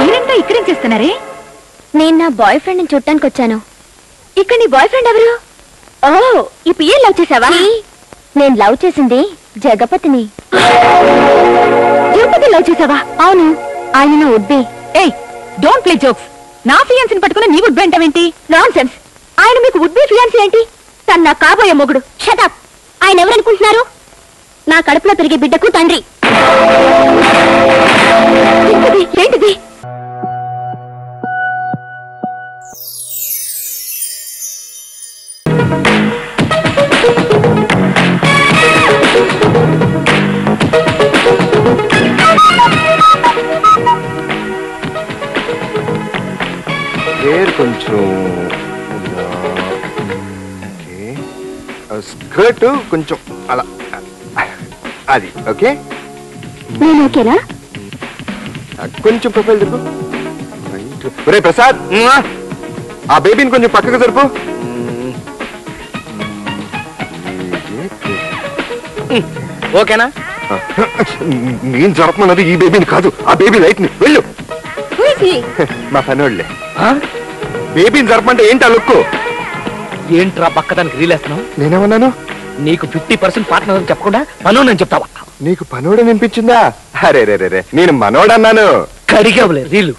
మీరంతా ఇక్కడేం చేస్తున్నారే? నేను నా బాయ్ ఫ్రెండ్ ని చూడటానికి వచ్చాను. ఇక్కడ నీ బాయ్ ఫ్రెండ్ ఎవరు? ఓ, ఈ పిఏ లవ్ చేసావా? నేను లవ్ చేసింది జగపతిని. జగపతి లవ్ చేసావా? అవును, ఆయన నా వుడ్ బి. ఏయ్, డోంట్ ప్లే జోక్స్. నా ఫియాన్సీని పట్టుకుని నీ వుడ్ బి అంటావేంటి? Nonsense. ఆయన మీకు వుడ్ బి ఫియాన్సీ ఏంటి? తను నా కాబోయే మొగుడు. Shut up. ఆయన ఎవరనుకుంటున్నారు? నా కడుపులో పెరిగే బిడ్డకు తండ్రి. ఏంటిది? కొంచెం స్కర్ట్ కొంచెం అలా అది ఓకే. నేను ఓకేనా? కొంచెం ప్రొఫైల్ జరుపు. ఒరే ప్రసాద్, ఆ బేబీని కొంచెం పక్కకు జరుపు. ఓకేనా? నేను జరపమన్నది ఈ బేబీని కాదు, ఆ బేబీ లైట్ ని. వెళ్ళు. మా పనోళ్ళే. బేబీని జరపమంటే ఏంటి ఆ లుక్కు? ఏంట్రా పక్కదానికి రీలేస్తున్నావు? నేనేమన్నాను? నీకు 50% పార్ట్నర్ అని చెప్పకుండా పనోడు అని చెప్తావా? నీకు పనోడని అనిపించిందా? అరే రే రే, నేను మనోడన్నాను. కడిగవలే రీలు.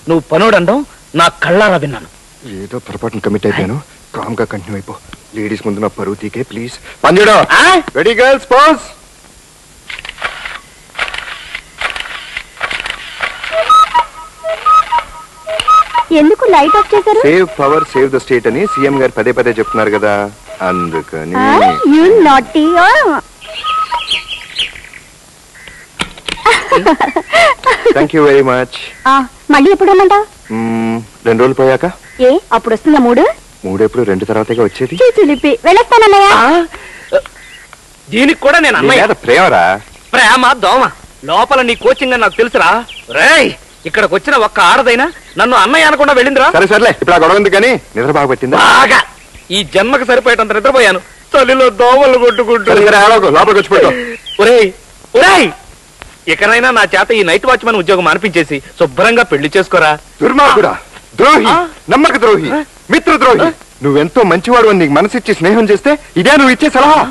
నువ్వు పనోడు అనడం నా కళ్ళారా విన్నాను. ఏదో పొరపాటును కమిట్ అయిపోయాను. కామ్ గా కంటిన్యూ అయిపో. లేడీస్ ముందు నా పరువు తీకే ప్లీజ్. పంజుడో రెడీ గర్ల్స్ పోజ్. ఎందుకు లైట్ ఆఫ్ చేశారు? Save power save the state అని సీఎం గారు పదే పదే చెప్తున్నారు కదా, అందుకని. You naughty. Thank you very much. మళ్ళీ ఎప్పుడు రమ్మంటా? 2 రోజులు పోయాక. ఏ అప్పుడు వస్తుందా? 3 ఎప్పుడు 2 తర్వాతగా వచ్చేది. చిలిపి వెళ్ళొస్తానన్నయ్య. దీనికి కూడా నేను అన్నయ్య. ప్రేమరా? ప్రేమ దోమ. లోపల నీ కోచింగ్ అని నాకు తెలుసురా. రేయ్, ఇక్కడికి వచ్చిన ఒక్క ఆడదైనా నన్ను అన్నయ్య అనకుండా వెళ్ళిందిరా. సరే సర్లే, ఇప్పుడు ఆ గొడవ ఉంది కానీ నిద్ర బాగా పట్టిందా? బాగా. ఈ జన్మకు సరిపోయేటంత నిద్రపోయాను. చలిలో దోమలు కొట్టుకుంటూ. లోపలికి వచ్చిపోయావు. ఒరేయ్ ఒరేయ్, ఇకనైనా నా చేత ఈ నైట్ వాచ్మెన్ ఉద్యోగం అనిపించేసి శుభ్రంగా పెళ్లి చేసుకోరా. దుర్మార్గుడా, ద్రోహి, నమ్మక ద్రోహి, మిత్ర ద్రోహి. నువ్వెంతో మంచివాడు అని నీకు మనసిచ్చి స్నేహం చేస్తే ఇదే నువ్వు ఇచ్చే సలహా?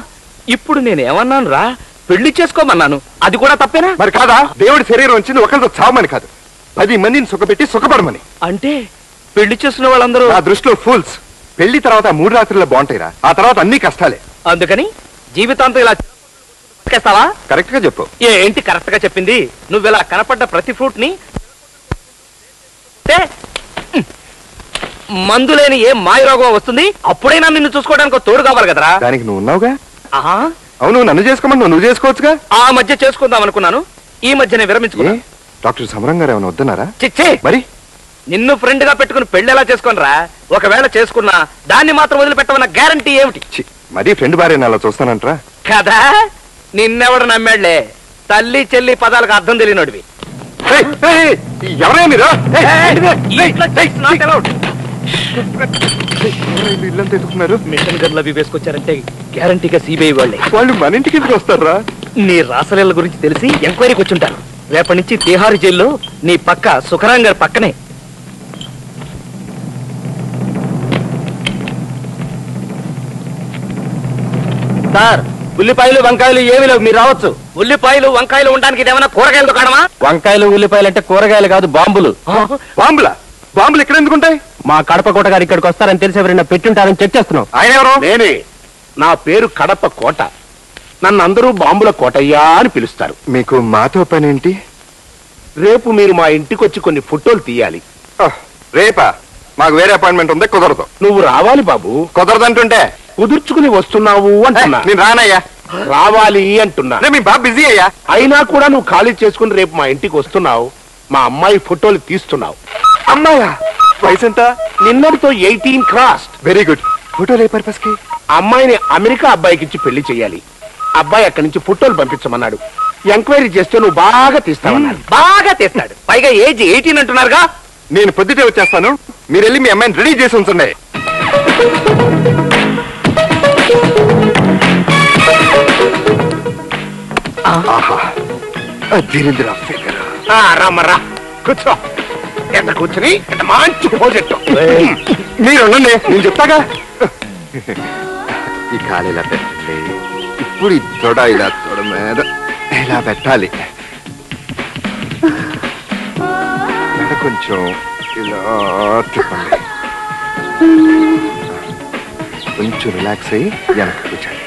ఇప్పుడు నేను ఏమన్నాను రా? పెళ్లి చేసుకోమన్నాను. అది కూడా తప్పేనా? మరి కాదా? దేవుడి శరీరం వచ్చింది ఒకరితో చావమని కాదు, 10 మందిని సుఖపెట్టి సుఖపడమని. అంటే పెళ్లి చేసుకున్న వాళ్ళందరూ నా దృష్టిలో ఫూల్స్. పెళ్లి తర్వాత 3 రాత్రుల్లో బాగుంటాయిరా, ఆ తర్వాత అన్ని కష్టాలే. అందుకని జీవితాంతం ఇలా చేస్తావా? కరెక్ట్ గా చెప్పు. ఏంటి కరెక్ట్ గా చెప్పింది? నువ్వు ఇలా కనపడ్డ ప్రతి ఫ్రూట్ ని మందు లేని ఏ మాయరోగం వస్తుంది. అప్పుడైనా నిన్ను చూసుకోవడానికి తోడు కావాలి కదరా. దానికి నువ్వు ఉన్నావుగా. ఆహా, అవును, నన్ను చేసుకోమని నువ్వు చేసుకోవచ్చుగా. ఆ మధ్య చేసుకుందాం అనుకున్నాను, ఈ మధ్యనే విరమించుకున్నా. డాక్టర్ సమరం గారు ఏమైనా వద్దన్నారా? చిచ్చే, మరి నిన్ను ఫ్రెండ్ గా పెట్టుకుని పెళ్లి ఎలా చేసుకోనరా? ఒకవేళ చేసుకున్నా దాన్ని మాత్రం వదిలిపెట్టమన్న గ్యారంటీ ఏమిటి? మరీ ఫ్రెండ్ భార్యని అలా చూస్తానంటరా? కదా, నిన్నెవడు నమ్మాడులే. తల్లి చెల్లి పదాలకు అర్థం తెలియనోడివి. ఎవరే మీరు? మిషన్ గన్లు అవి వేసుకొచ్చారంటే గ్యారంటీగా సిబిఐ వాళ్ళే. వాళ్ళు మన ఇంటికి ఎందుకు వస్తారా? నీ రాసలీల గురించి తెలిసి ఎంక్వైరీకి వచ్చుంటారు. రేపటి నుంచి తిహారీ జైల్లో నీ పక్క సుఖరాం గారి పక్కనే. సార్, ఉల్లిపాయలు వంకాయలు ఏమి లేవు, మీరు రావచ్చు. ఉల్లిపాయలు వంకాయలు ఉండడానికి ఇదేమన్నా కూరగాయల దుకాణమా? వంకాయలు ఉల్లిపాయలు అంటే కూరగాయలు కాదు, బాంబులు. బాంబులా? బాంబులు ఇక్కడ ఎందుకు ఉంటాయి? మా కడప కోట గారు ఇక్కడికి వస్తారని తెలిసి ఎవరైనా పెట్టుంటారని చెక్ చేస్తున్నాం. ఆయన ఎవరు? నేనే. నా పేరు కడప కోట. నన్ను అందరూ బాంబుల కోటయ్యా అని పిలుస్తారు. మీకు మాతో పని ఏంటి? రేపు మీరు మా ఇంటికి వచ్చి కొన్ని ఫోటోలు తీయాలి. రేపా? మాకు వేరే అపాయింట్మెంట్ ఉంది, కుదరదు. నువ్వు రావాలి బాబు. కుదరదంటుంటే కుదుర్చుకుని వస్తున్నావు అంటున్నా. నేను రానయ్యా. రావాలి అంటున్నా. మీ బాబు బిజీ అయ్యా. అయినా కూడా నువ్వు ఖాళీ చేసుకుని రేపు మా ఇంటికి వస్తున్నావు. మా అమ్మాయి ఫోటోలు తీస్తున్నావు. అమ్మాయా? వయసు ఎంత? నిన్నటితో 18 క్రాస్. Very good. ఫోటోలు ఏ పర్పస్ కి? అమ్మాయిని అమెరికా అబ్బాయికి ఇచ్చి పెళ్లి చేయాలి. అబ్బాయి అక్కడి నుంచి ఫోటోలు పంపించమన్నాడు. ఎంక్వైరీ చేస్తే నువ్వు బాగా తీస్తావన్నాడు. బాగా తీస్తాడు. పైగా ఏజ్ 18 అంటున్నారుగా. నేను పొద్దుటే వచ్చేస్తాను, మీరు వెళ్ళి మీ అమ్మాయిని రెడీ చేసి ఉంచండి. ఆహా దీనింద్ర ఫిగర్. రామరా కూర్చో. ఎంత కూర్చుని ఎంత మంచి పోజెట్టు. మీరు ఉండండి, నేను చెప్తాగా. ఈ కాలు ఇలా పెట్టండి. ఇప్పుడు ఈ తొడ ఇలా తొడ మీద ఇలా పెట్టాలి. మెడ కొంచెం ఇలా తిప్పండి. కొంచెం రిలాక్స్ అయ్యి వెనక్కి కూర్చోండి.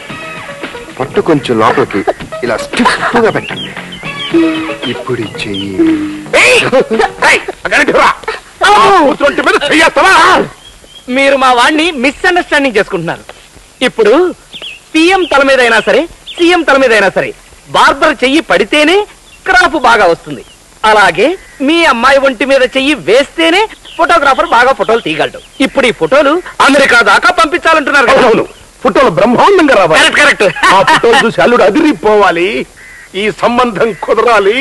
పొట్టు కొంచెం లోపలికి ఇలా స్టిఫ్గా పెట్టండి. ఇప్పుడు చెయ్యి మీరు మా వాడిని మిస్అండర్స్టాండింగ్ చేసుకుంటున్నారు. ఇప్పుడు పిఎం తల మీద అయినా సరే, సీఎం తల మీద అయినా సరే, బార్బర్ చెయ్యి పడితేనే క్రాప్ బాగా వస్తుంది. అలాగే మీ అమ్మాయి ఒంటి మీద చెయ్యి వేస్తేనే ఫోటోగ్రాఫర్ బాగా ఫోటోలు తీయగలడు. ఇప్పుడు ఈ ఫోటోలు అమెరికా దాకా పంపించాలంటున్నారు. అవును, ఫోటోలు బ్రహ్మాండంగా రావాలి. కరెక్ట్. ఆ ఫోటోలు చూసి అల్లుడు అదిరిపోవాలి. ఈ సంబంధం కుదరాలి.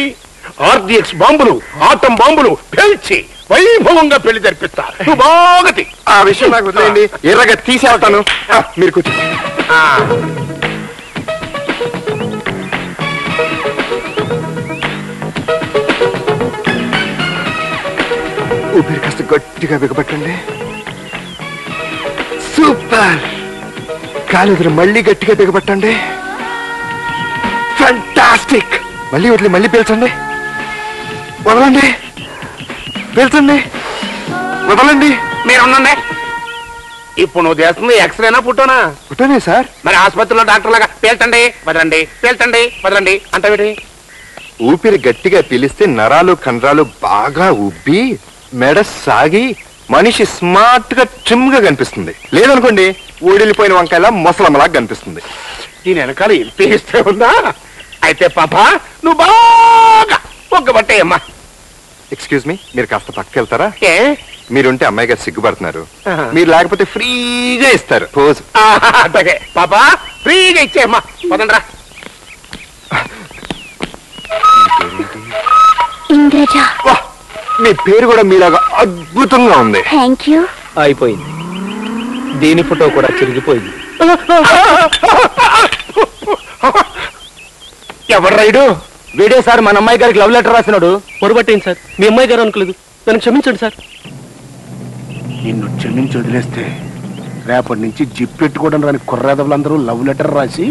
ఆర్డిఎక్స్ బాంబులు, ఆటం బాంబులు పేల్చి వైభవంగా పెళ్లి జరిపిస్తా. నువ్వు బాగతి. ఆ విషయం నాకు వదిలేయండి, ఎర్రగా తీసేస్తాను. మీరు కూర్చోండి. ఊపిరి కాస్త గట్టిగా బిగపట్టండి. సూపర్. కాలు మళ్ళీ గట్టిగా బిగపట్టండి. ఫ్యాంటాస్టిక్. మళ్ళీ వదిలి మళ్ళీ పీల్చండి. వదలండి. పీల్చండి. వదలండి. మీరు ఉండండి. ఇప్పుడు నువ్వు చేస్తుంది ఎక్స్రేనా ఫోటోనా? ఫోటోనే సార్. మరి ఆసుపత్రిలో డాక్టర్ లాగా పేల్చండి వదలండి, పేల్చండి వదలండి అంటావేటి? ఊపిరి గట్టిగా పీలిస్తే నరాలు కండరాలు బాగా ఉబ్బి మెడ సాగి మనిషి స్మార్ట్ గా ట్రిమ్ గా కనిపిస్తుంది. లేదనుకోండి ఊడిలిపోయిన వంకాయలా మొసలమ్మలా కనిపిస్తుంది. దీని వెనకాల ఇంత ఇస్తే ఉందా? అయితే పాప నువ్వు బాగా ఒగ్గబట్టేయమ్మా. ఎక్స్క్యూజ్ మీ, మీరు కాస్త పక్కకి వెళ్తారా? ఏ మీరుంటే అమ్మాయి గారు సిగ్గుపడుతున్నారు. ఆహా. మీరు లేకపోతే ఫ్రీగా ఇస్తారు పోజ్. అట్లాగే పాప ఫ్రీగా ఇచ్చేయమ్మా. పదండ్రా. ఇంద్రజ. వాహ్, మీ పేరు కూడా మీలాగా అద్భుతంగా ఉంది. Thank you. అయిపోయింది. దీని ఫోటో కూడా చిరిగిపోయింది. ఎవరు రైడు? వీడే సార్, మన అమ్మాయి గారికి లవ్ లెటర్ రాసినాడు. పొరబట్టేయండి సార్, మీ అమ్మాయి గారు అనుకోలేదు, నన్ను క్షమించండి సార్. నిన్ను క్షమించి వదిలేస్తే రేపటి నుంచి జిప్ పెట్టుకోవడం రాని కుర్రాదవులందరూ లవ్ లెటర్ రాసి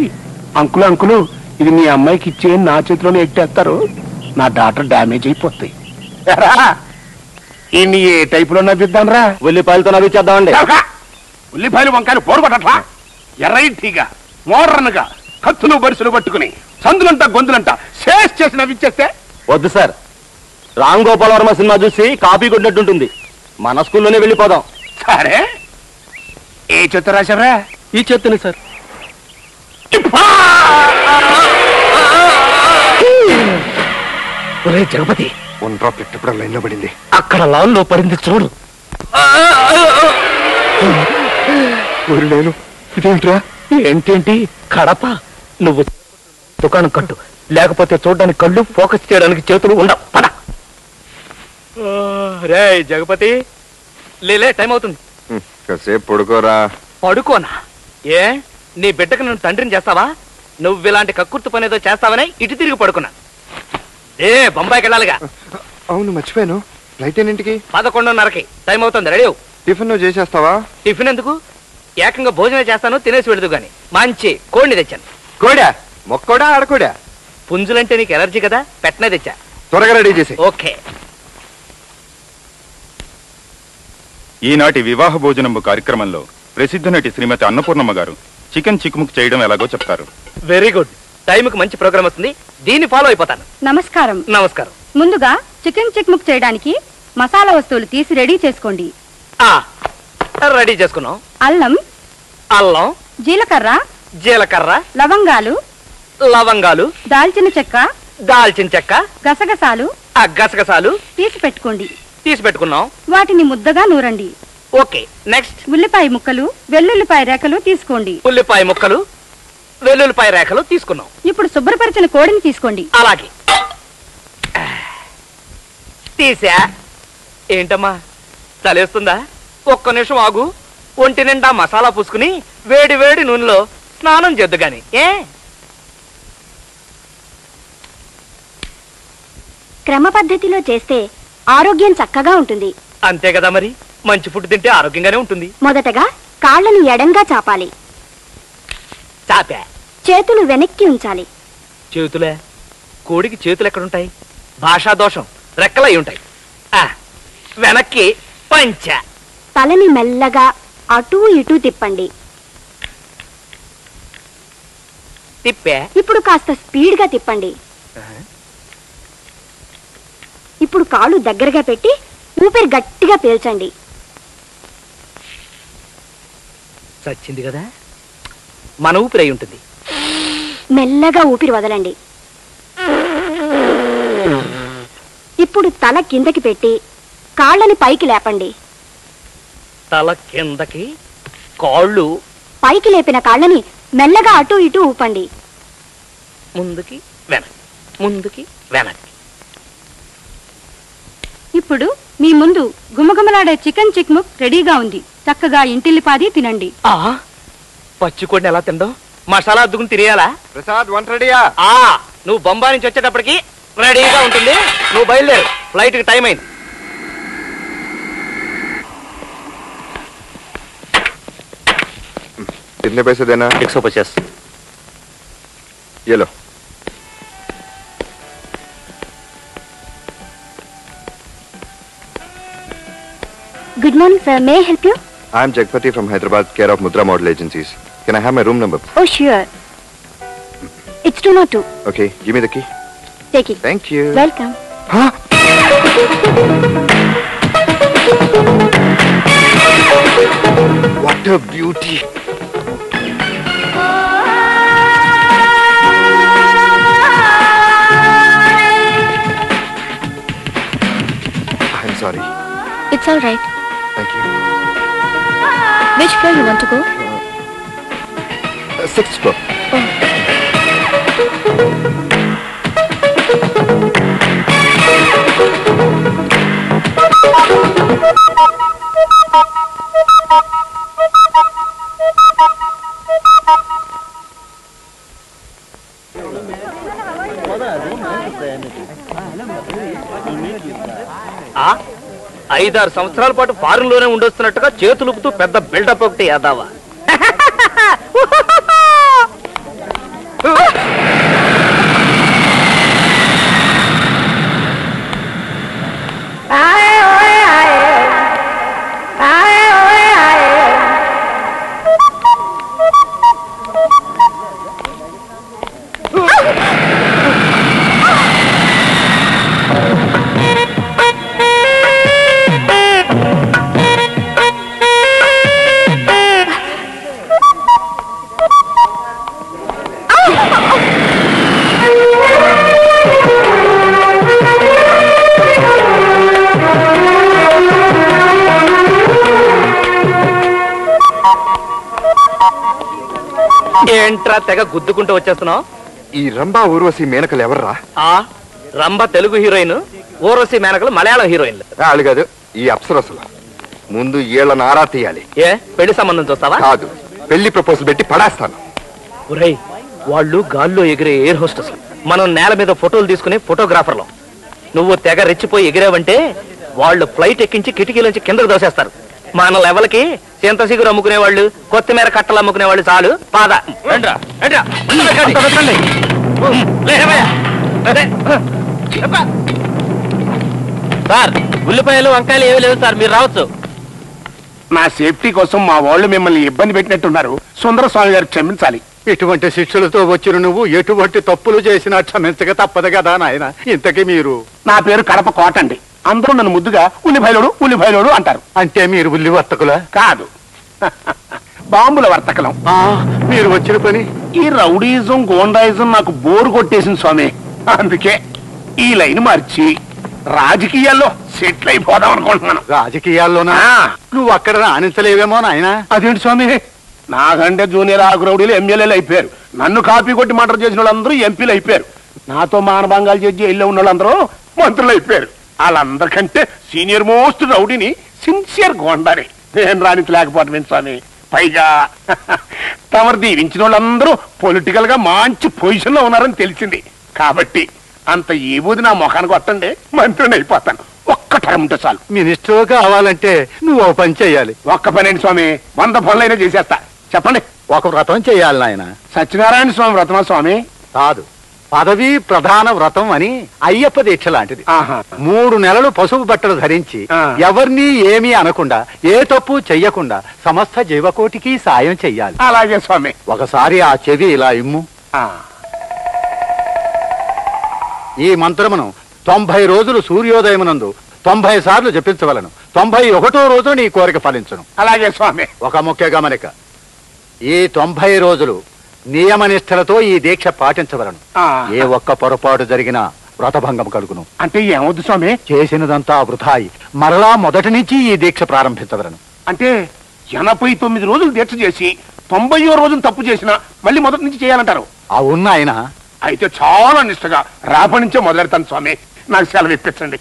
అంకులు అంకులు ఇది మీ అమ్మాయికి ఇచ్చే నా చేతిలోనే ఎట్టేస్తారు. నా డాటర్ డ్యామేజ్ అయిపోతాయి. ఇన్ని ఏ టైపులో నవ్విద్దాం రా? ఉల్లిపాయలతో నవ్విచ్చేద్దామండి. ఉల్లిపాయలు వంకాయలు పోరుపడట్లా. ఎర్రైటీగా మోడర్న్ గా కత్తులు బరుసులు పట్టుకుని సందులంటా గొంతులంటా శేష్ చేసి నవ్విచ్చేస్తే. వద్దు సార్, రామ్ గోపాల్ వర్మ సినిమా చూసి కాపీ కొట్టినట్టుంటుంది. మన స్కూల్లోనే వెళ్ళిపోదాం. సరే, ఏ చెత్త రాశారా? ఈ చెత్తని సార్. ఒరే జగపతి, ఒండ్రా పెట్టప్పుడు లైన్ లో పడింది. అక్కడ లాన్లో పడింది చూడు. నేను ఇదేంట్రా? ఏంటేంటి కడప? నువ్వు దుకాణం కట్టు, లేకపోతే చూడడానికి కళ్ళు, ఫోకస్ చేయడానికి చేతులు ఉండవు. పద. రే జగపతి, లేలే, టైం అవుతుంది. కాసేపు పడుకోరా. పడుకోనా? ఏ నీ బిడ్డకు నన్ను తండ్రిని చేస్తావా? నువ్వు ఇలాంటి కక్కుర్తి పని ఏదో చేస్తావని ఇటు తిరిగి పడుకున్నా. ఏ బొంబాయికి వెళ్ళాలిగా. అవును మర్చిపోయాను, ఫ్లైట్ ఎన్నింటికి? 11:30కి. టైం అవుతుంది, రెడీ అవ్వు. టిఫిన్ నువ్వు చేసేస్తావా? టిఫిన్ ఎందుకు, ఏకంగా భోజనం చేస్తాను, తినేసి వెళదు గాని. మంచి కోడిని తెచ్చాను. కోడా? మొక్కోడా ఆడకోడా? పుంజులంటే నీకు ఎలర్జీ కదా, పెట్టనే తెచ్చా. త్వరగా రెడీ చేసి. ఓకే. ఈనాటి వివాహ భోజనంబు కార్యక్రమంలో ప్రసిద్ధ నటి శ్రీమతి అన్నపూర్ణమ్మ గారు చికెన్ చిక్కుముక్ చేయడం ఎలాగో చెప్తారు. Very good. టైంకి మంచి ప్రోగ్రామ్ వస్తుంది, దీన్ని ఫాలో అయిపోతాను. నమస్కారం. నమస్కారం. ముందుగా చికెన్ చిక్ముక్ చేయడానికి మసాలా వస్తువులు తీసి రెడీ చేసుకోండి. రెడీ చేసుకున్నాం. అల్లం, అల్లం, జీలకర్ర, జీలకర్ర, లవంగాలు, లవంగాలు, దాల్చిన చెక్క, దాల్చిన చెక్క, గసగసాలు గసగసాలు తీసి పెట్టుకోండి. తీసి పెట్టుకున్నాం. వాటిని ముద్దగా నూరండి. ఓకే. నెక్స్ట్ ఉల్లిపాయ ముక్కలు, వెల్లుల్లిపాయ రేఖలు తీసుకోండి. ఉల్లిపాయ ముక్కలు, వెల్లుల్లిపాయ రేఖలు తీసుకున్నాం. ఇప్పుడు శుభ్రపరిచిన కోడిని తీసుకోండి. అలాగే తీసా. ఏంటమ్మా చలేస్తుందా? ఒక్క నిమిషం ఆగు. ఒంటి నిండా మసాలా పూసుకుని వేడి వేడి నూనెలో స్నానం చేద్దు గాని. ఏ క్రమ పద్ధతిలో చేస్తే ఆరోగ్యం చక్కగా ఉంటుంది. అంతే కదా మరి, మంచి ఫుడ్ తింటే ఆరోగ్యంగానే ఉంటుంది. మొదటగా కాళ్ళను ఎడంగా చాపాలి. చాపా. చేతులు వెనక్కి ఉంచాలి. చేతులే? కోడికి చేతులు ఎక్కడుంటాయి? భాషా దోషం, రెక్కలై ఉంటాయి. వెనక్కి పంచ. తలని మెల్లగా అటూ ఇటూ తిప్పండి. తిప్పే. ఇప్పుడు కాస్త స్పీడ్ గా తిప్పండి. ఇప్పుడు కాళ్ళు దగ్గరగా పెట్టి ఊపిరి గట్టిగా పీల్చండి. చచ్చింది కదా, మన ఊపిరి అయి ఉంటుంది. మెల్లగా ఊపిరి వదలండి. ఇప్పుడు తల కిందకి పెట్టి కాళ్ళని పైకి లేపండి. తల కిందకి, కాళ్ళు పైకి లేపిన కాళ్ళని మెల్లగా అటూ ఇటూ ఊపండి. ముందుకి వెనక్కి, ముందుకి వెనక్కి. ఇప్పుడు మీ ముందు గుమగుమలాడే చికెన్ చిక్ముక్ రెడీగా ఉంది. చక్కగా ఇంటిల్లిపాది తినండి. పచ్చికోడిని ఎలా తిందాం? మసాలా అద్దుకుని తినేయాలా? ప్రసాద్ వంట రెడీయా? నువ్వు బొంబాయి నుంచి వచ్చేటప్పటికి రెడీగా ఉంటుంది. నువ్వు బయలుదేరు, ఫ్లైట్ కి టైం అయింది. कितने पैसे देना? 150. ये लो. Good morning, sir. May I help you? I am Jagpati from Hyderabad, care of Mudra Model Agencies. Can I have my room number? Oh, sure. It's 202. Okay, give me the key. Take it. Thank you. Welcome. Huh? What a beauty! I'm sorry. It's all right. Thank you. Which floor you want to go? 6th floor. ఆ 5-6 సంవత్సరాల పాటు foreign లోనే ఉండొస్తున్నట్టుగా చేతులుపుతూ పెద్ద buildup ఒకటి యాదావా. ఏంట్రా తెగ గుద్దుకుంటూ వచ్చేస్తున్నావు? ఈ రంభా ఊర్వశి మేనకలు ఎవర్రా? రంభ తెలుగు హీరోయిన్, ఊర్వశి మేనకలు మలయాళం హీరోయిన్లు. వాళ్ళు కాదు, ఈ అప్సరసలు. ముందు ఏళ్ళ నారా తీయాలి. ఏ పెళ్లి సంబంధం చూస్తావా? కాదు, పెళ్లి ప్రపోజల్ పెట్టి పడేస్తాను. ఒరేయ్, వాళ్ళు గాల్లో ఎగిరే ఎయిర్ హోస్టెస్, మనం నేల మీద ఫోటోలు తీసుకునే ఫోటోగ్రాఫర్లు. నువ్వు తెగ రెచ్చిపోయి ఎగిరావంటే వాళ్ళు ఫ్లైట్ ఎక్కించి కిటికీలోంచి కిందకు దోసేస్తారు. మన లెవెల్కి చింతసిగురు అమ్ముకునే వాళ్ళు, కొత్తిమీర కట్టలు అమ్ముకునే వాళ్ళు చాలు. పాద సార్, ఉల్లిపాయలు వంకాయలు ఏమీ లేవు సార్, మీరు రావచ్చు. నా సేఫ్టీ కోసం మా వాళ్ళు మిమ్మల్ని ఇబ్బంది పెట్టినట్టున్నారు. సుందర స్వామి గారు క్షమించాలి. ఇటువంటి శిక్షలతో వచ్చిన నువ్వు ఎటువంటి తప్పులు చేసినా క్షమించక తప్పదు కదా నాయన. ఇంతకీ మీరు? నా పేరు కడప కోట అండి. అందరూ నన్ను ముద్దుగా ఉల్లిపాయలోడు ఉల్లిపాయలోడు అంటారు. అంటే మీరు ఉల్లి వర్తకులా? కాదు, బాంబుల వర్తకలం. మీరు వచ్చిన పని? ఈ రౌడీజం గోండాయిజం నాకు బోరు కొట్టేసింది స్వామి. అందుకే ఈ లైన్ మార్చి రాజకీయాల్లో సెటిల్ అయిపోదాం అనుకుంటున్నాను. రాజకీయాల్లోనా? నువ్వు అక్కడ రాణించలేవేమో నాయన. అదేంటి స్వామి, నాకంటే జూనియర్ ఆకు రౌడీలు ఎమ్మెల్యేలు అయిపోయారు. నన్ను కాపీ కొట్టి మర్డర్ చేసిన వాళ్ళందరూ ఎంపీలు అయిపోయారు. నాతో మానభంగాలు చేసి జైల్లో ఉన్న వాళ్ళందరూ మంత్రులు అయిపోయారు. వాళ్ళందరికంటే సీనియర్ మోస్ట్ రౌడీని సిన్సియర్ గోండాని నేను రాణించలేకపోవటం స్వామి. పైగా తమరు దీవించిన వాళ్ళందరూ పొలిటికల్ గా మంచి పొజిషన్ లో ఉన్నారని తెలిసింది. కాబట్టి అంత ఈ బూది నా ముఖానికి వస్తండి మంత్రిని అయిపోతాను. ఒక్క టైం ఉంటే చాలు. మినిస్టర్ కావాలంటే నువ్వు ఓ పని చెయ్యాలి. ఒక్క పనేంటి స్వామి, 100 పనులైనా చేసేస్తా. చెప్పండి. ఒక వ్రతం చెయ్యాలి నాయన. సత్యనారాయణ స్వామి వ్రతమా స్వామి? కాదు, పదవి ప్రధాన వ్రతం అని అయ్యప్ప దీక్ష లాంటిది. 3 నెలలు పసుపు బట్టలు ధరించి ఎవరిని ఏమీ అనకుండా ఏ తప్పు చెయ్యకుండా సమస్త జీవకోటికి సాయం చెయ్యాలి. అలాగే స్వామి. ఒకసారి ఆ చెవి ఇలా ఇమ్ము. ఈ మంత్రమును 90 రోజులు సూర్యోదయమునందు 90 సార్లు జపించవలను. 91వ రోజు నీ కోరిక ఫలించును. అలాగే స్వామి. ఒక ముఖ్య గమనిక, ఈ 90 రోజులు నియమనిష్టలతో ఈ దీక్ష పాటించవలను. ఏ ఒక్క పొరపాటు జరిగినా వ్రతభంగం కలుగును. అంటే ఏమవుద్దు స్వామి? చేసినదంతా వృథాయి మరలా మొదటి నుంచి ఈ దీక్ష ప్రారంభించవలను. అంటే 89 రోజులు దీక్ష చేసి 90వ రోజును తప్పు చేసినా మళ్ళీ మొదటి నుంచి చేయాలంటారు? అవును ఆయన. అయితే చాలా నిష్టగా రేపటి నుంచే మొదలెడతాను స్వామి. నాకు సెలవు ఇప్పించండి.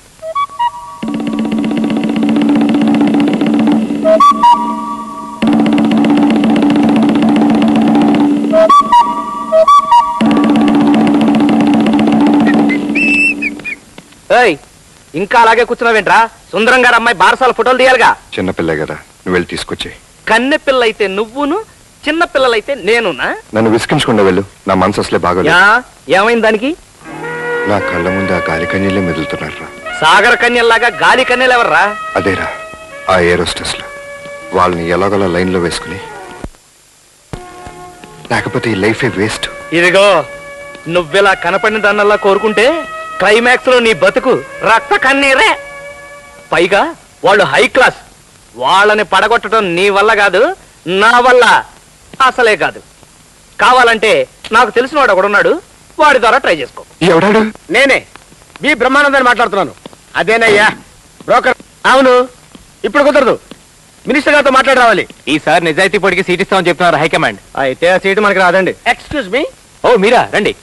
ఇంకా అలాగే కూర్చున్నావేంట్రా? సుందరం గారు అమ్మాయి బారసాల ఫోటోలు తీయాలిగా. చిన్నపిల్ల కదా, నువ్వు వెళ్ళి తీసుకొచ్చే. కన్నె పిల్లలైతే నువ్వును, చిన్న పిల్లలైతే నేనునా? నన్ను విసికించకుండా వెళ్ళు. నా మనసు అసలే బాగోలేదు. ఏమైంది దానికి? నా కళ్ళ ముందు ఆ గాలి కన్యలే మెదులుతున్నారా. సాగర కన్యల్లాగా గాలి కన్యలు ఎవర్రా? అదేరా, ఆ ఏరోస్టెస్లు. వాళ్ళని ఎలాగోలా లైన్ లో వేసుకుని, లేకపోతే ఈ లైఫే వేస్ట్. ఇదిగో, నువ్వెలా కనపడిన దాన్నల్లా కోరుకుంటే క్లైమాక్స్ లో నీ బతుకు రక్త కన్నీరే. పైగా వాళ్ళు హై క్లాస్. వాళ్ళని పడగొట్టడం నీ వల్ల కాదు, నా వల్ల అసలే కాదు. కావాలంటే నాకు తెలిసిన వాడు ఒకడున్నాడు, వాడి ద్వారా ట్రై చేసుకో. ఎవడాడు? నేనే బి బ్రహ్మానందాన్ని మాట్లాడుతున్నాను. అదేనయ్యా బ్రోకర్. అవును, ఇప్పుడు కుదరదు. మినిస్టర్ గారితో మాట్లాడి రావాలి. ఈసారి నిజాయితీ పొడికి సీట్ ఇస్తామని చెప్తున్నారు హైకమాండ్. అయితే ఆ సీటు మనకి రాదండి. Excuse me. ఓ మీరా, రండి.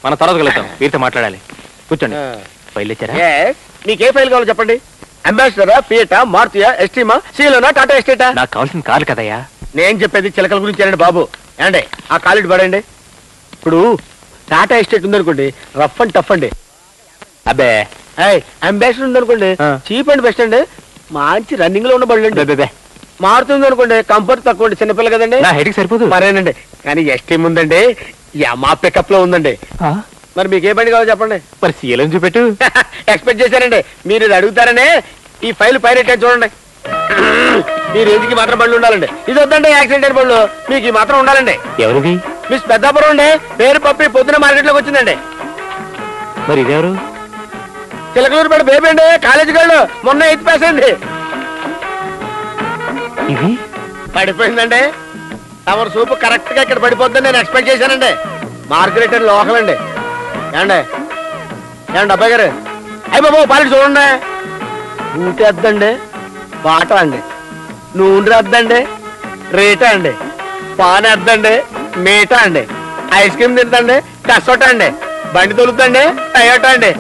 మన తర్వాత కలుద్దాం. వీరితో మాట్లాడాలి. కూర్చోండి. ఫైల్ ఇచ్చారా? మీకే ఫైల్ కావాలో చెప్పండి. అంబాసిడరా, ఫియటా, మారుతియా, ఎస్టీమా, సీలోనా, టాటా ఎస్టేటా? నాకు కావాల్సిన కార్లు కదయ్యా. నేను చెప్పేది చిలకల గురించి అండి బాబు. ఏమండి ఆ కాలేజ్ పడండి. ఇప్పుడు టాటా ఎస్టేట్ ఉందనుకోండి, రఫ్ అండ్ టఫ్ అండి. అబ్బే, అంబాసిడర్ ఉందనుకోండి, చీప్ అండ్ బెస్ట్ అండి. మంచి రన్నింగ్ లో ఉన్న బళ్ళు అండి. మారుతుంది అనుకోండి, కంఫర్ట్ తక్కువ అండి. చిన్నపిల్ల కదండి, నా హెడ్కి సరిపోదు. మరేనండి. కానీ ఎస్టీమ్ ఉందండి, మా పికప్ లో ఉందండి. మరి మీకు ఏ బండి కావాలో చెప్పండి. మరి సీఎం చూపెట్టు. ఎక్స్పెక్ట్ చేశానండి మీరు ఇది అడుగుతారనే ఈ ఫైల్ పైరెట్ చూడండి. మీ రేంజ్కి మాత్రం బండ్లు ఉండాలండి. ఇది వద్దండి యాక్సిడెంట్ అయిన బండ్లు, మీకు ఈ మాత్రం ఉండాలండి. ఎవరిది? మిస్ పెద్దాపురం అండి. పేరు పప్పి పొద్దున మార్కెట్ లోకి వచ్చిందండి. మరి ఇదెవరు? చిలకలూరు పడి బేబీ అండి, కాలేజీ గాళ్ళు. మొన్న 8th పాస్ అండి. ఇది పడిపోయిందండి. తమరు సూపు కరెక్ట్ గా ఇక్కడ పడిపోద్దని నేను ఎక్స్పెక్ట్ చేశానండి. మార్కెట్ అని లోకల్ అండి. ఏమండి ఏమండి అబ్బాయి గారు, అయ్యి బాబు పాలిటి చూడండి. ఊటి వద్దండి, బాట అండి. నూనె వద్దండి, రేటా అండి. పాన్ వద్దండి, మీటా అండి. ఐస్ క్రీమ్ తింటండి, కసోటా అండి. బండి తొలుద్దండి, టయోటా అండి.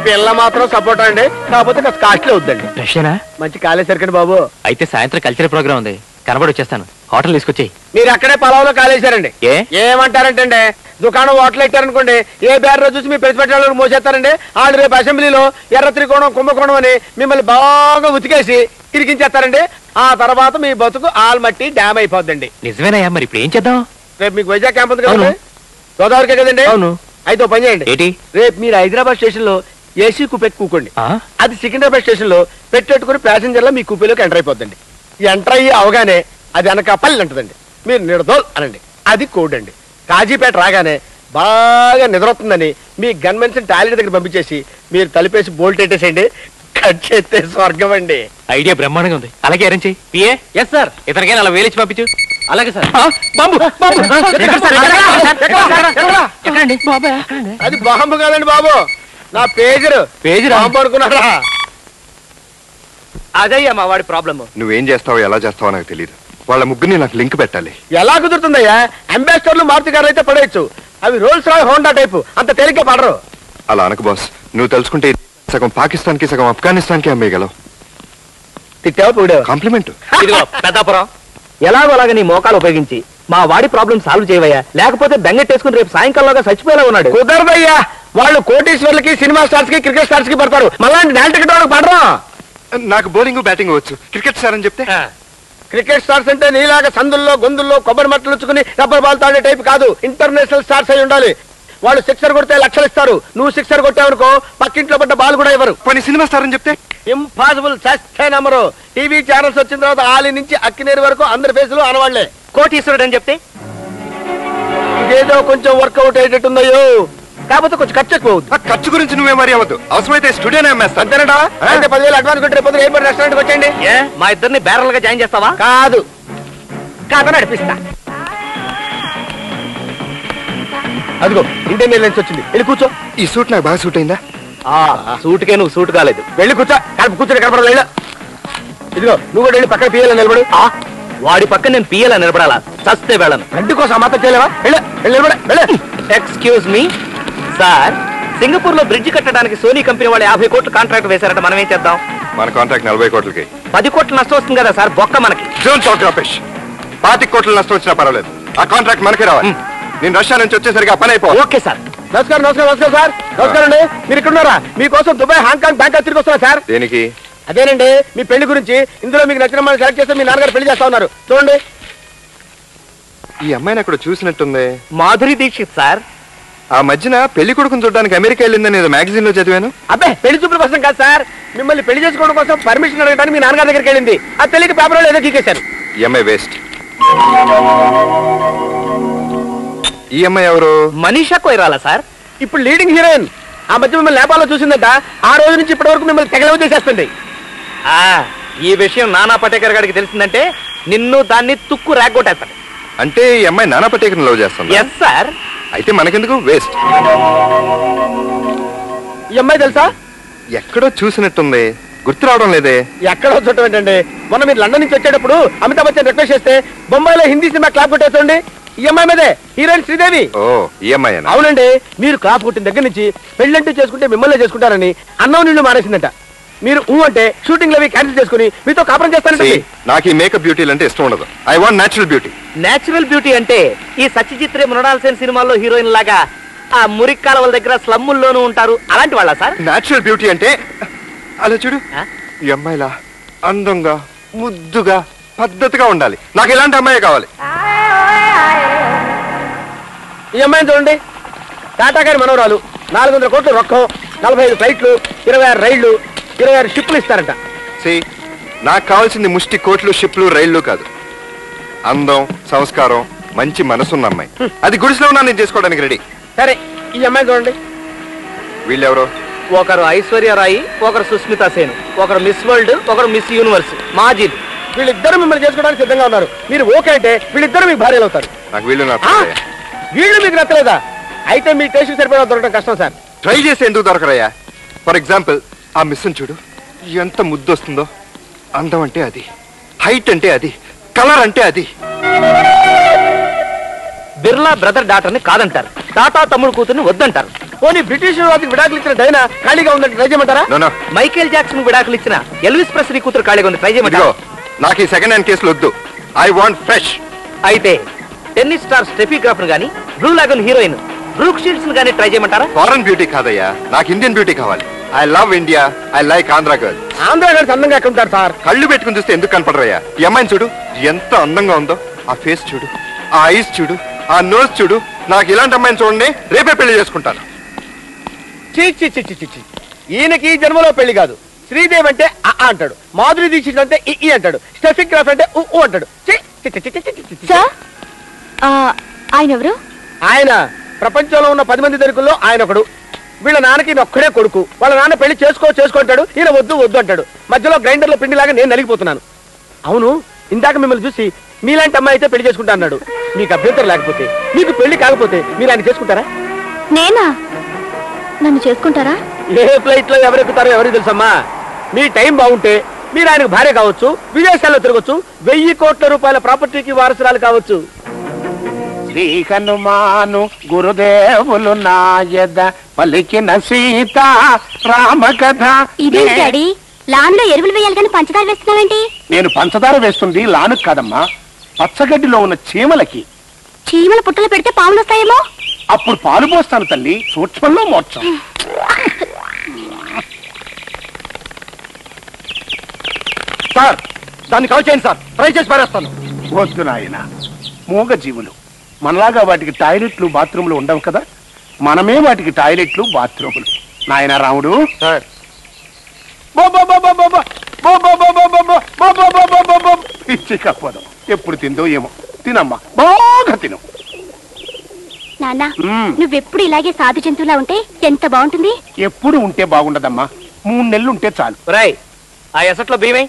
పిల్ల మాత్రం సపోర్ట్ అండి, కాకపోతే కాస్ట్లీ అవుద్దండి. రష్యానా? మంచి కాలేజ్ సరికండి బాబు. అయితే సాయంత్రం కల్చరల్ ప్రోగ్రామ్ ఉంది, కనబడి వచ్చేస్తాను. హోటల్ తీసుకొచ్చేయి. మీరు అక్కడే పొలంలో కాలేశారండి. ఏమంటారంటే దుకాణం హోటల్ ఎట్టారనుకోండి, ఏ బ్యారో చూసి మీ ప్రతిపక్షాలను మోసేస్తారండి. వాళ్ళు రేపు అసెంబ్లీలో ఎర్ర త్రికోణం కుంభకోణం అని మిమ్మల్ని బాగా ఉతికేసి తిరిగించేస్తారండి. ఆ తర్వాత మీ బతుకు ఆల్మట్టి డ్యామ్ అయిపోద్దండి. నిజమేనయ్యా, మరి ఇప్పుడు ఏం చేద్దాం? రేపు మీకు వైజాగ్ క్యాంప్ ఉంది కదండి, గోదావరికే కదండి. అవును. అయితే పని చేయండి. రేపు మీరు హైదరాబాద్ స్టేషన్ లో ఏసీ కుపెట్టి కూకోండి. అది సికింద్రాబాద్ స్టేషన్ లో పెట్టెట్టుకుని ప్యాసింజర్లో మీ కూపీలోకి ఎంటర్ అయిపోద్దండి. ఎంటర్ అయ్యి అవగానే అది అనకాపల్లి అంటదండి. మీరు నిడదోల్ అనండి, అది కోడ్ అండి. కాజీపేట రాగానే బాగా నిద్రొస్తుందని మీ గన్మెన్స్ టాయిలెట్ దగ్గర పంపించేసి మీరు తలిపేసి బోల్ట్ పెట్టేసేయండి. కట్ చేస్తే స్వర్గం అండి. ఐడియా బ్రహ్మాండంగా ఉంది. అలాగే అరేంజ్ చేయి. పిఏ. Yes sir. ఇతనికైనా అలా వేలిచ్చి పంపించు. అలాగే సార్. అది బాంబు కాదండి బాబు, నా పేజరు. బాంబు అనుకున్నారా? అదయ్యా మా వాడి ప్రాబ్లమ్. నువ్వేం చేస్తావో ఎలా చేస్తావో నాకు తెలియదు. వాళ్ళ ముగ్గురిని నాకు లింక్ పెట్టాలి. ఎలా కుదురుతుందయ్యా? అంబాసిడర్లు మారుతి గారు అయితే పడేయచ్చు, అవి రోల్స్ రాయ్ హోండా టైపు అంత తేలిగ్గా పడరు. అలా అనకు బాస్. నువ్వు తెలుసుకుంటే సగం పాకిస్తాన్ కి సగం ఆఫ్ఘనిస్తాన్ కి అమ్మేయగలవు. తిట్టావా పొగిడావా? కాంప్లిమెంట్. ఇదిగో పెద్దాపురం, ఎలాగో అలాగా నీ మోకాలు ఉపయోగించి మా వాడి ప్రాబ్లం సాల్వ్ చేయవయ్యా, లేకపోతే బెంగెట్టేసుకుని రేపు సాయంకాలంగా చచ్చిపోయేలా ఉన్నాడు. కుదరదయ్యా, వాళ్ళు కోటీశ్వర్లకి సినిమా స్టార్స్ కి క్రికెట్ స్టార్స్ కి పడతారు, మళ్ళీ డాన్స్ టికెట్ వాళ్ళకి పడరా? నాకు బౌలింగ్ బ్యాటింగ్ వచ్చు, క్రికెట్ స్టార్ అని చెప్తే. క్రికెట్ స్టార్స్ అంటే నీలాగా సందుల్లో గొంతుల్లో కొబ్బరి మట్టలు ఉంచుకుని రబ్బర్ బాల్ తాడే టైప్ కాదు, ఇంటర్నేషనల్ స్టార్స్ అయి ఉండాలి. వాళ్ళు సిక్సర్ కొడితే లక్షలు ఇస్తారు, నువ్వు సిక్సర్ కొట్టావనుకో పక్కింట్లో పడ్డ బాల్ కూడా ఇవ్వరు. కొన్ని సినిమా స్టార్ అని చెప్తే ఇంపాసిబుల్, చస్తే నమ్మరు. టీవీ ఛానల్స్ వచ్చిన తర్వాత ఆలి నుంచి అక్కినేరు వరకు అందరి ఫేసులు అనవాళ్లే. కోటీశ్వరుడు అని చెప్తే ఇదేదో కొంచెం వర్కౌట్ అయ్యేటట్టుందయ్యో, కాకపోతే కొంచెం ఖర్చు ఎక్కువ అవుతుంది. ఖర్చు గురించి నువ్వే మరి అవ్వద్దు, అవసరమైతే స్టూడియోనే అమ్మేస్తా. అంతేనట? అంటే 10,000 అడ్వాన్స్ కొట్టి రేపు ఎయిర్పోర్ట్ రెస్టారెంట్కి వచ్చేయండి. మా ఇద్దరిని బ్యారల్ గా జాయిన్ చేస్తావా? కాదు, కాదని నడిపిస్తా. అదిగో ఇండియన్ లెన్స్ వచ్చింది, వెళ్ళి కూర్చో. ఈ సూట్ నాకు బాగా సూట్ అయిందా? సూట్కే నువ్వు సూట్ కాలేదు, వెళ్ళి కూర్చో. కూర్చొని కనపడదు, వెళ్ళు. ఇదిగో నువ్వు కూడా వెళ్ళి పక్కన పియ్యాలని నిలబడు. వాడి పక్కన నేను పియ్యాలని నిలబడాలా? చస్తే వెళ్ళను. గంటి కోసం మాత్రం చేయలేవా? ఎక్స్క్యూజ్ మీ సార్, సింగపూర్ లో బ్రిడ్జ్ కట్టడానికి సోనీ కంపెనీ వాళ్ళు 50 కోట్లు కాంట్రాక్ట్ వేశారంట, మనం ఏం చేద్దాం? మన కాంట్రాక్ట్ 40 కోట్లకి. 10 కోట్లు నష్టం వస్తుంది కదా సార్, బొక్క మనకి. 25 కోట్ల నష్టం వచ్చినా పర్వాలేదు, ఆ కాంట్రాక్ట్ మనకే రావాలి. నేను రష్యా నుంచి వచ్చేసరికి ఆ పని అయిపో. Okay sir. నమస్కారం నమస్కారం నమస్కారం సార్. నమస్కారం అండి, మీరు ఇక్కడ ఉన్నారా? మీకోసం దుబాయ్, హాంకాంగ్, బ్యాంకాక్ తిరిగి వస్తున్నా సార్. దేనికి? అదేనండి మీ పెళ్లి గురించి. ఇందులో మీకు నచ్చిన మనం సెలెక్ట్ చేస్తే మీ నాన్నగారు పెళ్లి చేస్తా ఉన్నారు, చూడండి. ఈ అమ్మాయిని అక్కడ చూసినట్టుంది. మాధురి దీక్షిత్ సార్. ఆ మధ్యన పెళ్లి కొడుకుని చూడడానికి అమెరికా వెళ్ళిందని ఏదో మ్యాగజైన్ లో చదివాను. అబ్బే పెళ్లి చూపుల కోసం కాదు సార్, మిమ్మల్ని పెళ్లి చేసుకోవడం కోసం పర్మిషన్ అడగడానికి మీ నాన్నగారి దగ్గరికి వెళ్ళింది. అది తెలియక పేపర్ లో ఏదో గీకేశారు. ఈ అమ్మాయి వేస్ట్. ఈ అమ్మాయి ఎవరు? మనీషా కొయిరాలా సార్, ఇప్పుడు లీడింగ్ హీరోయిన్. ఆ మధ్య మిమ్మల్ని నేపాల్లో చూసిందట, ఆ రోజు నుంచి ఇప్పటి వరకు మిమ్మల్ని తెగలవ చేసేస్తుంది. ఈ విషయం నానా పటేకర్ గారికి తెలిసిందంటే నిన్ను దాన్ని తుక్కు రాగొట్టేస్తాడు. అంటే ఈ అమ్మాయి నానా పటేకర్ లవ్ చేస్తుంది? Yes sir. అయితే మనకెందుకు, వేస్ట్. ఈ అమ్మాయి తెలుసా? ఎక్కడో చూసినట్టుంది, గుర్తు రావడం లేదే. ఎక్కడో చూడటం ఏంటండి, మొన్న మీరు లండన్ నుంచి వచ్చేటప్పుడు అమితాబ్ బచ్చన్ రిక్వెస్ట్ చేస్తే బొంబాయిలో హిందీ సినిమా క్లాప్ కొట్టేస్తుంది. ఈ అమ్మాయి మీదే, హీరోయిన్ శ్రీదేవి. ఓ ఈ అమ్మాయి? అవునండి, మీరు క్లాప్ కొట్టిన దగ్గర నుంచి పెళ్ళంటూ చేసుకుంటే మిమ్మల్ని చేసుకుంటారని అన్నం నీళ్లు మానేసిందట. మీరు అంటే షూటింగ్ అవి క్యాన్సిల్ చేసుకుని మీతో కాపురం చేస్తానండి. నాకు ఈ మేకప్ బ్యూటీలు అంటే ఇష్టం ఉండదు. I want natural beauty. Natural beauty అంటే ఈ సత్యజిత్ రే, మృణాల్ సేన్ సినిమాల్లో హీరోయిన్ లాగా ఆ మురికి కాలువల దగ్గర స్లమ్ముల్లోనూ ఉంటారు, అలాంటి వాళ్ళ సార్? నేచురల్ బ్యూటీ అంటే అలా చూడు, ఈ అమ్మాయిలా అందంగా ముద్దుగా పద్ధతిగా ఉండాలి. నాకు ఇలాంటి అమ్మాయి కావాలి. ఈ అమ్మాయిని చూడండి, టాటా గారి మనవరాలు, 400 కోట్లు రొక్కం, 45 ఫ్లైట్లు, 26 రైళ్లు, 26 షిప్లు ఇస్తారంట. నాకు కావాల్సింది ముష్టి కోట్లు, షిప్లు, రైళ్లు కాదు, అందం, సంస్కారం, మంచి మనసున్న అమ్మాయి. అది గుడిసెలో ఉన్నా నేను చేసుకోవడానికి రెడీ. సరే, ఈ అమ్మాయి చూడండి. వీళ్ళెవరో? ఒకరు ఐశ్వర్యరాయి, ఒకరు సుస్మితా సేన్, ఒకరు మిస్ వరల్డ్, ఒకరు మిస్ యూనివర్స్, మాజిద్. వీళ్ళిద్దరు మిమ్మల్ని చేసుకోవడానికి సిద్ధంగా ఉన్నారు. మీరు ఓకే అంటే వీళ్ళిద్దరు మీకు భార్యలు అవుతారు. నాకు వీళ్ళు వీళ్ళు మీకు నచ్చలేదా? అయితే మీ టేస్ట్ సరిపోయిన దొరకడం కష్టం సార్. ట్రై చేసి ఎందుకు దొరకరయ్యా? ఫర్ ఎగ్జాంపుల్ ఆ మిస్సును చూడు, ఎంత ముద్దు వస్తుందో. అందం అంటే అది, హైట్ అంటే అది, కలర్ అంటే అది. బిర్లా బ్రదర్ డాటర్ని కాదంటారు, టాటా తమ్ముడు కూతుర్ని వద్దంటారు. పోనీ బ్రిటిష్ వారికి విడాకులు ఇచ్చిన డైనా ఖాళీగా ఉందంటే ట్రై చేయమంటారా? మైకేల్ జాక్సన్ విడాకులు ఇచ్చిన ఎల్విస్ ప్రెస్లీ కూతురు ఖాళీగా ఉంది, ట్రై చేయమంటారా? నాకు ఈ సెకండ్ హ్యాండ్ కేసులు వద్దు. I want fresh. అయితే టెన్నిస్ స్టార్ స్టెఫీ గ్రాఫ్ గానీ, blue lagoon heroine Brooke Shields గానీ ట్రై చేయమంటారా? ఫారెన్ బ్యూటీ కాదయ్యా, నాకు ఇండియన్ బ్యూటీ కావాలి. I love India, I like Andhra girl. Andhra girls అందంగా ఎక్కడ ఉంటారు సార్? కళ్ళు పెట్టుకుని చూస్తే ఎందుకు కనపడరయ్యా? ఈ అమ్మాయిని చూడు, ఎంత అందంగా ఉందో. ఆ ఫేస్ చూడు, ఆ ఐస్ చూడు, ఆ నోస్ చూడు. నాకు ఇలాంటి అమ్మాయిని చూడండి, రేపే పెళ్లి చేసుకుంటాను. ఈయనకి జన్మలో పెళ్లి కాదు. శ్రీదేవి అంటే అ అంటాడు, మాధురి దీక్షిత్ అంటే ఈ అంటాడు, స్టెఫీ గ్రాఫ్ అంటే ఊ అంటాడు. ఆయన ఎవరు? ఆయన ప్రపంచంలో ఉన్న 10 మంది దొరుకుల్లో ఆయన ఒకడు. వీళ్ళ నాన్నకి ఒక్కడే కొడుకు. వాళ్ళ నాన్న పెళ్లి చేసుకుంటాడు, ఈయన వద్దు వద్దు అంటాడు. మధ్యలో గ్రైండర్ లో పిండిలాగా నేను నలిగిపోతున్నాను. అవును, ఇందాక మిమ్మల్ని చూసి మీలాంటి అమ్మాయి అయితే పెళ్లి చేసుకుంటా అన్నాడు. మీకు అభ్యంతరం లేకపోతే, మీకు పెళ్లి కాకపోతే మీరు ఆయన చేసుకుంటారా? నేనా? నన్ను చేసుకుంటారా? ఏ ఫ్లైట్ లో ఎవరెక్కుతారో ఎవరికి తెలుసమ్మా. మీ టైం బాగుంటే మీరు ఆయనకు భార్య కావచ్చు, విదేశాల్లో తిరగచ్చు, 1000 కోట్ల రూపాయల ప్రాపర్టీకి వారసురాలు కావచ్చు. శ్రీ హనుమాను గురుదేవులు నాయద పలికిన సీత రామ కథ. ఇదే డాడీ, లాన్లో ఎరువులు వేయాలి కానీ పంచదార వేస్తున్నావేంటి? నేను పంచదార వేస్తుంది లానుకు కాదమ్మా, పచ్చగడ్డిలో ఉన్న చీమలకి. చీమల పుట్టలు పెడితే పాములు వస్తాయేమో. అప్పుడు పాలు పోస్తాను తల్లి, సూక్ష్మంలో మోక్షం. సార్ దాన్ని కాల్ చేయండి సార్, ట్రై చేసి పారేస్తాను. వద్దు నాయన, మూగ జీవులు మనలాగా వాటికి టాయిలెట్లు బాత్రూములు ఉండవు కదా, మనమే వాటికి టాయిలెట్లు బాత్రూములు. నాయన రాముడు ఇచ్చికపోదాం. ఎప్పుడు తిందో ఏమో, తినమ్మా బాగా తిను. నాన్న నువ్వెప్పుడు ఇలాగే సాధు జంతువులా ఉంటే ఎంత బాగుంటుంది. ఎప్పుడు ఉంటే బాగుండదమ్మా, 3 నెలలు ఉంటే చాలు. రాయ్ ఆ ఎసట్లో భీమై.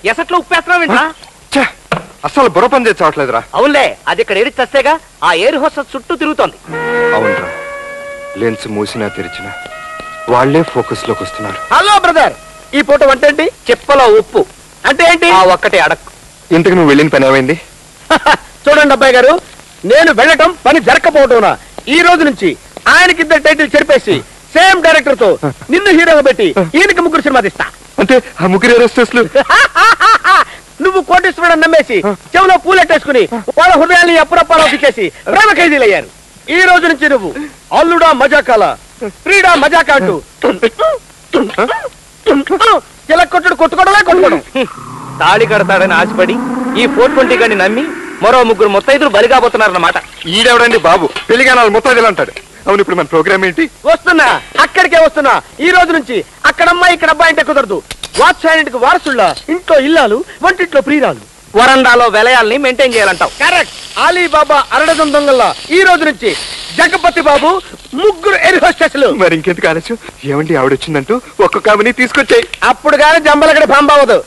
ఎసట్లో ఉప్పేస్తున్నావేంట్రా? అసలు బుర్ర పని చేసి చావట్లేదురా. అవునులే, అది ఇక్కడ ఏరి చస్తేగా ఆ ఎయిర్ హోస్టెస్ చుట్టూ తిరుగుతోంది. అవునరా, లెన్స్ మూసినా తెరిచినా వాళ్లే ఫోకస్ లోకి వస్తున్నారు. హలో బ్రదర్, ఈ ఫోటో అంటే ఏంటి? చెప్పలో ఉప్పు అంటే ఏంటి? ఆ ఒక్కటే అడక్కు. ఇంతకు నువ్వు వెళ్ళిన పని ఏమైంది? చూడండి అబ్బాయి గారు, నేను వెళ్ళటం పని జరగకపోవటం, ఈ రోజు నుంచి ఆయనకి 2 టైటిల్ చెరిపేసి సేమ్ డైరెక్టర్ తో నిన్ను హీరోగా పెట్టి ఈయనకి 3 సినిమా తీస్తా. అంటే ఆ 3 ఏరోస్టెస్లు నువ్వు కోటేశ్వరుడు నమ్మేసి చెవులో పూలెట్టేసుకుని వాళ్ళ హృదయాన్ని అప్పుడప్పాలోకి చేసి ప్రేమ ఖైదీలయ్యారు. ఈ రోజు నుంచి నువ్వు అల్లుడా మజాకాల, ఫ్రీడా మజాకా అంటూ ఇలా కొట్టుకోవడం. తాళి కడతాడని ఆశపడి ఈ 420 గాని నమ్మి మరో 3 ముత్తైదులు బలిగాబోతున్నారన్నమాట. ఈడెవడండి బాబు, పెళ్లిగానాలు ముత్తైదులు అంటాడు. అవును, ఇప్పుడు మన ప్రోగ్రామ్ ఏంటి? వస్తున్నా, అక్కడికే వస్తున్నా. ఈ రోజు నుంచి అక్కడమ్మా ఇక్కడ అబ్బాయి అంటే కుదరదు. వాత్సాయనికి వారసుల్లా ఇంట్లో ఇల్లాలు, వంటింట్లో ప్రియురాలు, వరండాలో విలయాల్ని మెయింటైన్ చేయాలంటావు. కరెక్ట్. అలీబాబా అరడదం దొంగల్లా ఈ రోజు నుంచి జగపతి బాబు 3 ఎయిర్ హోస్టెస్లు. మరి ఇంకెందుకు ఆలస్యం? ఏమండి ఆవిడొచ్చిందంటూ ఒక్కొక్క ఆమెని తీసుకొచ్చాయి. అప్పుడు కానీ జంబలగడ పంపవదు.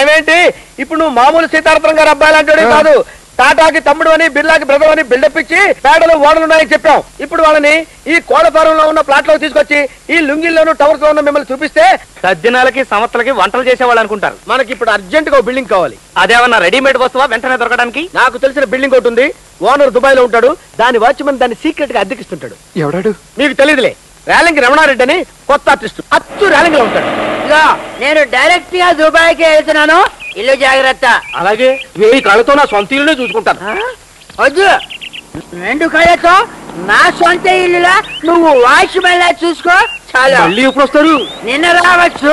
ఏమేంటి ఇప్పుడు నువ్వు మామూలు సీతారత్నం గారు అబ్బాయిలు అంటాడే కాదు, టాటాకి తమ్ముడు అని, బిర్లాకి బ్రదర్ అని బిల్డప్ ఇచ్చి పేడలు ఓడలున్నాయని చెప్పాం. ఇప్పుడు వాళ్ళని ఈ కోడఫారంలో ఉన్న ప్లాట్ లో తీసుకొచ్చి ఈ లుంగిల్లోనూ టవర్స్ లో ఉన్న మిమ్మల్ని చూపిస్తే సజ్జనాలకి సమస్యలకి వంటలు చేసేవాళ్ళు అనుకుంటారు. మనకి ఇప్పుడు అర్జెంట్ గా బిల్డింగ్ కావాలి. అదేమన్నా రెడీమేడ్ వస్తువా వెంటనే దొరకడానికి? నాకు తెలిసిన బిల్డింగ్ ఒకటి ఉంది. ఓనర్ దుబాయ్ లో ఉంటాడు. దాని వాచ్మెన్ దాన్ని సీక్రెట్ గా అద్దెకిస్తుంటాడు. ఎవడాడు? మీకు తెలియదులే. రేలంగి రమణారెడ్డి అని కొత్త ఆర్టిస్ట్, అచ్చు రేలంగి లో ఉంటాడు. ఇలా నేను డైరెక్ట్ గా దుబాయ్ కి వెళ్తున్నాను, ఇల్లు జాగ్రత్త. అలాగే 1000 కళ్ళతో నా సొంత ఇల్లునే చూసుకుంటాను. వద్దు, 2 కళ్ళతో నా సొంత ఇల్లులా నువ్వు వాచ్మెన్ లా చూసుకో చాలా. మళ్ళీ ఎప్పుడు వస్తారు? నిన్న రావచ్చు,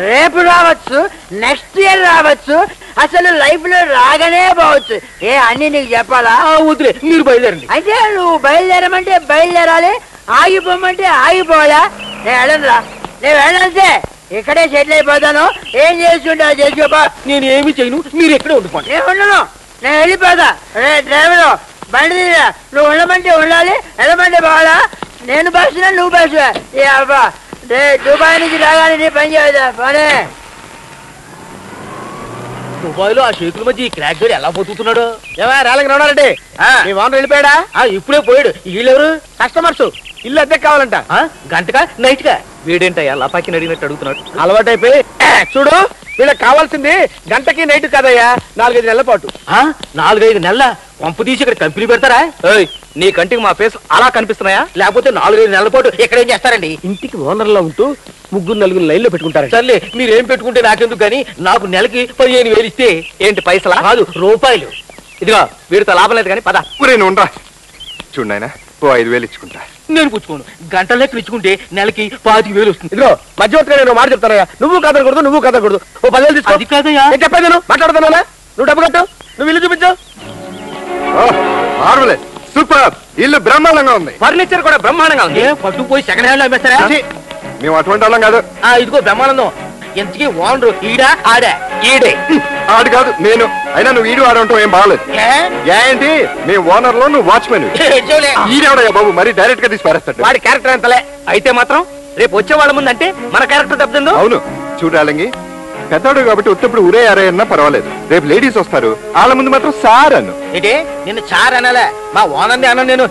రేపు రావచ్చు, నెక్స్ట్ ఇయర్ రావచ్చు, అసలు లైఫ్ లో రాగానే పోవచ్చు. అన్ని నీకు చెప్పాలా? వద్దులే, మీరు బయలుదేరండి. అయితే నువ్వు బయలుదేరమంటే బయలుదేరాలి, ఆగిపోమంటే ఆగిపోవాలా? నేను వెళ్ళనురా, నేను వెళ్ళంతే. ఇక్కడే సెటిల్ అయిపోతాను. ఏం చేసుకుంటా చేసుకోపా. నేను ఏమి చేయను, మీరు ఎక్కడే ఉండిపోండి. నేను ఉండను, నేను వెళ్ళిపోతా. డ్రైవరు బండి తీరా, నువ్వు ఉండమంటే ఉండాలి, వెళ్ళమంటే పోవాలా? నేను బస్సునా నువ్వు బస్సు? అబ్బా దుబాయ్ నుంచి రాగానే నీ పని చేయదా పనే. దుబాయ్ లో ఆ చేతుల మధ్య ఈ క్రాక్ గడి ఎలా బతుకుతున్నాడు? ఏమా రాలంగి రావడాలంటే నీ వానర్ వెళ్ళిపోయాడా? ఇప్పుడే పోయాడు. వీళ్ళెవరు? కస్టమర్స్, ఇల్లు అద్దె కావాలంట. గంటగా నైట్ గా? వీడేంటయ్యా లపాకిని అడిగినట్టు అడుగుతున్నాడు. అలవాటైపోయి చూడు, వీళ్ళకి కావాల్సింది గంటకి నైట్ కదయ్యా, 4-5 నెలల పాటు. 4-5 నెలల పంపు తీసి ఇక్కడ కంపెనీ పెడతారా? నీ కంటికి మా ఫేస్ అలా కనిపిస్తున్నాయా? లేకపోతే 4-5 నెలల పాటు ఇక్కడ ఏం చేస్తారండి? ఇంటికి ఓనర్లా ఉంటూ 3-4 లైన్లో పెట్టుకుంటారు. సర్లే, మీరేం పెట్టుకుంటే నాకెందుకు కానీ నాకు నెలకి 15,000 ఇస్తే ఏంటి పైసలా కాదు రూపాయలు. ఇదిగో వీడితో లాభం లేదు కానీ పద. ఉండరా చూడు నాయన, 5,000 ఇచ్చుకుంటా. నేను పుచ్చుకోను, గంటల లెక్కలు ఇచ్చుకుంటే నెలకి 25,000 వస్తుంది. ఇదిగో మధ్యవర్తిగా నేను మాట చెప్తానయ్యా, నువ్వు కదలకూడదు, నువ్వు కదలకూడదు. 10,000 తీసుకో. అది కాదయ్యా, నేను చెప్పేది నేను మాట్లాడుతున్నా. నువ్వు డబ్బు కట్టు, నువ్వు ఇల్లు చూపించు. సూపర్, ఇల్లు బ్రహ్మాండంగా ఉంది. ఫర్నిచర్ కూడా బ్రహ్మాండంగా ఉంది. పట్టుకుపోయి సెకండ్ హ్యాండ్ లో అమ్మేస్తారా? మేము అటువంటి వాళ్ళం కాదు. ఇదిగో బ్రహ్మానందం, ఎంతకీ ఓనరు ఈడా ఆడా? ఈడే. ఆడు కాదు నేను. అయినా నువ్వు ఈడు ఆడంటావు ఏం బాగలేదు. ఏంటి మేము ఓనర్ లో, నువ్వు వాచ్మెన్. ఈడేవడయ్యా బాబు, మరి డైరెక్ట్ గా తీసి పారేస్తాడు. వాడి క్యారెక్టర్ ఎంతలే. అయితే మాత్రం రేపు వచ్చే వాళ్ళ ముందు అంటే మన క్యారెక్టర్ దెబ్బతిందో. అవును చూడాలంగి, పెద్దవాడు కాబట్టి ఉత్తప్పుడు ఊరే అరే అన్నా పర్వాలేదు. రేపు లేడీస్ వస్తారు, వాళ్ళ ముందు మాత్రం సార్ అను. ఏంటి నిన్ను చార్ అనాలే? మా ఓనర్ని అన్నా నేను.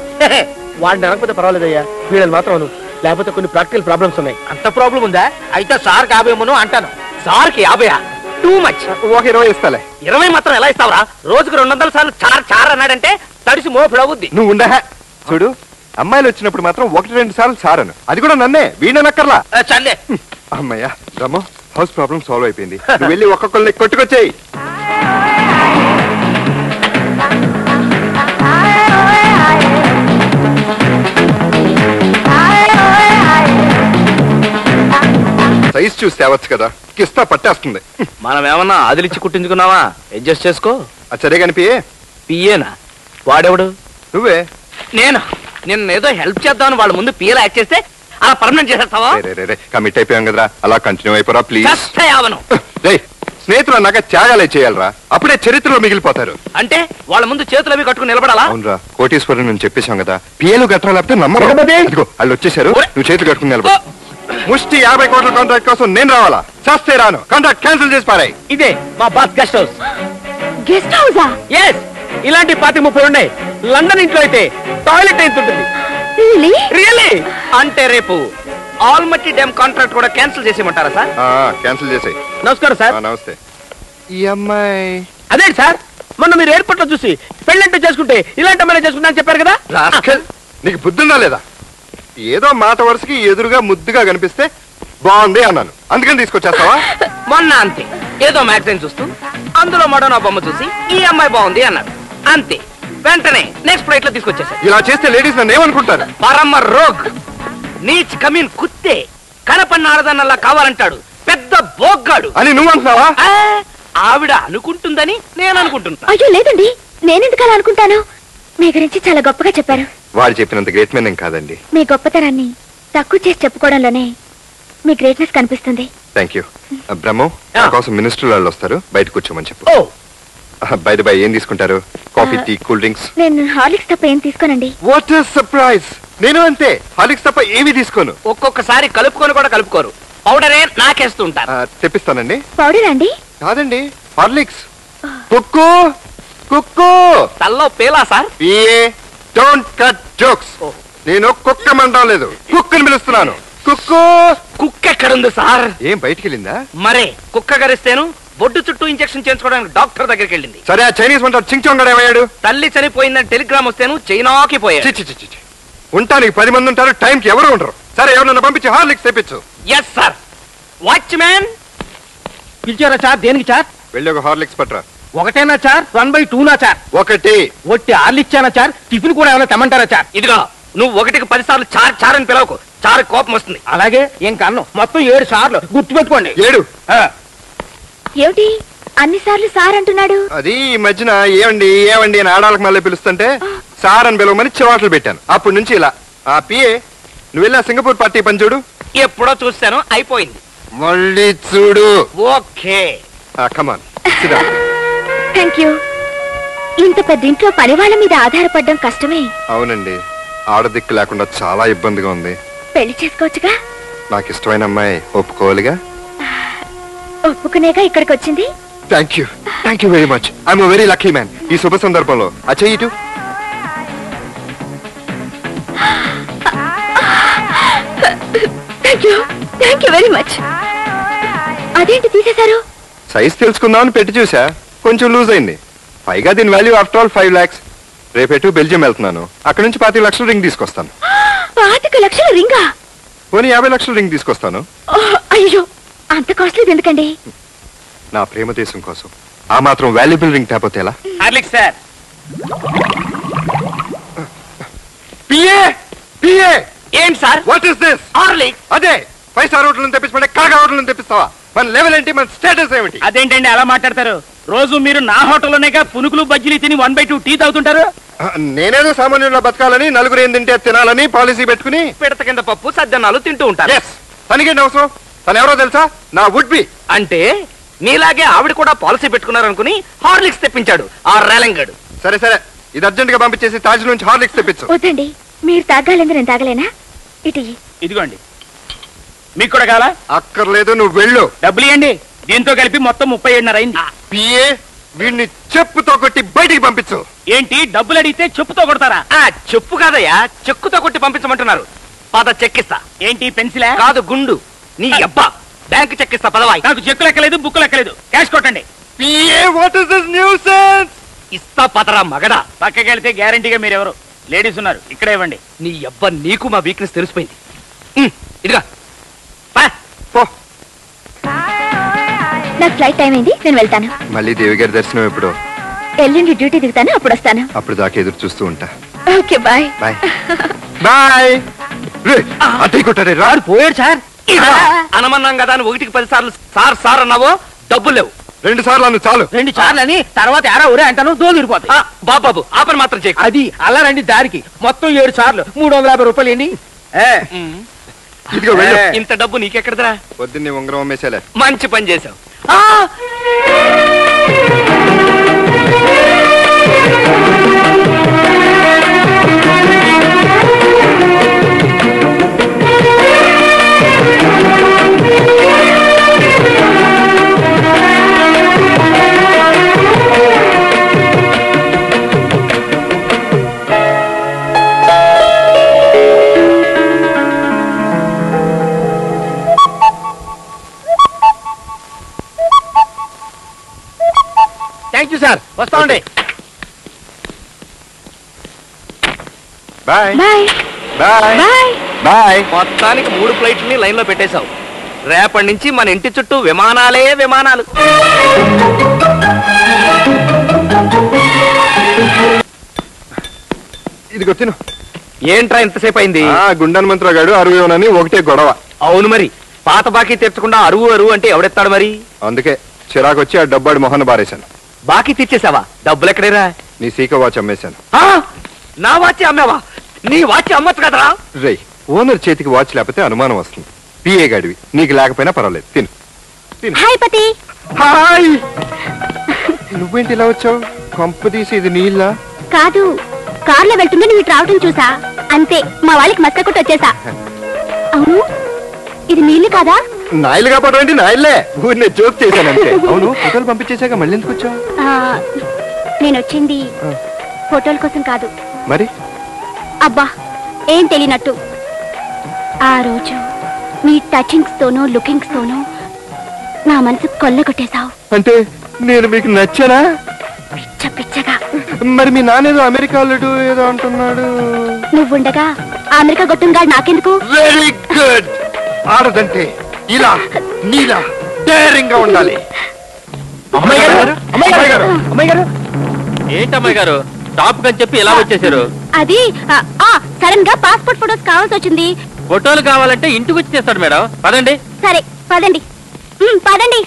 వాడిని అనకపోతే పర్వాలేదయ్యా, వీళ్ళని మాత్రం లేకపోతే కొన్ని ప్రాక్టికల్ ప్రాబ్లమ్స్ ఉన్నాయి. అంత ప్రాబ్లం ఉందా? అయితే సార్కి 50 అంటాను. సార్కి 50 టూ మచ్. ఒక 20 ఇస్తాలే. 20 మాత్రం ఎలా ఇస్తావరా? రోజుకు 200 సార్లు చార్ చార్ అన్నాడంటే తడిసి మోపిడవుద్ది. నువ్వు ఉండ చూడు, అమ్మాయిలు వచ్చినప్పుడు మాత్రం 1-2 సార్లు సారను, అది కూడా నన్నే, వీణనక్కర్లా. చల్లే. అమ్మయ్యా రమ్మో, హౌస్ ప్రాబ్లం సాల్వ్ అయిపోయింది. నువ్వు వెళ్ళి ఒక్కొక్కరిని కొట్టుకొచ్చేయి. సైజ్ చూసి తేవచ్చు కదా, కిస్తా పట్టేస్తుంది. మనం ఏమన్నా ఆదిలిచ్చి కుట్టించుకున్నావా? అడ్జస్ట్ చేసుకో. సరే కనిపియే. పియేనా? వాడెవడు? నువ్వే. నేను నిన్న ఏదో హెల్ప్ చేద్దామని వాళ్ళ ముందు పిఏలా యాక్ట్ చేస్తే అలా పర్మనెంట్ చేసేస్తావా? కమిట్ అయిపోయాం కదరా, అలా కంటిన్యూ అయిపోరా ప్లీజ్. కష్టయావను. స్నేహితులు అన్నాక త్యాగాలే చేయాలరా, అప్పుడే చరిత్రలో మిగిలిపోతారు. అంటే వాళ్ళ ముందు చేతులు అవి కట్టుకుని నిలబడాలా? అవునరా, కోటీశ్వరుని నేను చెప్పేశాం కదా, పిఏలు గట్రా లేకపోతే నమ్మరు. వాళ్ళు వచ్చేసారు, నువ్వు చేతులు కట్టుకుని నిలబడు. ముష్టి 50 కోట్ల కాంట్రాక్ట్ కోసం నేను రావాలా? చేస్తే రాను, కాంట్రాక్ట్ క్యాన్సిల్ చేసి పారాయి. ఇదే మా బాస్ గెస్ట్ హౌస్. గెస్ట్ హౌసా? ఎస్, ఇలాంటి 30 ఉన్నాయి. లండన్ ఇంట్లో అయితే టాయిలెట్ ఎంత ఉంటుంది? రియల్లీ? అంటే రేపు ఆల్మట్టి డ్యామ్ కాంట్రాక్ట్ కూడా క్యాన్సిల్ చేసేయమంటారా సార్? క్యాన్సిల్ చేసేయి. నమస్కారం సార్. నమస్తే. ఈ అమ్మాయి అదేంటి సార్, మొన్న మీరు ఎయిర్పోర్ట్ లో చూసి పెళ్ళంటూ చేసుకుంటే ఇలాంటి అమ్మాయి చేసుకుంటా అని చెప్పారు కదా? నీకు బుద్ధుందా లేదా? ఏదో మాట వరుసకి ఎదురుగా ముద్దుగా కనిపిస్తే బాగుంది అన్నాను, అందుకని తీసుకొచ్చేస్తావా? మొన్న అంతే, ఏదో మ్యాగజైన్ చూస్తూ అందులో మడోనా బొమ్మ చూసి ఈ అమ్మాయి బాగుంది అన్నారు, అంతే. వెంటనే నెక్స్ట్ ఫ్లైట్ లో తీసుకొచ్చేసారు. ఇలా చేస్తే లేడీస్ నన్ను ఏమనుకుంటారు? పరమ రోగ్, నీచ్ కమీన్ కుత్తే, కనపన్న ఆడదన్నలా కావాలంటాడు, పెద్ద బోగ్గాడు అని నువ్వు అంటున్నావా? ఆవిడ అనుకుంటుందని నేను అనుకుంటున్నా. అయ్యో లేదండి, నేనెందుకు అలా అనుకుంటాను? మీ గురించి చాలా గొప్పగా చెప్పారు. వాడు చెప్పినంత గ్రేట్ మ్యాన్ ఏం కాదండి. మీ గొప్పతనాన్ని తక్కువ చేసి చెప్పుకోవడంలోనే మీ గ్రేట్నెస్ కనిపిస్తుంది. Thank you. బ్రహ్మో, నా కోసం మినిస్టర్ వాళ్ళు వస్తారు, బయట కూర్చోమని చెప్పు. బయట బై ఏం తీసుకుంటారు? Coffee, tea, cool drinks? నేను హార్లిక్స్ తప్ప ఏం తీసుకోనండి. What is surprise! నేను అంతే, హార్లిక్స్ తప్ప ఏమీ తీసుకోను. ఒక్కొక్కసారి కలుపుకొని కూడా కలుపుకోరు, పౌడరే నాకేస్తూ ఉంటారు. తెప్పిస్తానండి. పౌడర్ అండి? కాదండి, హార్లిక్స్. కుక్కు కుక్కు. తల్లో పేలా సార్? Don't cut jokes. నేను కుక్క మండం లేదు, కుక్కని పిలుస్తున్నాను. కుక్కు. కుక్క ఎక్కడుంది సార్? ఏం బయటికి వెళ్ళిందా? మరే కుక్క గరిస్తేను బొడ్డు చుట్టూ ఇంజెక్షన్ చేయించుకోవడానికి డాక్టర్ దగ్గరికి వెళ్ళింది. సరే, ఆ చైనీస్ వంట చించొంగడు ఏమయ్యాడు? తల్లి చనిపోయిందని టెలిగ్రామ్ వస్తేను చైనాకి పోయాడు. ఉంటానికి 10 మంది ఉంటారు, టైంకి ఎవరు ఉండరు. సరే, ఎవరన్నా పంపించి హార్లిక్స్ తెప్పించు. Yes sir. వాచ్ మ్యాన్ పిలిచారా సార్? దేనికి సార్? వెళ్ళి ఒక హార్లిక్స్ పట్రా. ఒకటేనా సార్? 1/2 సార్? ఒకటి. ఒట్టి హార్లిక్స్ సార్? టిఫిన్ కూడా ఏమైనా తెమ్మంటారా సార్? ఇదిగో, నువ్వు 1కి 10 సార్లు చార్ చార్ అని పిలవకు, చారు కోపం వస్తుంది. అలాగే ఇంకా అన్నం మొత్తం 7 సార్లు, గుర్తుపెట్టుకోండి. 7. ఏమిటి అన్ని సార్లు సార్ అంటున్నాడు? అది ఈ మధ్యన ఏమండి ఏమండి అని ఆడాలకు మళ్ళీ పిలుస్తుంటే సార్ అని పిలవమని చివాట్లు పెట్టాను. అప్పటి నుంచి ఇలా. ఆ పిఏ, నువ్వు వెళ్ళా సింగపూర్ పార్టీ పని చూడు. ఎప్పుడో చూస్తాను, అయిపోయింది. మళ్ళీ చూడు. ఓకే. కమాన్. Thank you. ఇంత పెద్ద ఇంట్లో పని వాళ్ళ మీద ఆధారపడడం కష్టమే. అవునండి, ఆడదిక్కు లేకుండా చాలా ఇబ్బందిగా ఉంది. పెళ్లి చేసుకోవచ్చుగా? నాకు ఇష్టమైన అమ్మాయి ఒప్పుకోవాలిగా. ఒప్పుకునేగా ఇక్కడికి వచ్చింది. Thank you very much. I'm very lucky man. ఈ శుభ సందర్భంలో ఆ చెయ్యి. Thank you very much. అదేంటి తీసేశారు? సైజ్ తెలుసుకుందామని పెట్టి చూసా, కొంచెం లూజ్ అయింది. పైగా దీని వాల్యూ ఆఫ్టర్ ఆల్ 5 lakhs. రేపేటు బెల్జియం వెళ్తున్నాను, అక్కడ నుంచి 25 లక్షల రింగ్ తీసుకొస్తాను. 25 లక్షల రింగా? పోనీ 50 లక్షల రింగ్ తీసుకొస్తాను. అయ్యో, అంత కాస్ట్లీ ఎందుకండి? నా ప్రేమ దేశం కోసం ఆ మాత్రం వాల్యుబుల్ రింగ్ తేపోతే ఎలా? Horlicks sir. PA PA. ఏంటి sir? What is this? Horlicks. అదే 5 స్టార్ హోటల్ నుంచి తెప్పించుకుంటే కాగా హోటల్ నుంచి తెప్పిస్తావా? మన లెవెల్ ఏంటి, మన స్టేటస్ ఏమిటి? అదేంటండి అలా మాట్లాడతారు? రోజు మీరు నా హోటల్లోనేగా పునుకులు బజ్జీలు తిని 1/2 టీ తాగుతుంటారు. నేనేదో సామాన్యుల బతకాలని, నలుగురు ఏం తింటే తినాలని పాలసీ పెట్టుకుని పిడత కింద పప్పు సజ్జనాలు తింటూ ఉంటారు. తనకేంటి అవసరం? తను ఎవరో తెలుసా? నా వుడ్ బి. అంటే నీలాగే ఆవిడ కూడా పాలసీ పెట్టుకున్నారనుకుని హార్లిక్స్ తెప్పించాడు ఆ రేలంగాడు. సరే సరే, ఇది అర్జెంట్ గా పంపించేసి తాజ్ నుంచి హార్లిక్స్ తెప్పించు. వద్దండి, మీరు తాగాలంటే నేను తాగలేనా? ఇటు ఇదిగోండి, మీకు కూడా కావాలా? అక్కర్లేదు, నువ్వు వెళ్ళు. డబ్బులు ఇవ్వండి. దీంతో కలిపి మొత్తం 37.5 అయింది. పిఏ, వీడిని చెప్పుతో కొట్టి బయటికి పంపించు. ఏంటి, డబ్బులు అడిగితే చెప్పుతో కొడతారా? చెప్పు కాదయ్యా, చెక్కుతో కొట్టి పంపించమంటున్నారు. పద చెక్కిస్తా. ఏంటి, పెన్సిలా? కాదు, గుండు. నీ అబ్బా, బ్యాంక్ చెక్కిస్తా పదవాయి. నాకు చెక్కు లెక్కలేదు, బుక్కు లెక్కలేదు, క్యాష్ కొట్టండి. PA, what is this nuisance? ఇస్తా పదరా మగడా. పక్కకెళ్తే గ్యారంటీగా మీరెవరు? లేడీస్ ఉన్నారు, ఇక్కడే ఇవ్వండి. నీ అబ్బా, నీకు మా వీక్నెస్ తెలిసిపోయింది. ఇదిగా నాకు ఫ్లైట్ టైం అయింది, నేను వెళ్తాను. మళ్ళీ దేవి గారి దర్శనం ఎప్పుడు? ఎల్లుండి డ్యూటీ దిగుతాను, అప్పుడు వస్తాను. అప్పుడు దాకా ఎదురు చూస్తూ ఉంటా. Okay, bye. Bye bye. అద్దె కొట్టారే, రాడు పోయాడు సార్. అనమన్నాం కదా అని 1కి 10 సార్లు సార్ సార్ అన్నావో డబ్బులు లేవు. 2 సార్లు అను చాలు. 2 సార్లు అని తర్వాత ఎరా ఊరే అంటాను, దోలిరిపోతా. బాబు ఆ పని మాత్రం చేయకు. అది అలా రండి దారికి. మొత్తం 7 సార్లు 350 రూపాయలు ఏంటి? ఇదిగో వెళ్ళు. ఇంత డబ్బు నీకెక్కడదరా? పొద్దున్నే ఉంగరం అమ్మేసేలే. మంచి పని చేశావు. థ్యాంక్ యూ సార్, వస్తామండి. Bye bye bye bye bye. మొత్తానికి 3 ఫ్లైట్లని లైన్ లో పెట్టేశావు. రేపటి నుంచి మన ఇంటి చుట్టూ విమానాలే విమానాలు. ఇదిగో తిను. ఏంట్రా ఇంతసేపు అయింది? గుండన్ మంత్ర గాడు అరువునని ఒకటే గొడవ. అవును మరి, పాత బాకీ తెచ్చకుండా అరువు అరువు అంటే ఎవడెత్తాడు మరి? అందుకే చిరాకు వచ్చి ఆ డబ్బాడు మొహన బారేశాను. బాకీ తెచ్చేసావా? డబ్బులు ఎక్కడేరా? నీ సీక వాచ్ అమ్మేశాను. నా వాచి అమ్మావా? నీ వాచి అమ్మచ్చు కదరా? రేయ్, ఓనర్ చేతికి వాచ్ లేకపోతే అనుమానం వస్తుంది. పిఏ గాడివి, నీకు లేకపోయినా పర్వాలేదు, తిను తిను. హాయ్ పతి. హాయ్. నువ్వేంటి ఇలా వచ్చావు? కొంప తీసి ఇది నీళ్ళ? కాదు, కార్లో వెళ్తుంటే నువ్వు రావటం చూసా, అంతే మా వాళ్ళకి మస్క కొట్టి వచ్చేసా. అవును, ఇది నీళ్లు కాదా? నాయిలు కాపాడు ఏంటి? నాయిల్లే, ఊరినే జోక్ చేశానంటే. అవును, ఫోటోలు పంపించేశాక మళ్ళీ ఎందుకు వచ్చావు? నేను వచ్చింది ఫోటోల కోసం కాదు. మరి? అబ్బా, ఏం తెలియనట్టు ఆ రోజు నీ టచింగ్స్ తోనూ లుకింగ్స్ తోనూ నా మనసు కొల్లగొట్టేశావు. అంటే నేను మీకు నచ్చానా? పిచ్చ పిచ్చగా. మరి మీ నాన్నేదో అమెరికా అల్లుడు ఏదో అంటున్నాడు. నువ్వుండగా ఆ అమెరికా గొట్టంగా నాకెందుకు? Very good. ఆడదంటే ఇలా నీలా డేరింగ్ గా ఉండాలి. అమ్మాయి గారు, అమ్మాయి గారు, అమ్మాయి గారు. ఏంటమ్మాయి గారు, టాప్ అని చెప్పి ఎలా వచ్చేసారు? అది సడన్ గా పాస్పోర్ట్ ఫోటోస్ కావాల్సి వచ్చింది. ఫోటోలు కావాలంటే ఇంటికి వచ్చి చేస్తాడు మేడం. పదండి. సరే పదండి. పదండి.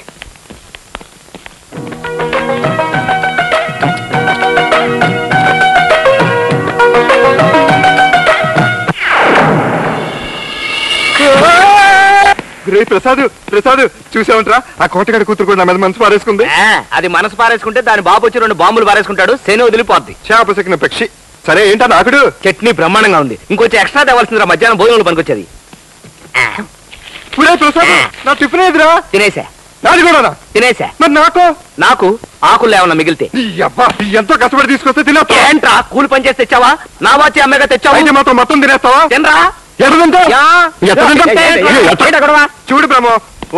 ప్రసాద్ ప్రసాద్ చూసామంటరా? ఆ కోటగాడి కూతురు కూడా నా మీద మనసు పారేసుకుంది. అది మనసు పారేసుకుంటే దాని బాబు వచ్చి 2 బాంబులు పారేసుకుంటాడు, శని వదిలిపోద్ది. చేపసికిన పక్షి. సరే ఏంటా నాకుడు? చట్నీ బ్రహ్మాండంగా ఉంది, ఇంకొంచెం ఎక్స్ట్రా తేవాల్సిందిరా, మధ్యాహ్నం భోజనంలో పనికొచ్చేది. ప్రసాద్, నా టిఫిన్ ఏదిరా? తినేసా. నాది కూడా తినేసా. మరి నాకు ఆకులు ఏమన్నా మిగిలితే ఎంతో కష్టపడి తీసుకొస్తే తినేస్తా. ఏంట్రా, కూలి పని చేసి తెచ్చావా? నా వాచి అమ్మగా తెచ్చావా? అయితే మాత్రం మొత్తం తినేస్తావా? తినరా. చూడు బ్రహ్మ,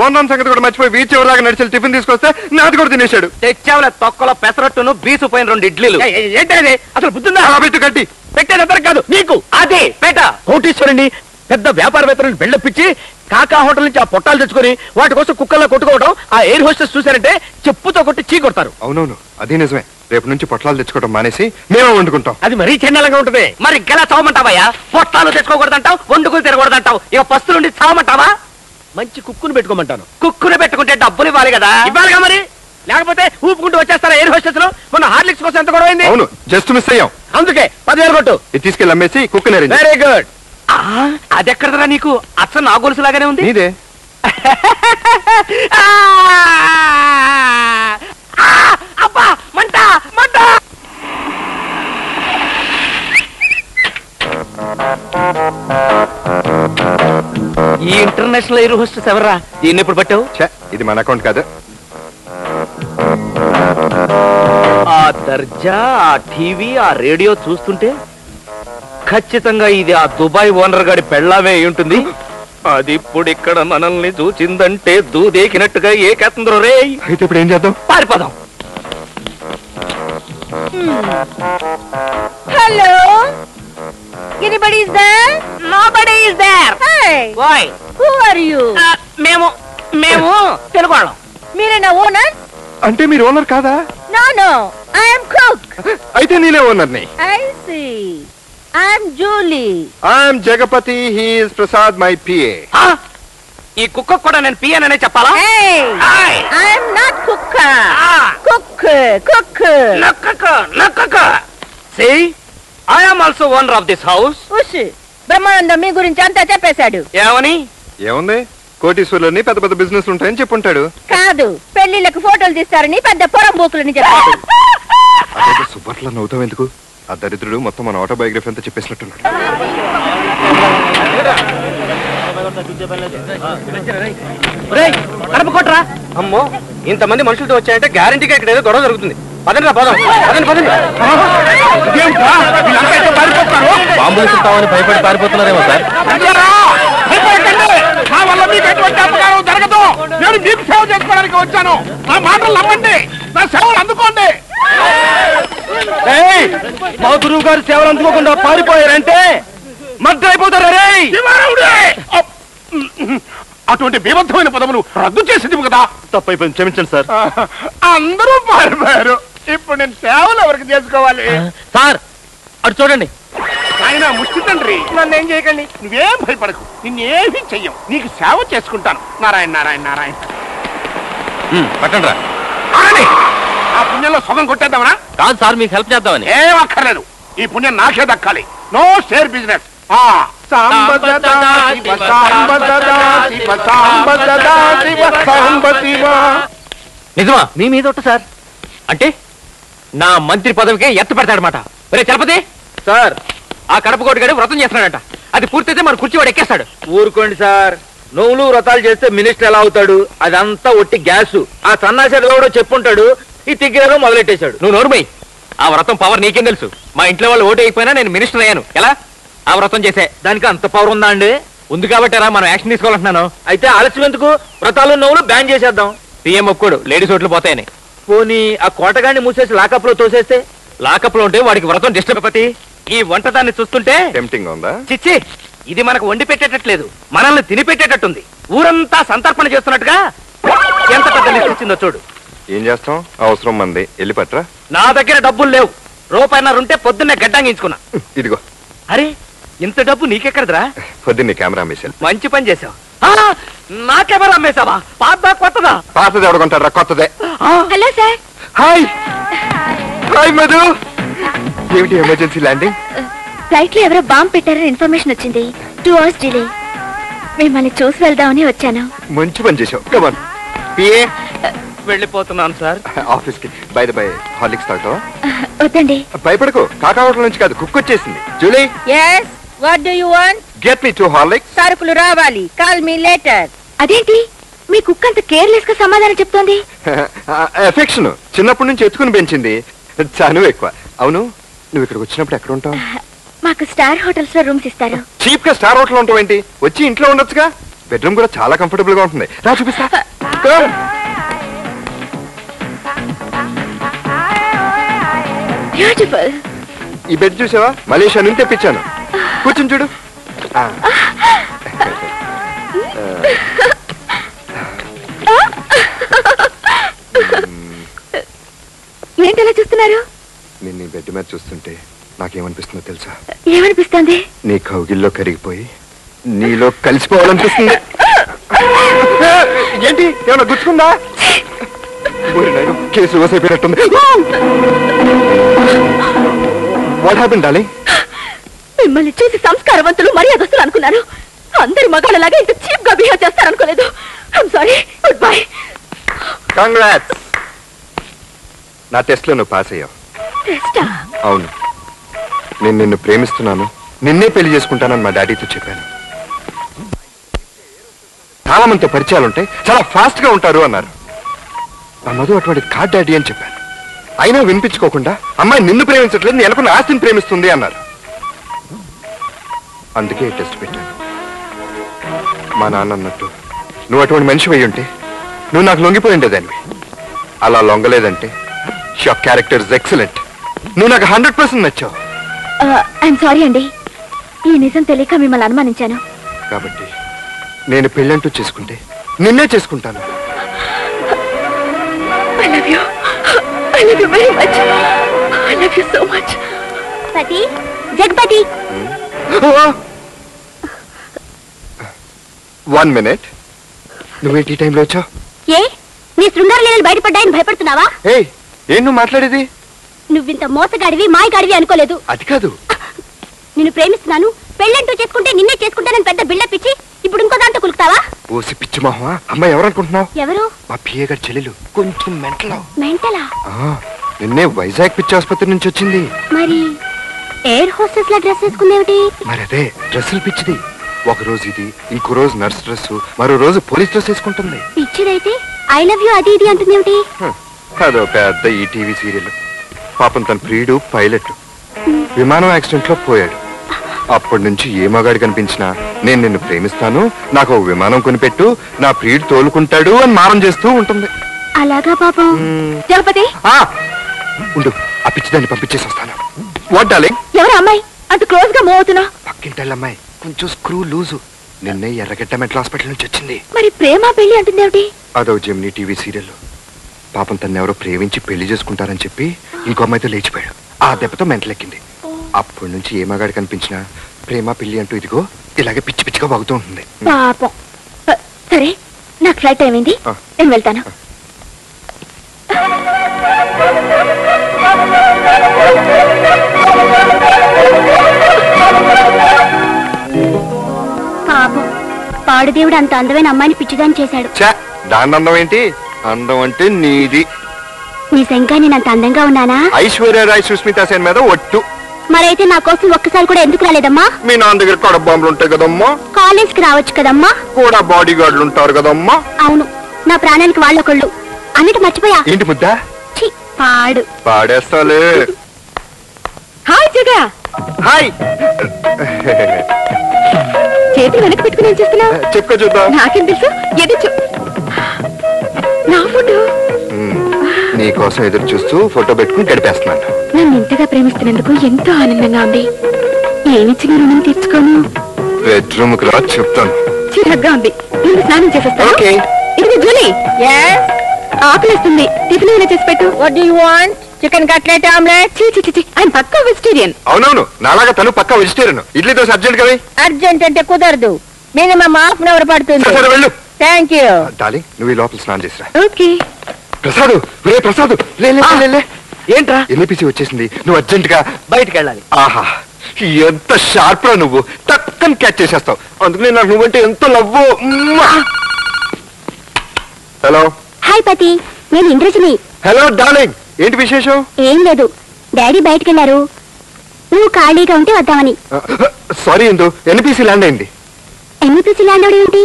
ఓనం సంగతి కూడా మర్చిపోయి బీచ్ ఎవరిలాగా నడిచి టిఫిన్ తీసుకొస్తే నాది కూడా తినేశాడు. తెచ్చావులే తొక్కలో పెసరట్టును బీసు పోయిన 2 ఇడ్లీలు. ఏంటది అసలు బుద్ధిందా? అలా పెట్టు కట్టి. పెట్టేది కాదు నీకు, అదే పేట. కోటీశ్వరుని పెద్ద వ్యాపారవేత్తలను బిల్డప్పిచ్చి కాకా హోటల్ నుంచి ఆ పొట్టాలు తెచ్చుకొని వాటి కోసం కుక్కల్లో కొట్టుకోవడం ఆ ఎయిర్ హోస్టెస్ చూశారంటే చెప్పుతో కొట్టి చీ కొడతారు. అవునవును, అది నిజమే. రేపు నుంచి పొట్లాలు తెచ్చుకోవడం మానేసి మేమే వండుకుంటాం. అది మరీ చెండాలంగా ఉంటుంది. మరి ఇంకెలా చావమంటావయ్యా? పొట్టాలు తెచ్చుకోకూడదంటావు, వండుకుని తిరగకూడదంటావు, ఇక పస్తులుండి చావమంటావా? మంచి కుక్కును పెట్టుకోమంటాను. కుక్కును పెట్టుకుంటే డబ్బులు ఇవ్వాలి కదా. ఇవ్వాలిగా మరి, లేకపోతే ఊపుకుంటూ వచ్చేస్తారా ఎయిర్ హోస్టెస్ లో? మొన్న హార్లిక్స్ కోసం ఎంత గొడవైంది. అవును, జస్ట్ మిస్ అయ్యాం. అందుకే 10,000 కొట్టు. ఇది తీసుకెళ్ళి అమ్మేసి కుక్క నేరింది. Very good. అదెక్కడరా నీకు? అచ్చ నా గొలుసు లాగానే ఉంది. నీదే. అబ్బా, మంట మంట. ఈ ఇంటర్నేషనల్ ఎయిర్ హోస్టెస్ ఎవర్రా? దీన్ని ఎప్పుడు పట్టావు? ఇది మన అకౌంట్ కాదు. ఆ దర్జా, ఆ టీవీ, ఆ రేడియో చూస్తుంటే ఖచ్చితంగా ఇది ఆ దుబాయ్ ఓనర్ గాడి పెళ్ళామే ఉంటుంది. అది ఇప్పుడు ఇక్కడ మనల్ని చూసిందంటే దూదేకినట్టుగా ఏకేస్తుందో రే. అయితే ఇప్పుడు ఏం చేద్దాం? పారిపోదాం. Hello Anybody is there? Nobody is there. Hey, Why? who are you? మేము తెలుగు వాళ్ళం. మీరేనా ఓనర్? అంటే మీరు ఓనర్ కాదా? No, I am cook. అయితే నేనే ఓనర్ని. I see. I am Julie. I'm Jagapathi, he is Prasad, my PA. ఈ కుక్క కూడా నేను పియననే చెప్పాలా? Hey, Hey. I am not cook. Cook. నక్కక. See, I am also owner of this house. ఉష్ బ్రహ్మానందం మీ గురించి అంతా చెప్పేశాడు. ఏమని? ఏముంది, కోటీశ్వరులని పెద్ద పెద్ద బిజినెస్ ఉంటాయని చెప్పుంటాడు. కాదు, పెళ్లిళ్ళకు ఫోటోలు తీస్తారని పెద్ద పొరం బూకులని చెప్పాడు. అదే సుబ్బట్లా నవ్వుతాం ఎందుకు? ఆ దరిద్రుడు మొత్తం మన ఆటోబయోగ్రఫీ అంతా చెప్పేసినట్టున్నాడు. కడపకొట్రా. అమ్మో, ఇంతమంది మనుషులతో వచ్చాయంటే గ్యారంటీగా ఇక్కడ ఏదో గొడవ జరుగుతుంది. పదండి పోదాం. పదండి. బాంబులు ఇస్తామని భయపడి పారిపోతున్నారేమో సార్. నా వల్ల మీకు ఎటువంటి అపకారం జరగదు. నేను మీకు సేవ చేసుకోవడానికి వచ్చాను. నా మాటలు నమ్మండి, నా సేవలు అందుకోండి. మా గురువు గారు సేవలు అందుకోకుండా పారిపోయారంటే మధ్య అయిపోతారు. అటువంటి బీభత్సమైన పదములు రద్దు చేసింది కదా. తప్పైపోయింది, క్షమించండి సార్. అందరూ పారిపోయారు. ఇప్పుడు నేను సేవలు ఎవరికి చేసుకోవాలి? సార్ అటు చూడండి. ఆయన ముష్టి తండ్రి, నన్ను ఏం చేయకండి. నువ్వేం భయపడకు, నిన్నేమీ చెయ్యం. నీకు సేవ చేసుకుంటాను. నారాయణ. పట్టండి రా. ఆ పుణ్యంలో సగం కొట్టేద్దామనా? కాదు సార్, మీకు హెల్ప్ చేద్దామని. ఏం అక్కర్లేదు, ఈ పుణ్యం నాకే దక్కాలి. No share business. నిజమా? మీ మీద ఒట్టు సార్. అంటే నా మంత్రి పదవికే ఎత్తు పెడతాడనమాట. ఒరే చలపతి సార్, ఆ కడపకోటి గడి వ్రతం చేస్తున్నాడట. అది పూర్తయితే మన కుర్చీ వాడు ఎక్కేస్తాడు. ఊరుకోండి సార్, నువ్వులు వ్రతాలు చేస్తే మినిస్టర్ ఎలా అవుతాడు? అదంతా ఒట్టి గ్యాసు. ఆ సన్నాసి కూడా చెప్పుంటాడు, ఈ తిగ్గిలో మొదలెట్టేశాడు. నువ్వు నోరుమై. ఆ వ్రతం పవర్ నీకేం తెలుసు? మా ఇంట్లో వాళ్ళు ఓటు అయిపోయినా నేను మినిస్టర్ అయ్యాను. ఎలా? ఆ వ్రతం చేసే దానికి అంత పవర్ ఉందా అండి? ఉంది కాబట్టారా మనం యాక్షన్ తీసుకోవాలంటున్నాను. అయితే ఆలస్యం ఎందుకు? వ్రతాలు నువ్వులు బ్యాన్ చేసేద్దాం. సీఎం ఒక్కడు లేడీస్ ఓట్లు పోతాయని. పోనీ ఆ కోటగాన్ని మూసేసి లాకప్ లో తోసేస్తే? లాకప్ లో ఉంటే వాడికి వ్రతం డిస్టర్బ్ పతి. ఈ వంటదాన్ని చూస్తుంటే టెంప్టింగ్ ఉందా? చిచ్చి, ఇది మనకు వండి పెట్టేటట్లేదు, మనల్ని తిని పెట్టేటట్టుంది. ఊరంతా సంతర్పణ చేస్తున్నట్టుగా ఎంత పెద్ద లిస్ట్ ఇచ్చిందో చూడు. ఏం చేస్తాం, అవసరం మంది. వెళ్ళి పట్రా. నా దగ్గర డబ్బులు లేవు. రూపాయన్నరుంటే పొద్దున్నే గడ్డంగించుకున్నా. ఇదిగో. అరే, ఇంత డబ్బు నీకెక్కడదిరా? పొద్దున్నే కెమెరా అమ్మేశాను. మంచి పని చేసావు. నా కెమెరా అమ్మేశావా? పాతదా కొత్తదా? పాతది ఎవడుకుంటారా? కొత్తదే. Hello sir. హాయ్ మధు. ఏమిటి ఎమర్జెన్సీ ల్యాండింగ్? ఫ్లైట్ లో ఎవరో బాంబు పెట్టారని ఇన్ఫర్మేషన్ వచ్చింది. 2 hours డిలే. మిమ్మల్ని చూసి వెళ్దామని వచ్చాను. మంచి పని చేసావు. కమాన్ పిఏ. వెళ్ళిపోతున్నాను సార్ ఆఫీస్ కి. బై హార్లిక్స్ తాగుతావా? వద్దండి. భయపడకు, కాకా హోటల్ నుంచి కాదు, కుక్ వచ్చేసింది. Julie, yes, what do you want? Get me 2 Horlicks. సరుకులు రావాలి. Call me later. అదేంటి మీ కుక్క అంత కేర్లెస్ గా సమాధానం చెప్తోంది? ఎఫెక్షన్. చిన్నప్పటి నుంచి ఎత్తుకుని పెంచింది, చనువు ఎక్కువ. అవును, నువ్వు ఇక్కడికి వచ్చినప్పుడు ఎక్కడ ఉంటావు? మాకు స్టార్ హోటల్స్ లో రూమ్స్ ఇస్తారు. చీప్ గా స్టార్ హోటల్ ఉంటావు ఏంటి? వచ్చి ఇంట్లో ఉండొచ్చుగా. బెడ్రూమ్ కూడా చాలా కంఫర్టబుల్ గా ఉంటుంది. రా చూపిస్తా. బ్యూటిఫుల్. ఈ బెడ్ చూసావా? మలేషియా నుంచి తెప్పించాను. కూర్చుని చూడు. ఏంటలా చూస్తున్నారు? నిన్ను ఈ బెడ్ మీద చూస్తుంటే నాకేమనిపిస్తుందో తెలుసా? ఏమనిపిస్తుంది? నీ కౌగిల్లో కరిగిపోయి నీలో కలిసిపోవాలనిపిస్తుంది. ఏంటి, ఏమన్నా గుచ్చుకుందా? కేసు అయిపోయినట్టుంది. What happened darling? మిమ్మల్ని చూసి సంస్కారవంతులు మర్యాదస్తులు అనుకున్నాను. అందరి మగాళ్ళలాగా ఇంత చీప్ గా బిహేవ్ చేస్తారనుకోలేదు. I'm sorry. Goodbye. Congrats. నా టెస్ట్ లో నువ్వు పాస్ అయ్యావు. అవును, నేను నిన్ను ప్రేమిస్తున్నాను, నిన్నే పెళ్లి చేసుకుంటానని మా డాడీతో చెప్పాను. చాలా మందితో పరిచయాలు ఉంటాయి, చాలా ఫాస్ట్ గా ఉంటారు అన్నారు. నా మధు అటువంటి కాడ్ డాడీ అని చెప్పాను. అయినా వినిపించుకోకుండా అమ్మాయి నిన్ను ప్రేమించట్లేదు, నేను అనుకున్న ఆస్తిని ప్రేమిస్తుంది అన్నారు. అందుకే టెస్ట్ పెట్టాను. మా నాన్న అన్నట్టు నువ్వు అటువంటి మనిషి అయి ఉంటే నువ్వు నాకు లొంగిపోయి ఉండేదానివి. అలా లొంగలేదంటే క్యారెక్టర్ ఇస్ ఎక్సలెంట్. నువ్వు నాకు 100% నచ్చావు. ఐఎమ్ సారీ అండి. ఈ నిజం తెలియక మిమ్మల్ని అనుమానించాను. కాబట్టి నేను పెళ్ళంటూ చేసుకుంటే నిన్నే చేసుకుంటాను. I love you. I love you very much. I love you so much. పతి, జగపతి. 1 minute. నువ్వేంటి ఈ టైంలో వచ్చావు? ఏ నీ శృంగార లీలలు బయటపడ్డాయని భయపడుతున్నావా? ఏయ్, ఏం నువ్వు మాట్లాడేది? నువ్వింత మోసగాడివి మాయగాడివి అనుకోలేదు. అది కాదు. నిన్ను ప్రేమిస్తున్నాను, పెళ్ళంటూ చేసుకుంటే నిన్నే చేసుకుంటానని పెద్ద బిల్డప్ ఇచ్చి ఇప్పుడు ఇంకో దాంతో కులుకుతావా? ఓసి పిచ్చి మొహమా, అమ్మాయి ఎవరనుకుంటున్నావు? ఎవరు? మా పిఏ గారి చెల్లెలు, కొంచెం మెంటల్. మెంటలా? నిన్నే వైజాగ్ పిచ్చి ఆసుపత్రి నుంచి వచ్చింది. మరి ఎయిర్ హోస్టెస్ లా డ్రెస్ వేసుకుందేమిటి? మరి అదే డ్రెస్సులు పిచ్చిది. ఒక రోజు ఇది, ఇంకో రోజు నర్స్ డ్రెస్, మరో రోజు పోలీస్ డ్రెస్ వేసుకుంటుంది. పిచ్చిదైతే ఐ లవ్ యూ అది ఇది అంటుందేమిటి? అదో పెద్ద ఈ టీవీ సీరియల్. పాపం తన ప్రియుడు పైలట్, విమానం యాక్సిడెంట్ లో పోయాడు. అప్పటి నుంచి ఏ మగాడు కనిపించినా నేను నిన్ను ప్రేమిస్తాను, నాకు ఒక విమానం కొనిపెట్టు, నా ప్రియుడు తోలుకుంటాడు అని మారం చేస్తూ ఉంటుంది. అలాగా పాపం. జగపతి, ఉండు, ఆ పిచ్చిదాన్ని పంపించేసి వస్తాను. What darling? ఎవరు అమ్మాయి అంత క్లోజ్ గా మూవ్ అవుతున్నా? పక్కింటల్లమ్మాయి, కొంచెం స్క్రూ లూజు. నిన్నే ఎర్రగడ్డ మెంటల్ హాస్పిటల్ నుంచి వచ్చింది. మరి ప్రేమ పెళ్లి అంటుందేమిటి? అదో జెమినీ టీవీ సీరియల్. పాపం తను ఎవరో ప్రేమించి పెళ్లి చేసుకుంటారని చెప్పి ఇంకో అమ్మాయితో లేచిపోయాడు. ఆ దెబ్బతో మెంటలెక్కింది. అప్పటి నుంచి ఏ మగాడు కనిపించినా ప్రేమ పెళ్లి అంటూ ఇదిగో ఇలాగే పిచ్చి పిచ్చిగా వాగుతూ ఉంటుంది. పాపం. సరే, నాకు ఫ్లైట్ టైం అయింది, నేను వెళ్తాను. పాపం, పాడుదేవుడు అంత అందమైన అమ్మాయిని పిచ్చిదాన్ని చేశాడు. దాని అందం ఏంటి? అందం అంటే నీది. నిజంగా నేను అంత అందంగా ఉన్నానా? ఐశ్వర్య రాయ్ సుస్మితా సేన్ మీద ఒట్టు. మరైతే నా కోసం ఒక్కసారి కూడా ఎందుకు రాలేదమ్మా? మీ నాన్న దగ్గర కడప బాంబులు ఉంటాయి కదమ్మా. కాలేజ్ కి రావచ్చు కదమ్మా. కూడా బాడీ గార్డులు ఉంటారు కదమ్మా. అవును, నా ప్రాణానికి వాళ్ళొకళ్ళు. అన్నిటి మర్చిపోయా. ఏంటి ముద్ద? పాడు పాడేస్తాలే. హాయ్ జగ. హాయ్. చేతులు వెనక్కి పెట్టుకుని ఏం చేస్తున్నావు? చెప్పుకో చూద్దాం. నాకేం తెలుసు? ఎదిచు నా ఫోటో. నీ కోసం ఎదురు చూస్తూ ఫోటో పెట్టుకుని గడిపేస్తున్నాను. నన్ను ఇంతగా ప్రేమిస్తున్నందుకు ఎంతో ఆనందంగా ఉంది. ఏమిచ్చి నీ రుణం తీర్చుకోను? బెడ్రూమ్ కి రా, చెప్తాను. చిరగ్గా ఉంది, నేను స్నానం చేసేస్తాను. ఇది జూలీ, ఆకలిస్తుంది, టిఫిన్ ఏమైనా చేసి పెట్టు. What do you want? Chicken cutlet, omelette? చి ఐఎమ్ పక్కా వెజిటేరియన్. అవునవును, నాలాగా తను పక్కా వెజిటేరియన్. ఇడ్లీ దోశ అర్జెంట్ కదా? అర్జెంట్ అంటే కుదరదు, మినిమం హాఫ్ అన్ అవర్ పడుతుంది. సరే వెళ్ళు. Thank you. డార్లింగ్, నువ్వు ఈ లోపల స్నానం చేసిరా. ఓకే. ప్రసాద్, రే ప్రసాద్, లే. ఏంట్రా? ఎన్నిపిసి వచ్చేసింది, నువ్వు అర్జెంట్ గా బయటికి వెళ్ళాలి. ఆహా, ఎంత షార్ప్ రా నువ్వు, టక్కని క్యాచ్ చేసేస్తావు. అందుకని నాకు నువ్వంటే ఎంతో లవ్వు. హలో. హాయ్ పతి, నేను ఇంద్రజని. హలో డార్లింగ్, ఏంటి విశేషం? ఏం లేదు, డాడీ బయటికి వెళ్ళారు, నువ్వు ఖాళీగా ఉంటే వద్దామని. సారీ ఇందు, ఎన్పిసి ల్యాండ్ అయింది. ఎన్నిపిసి ల్యాండ్ అవడం ఏంటి?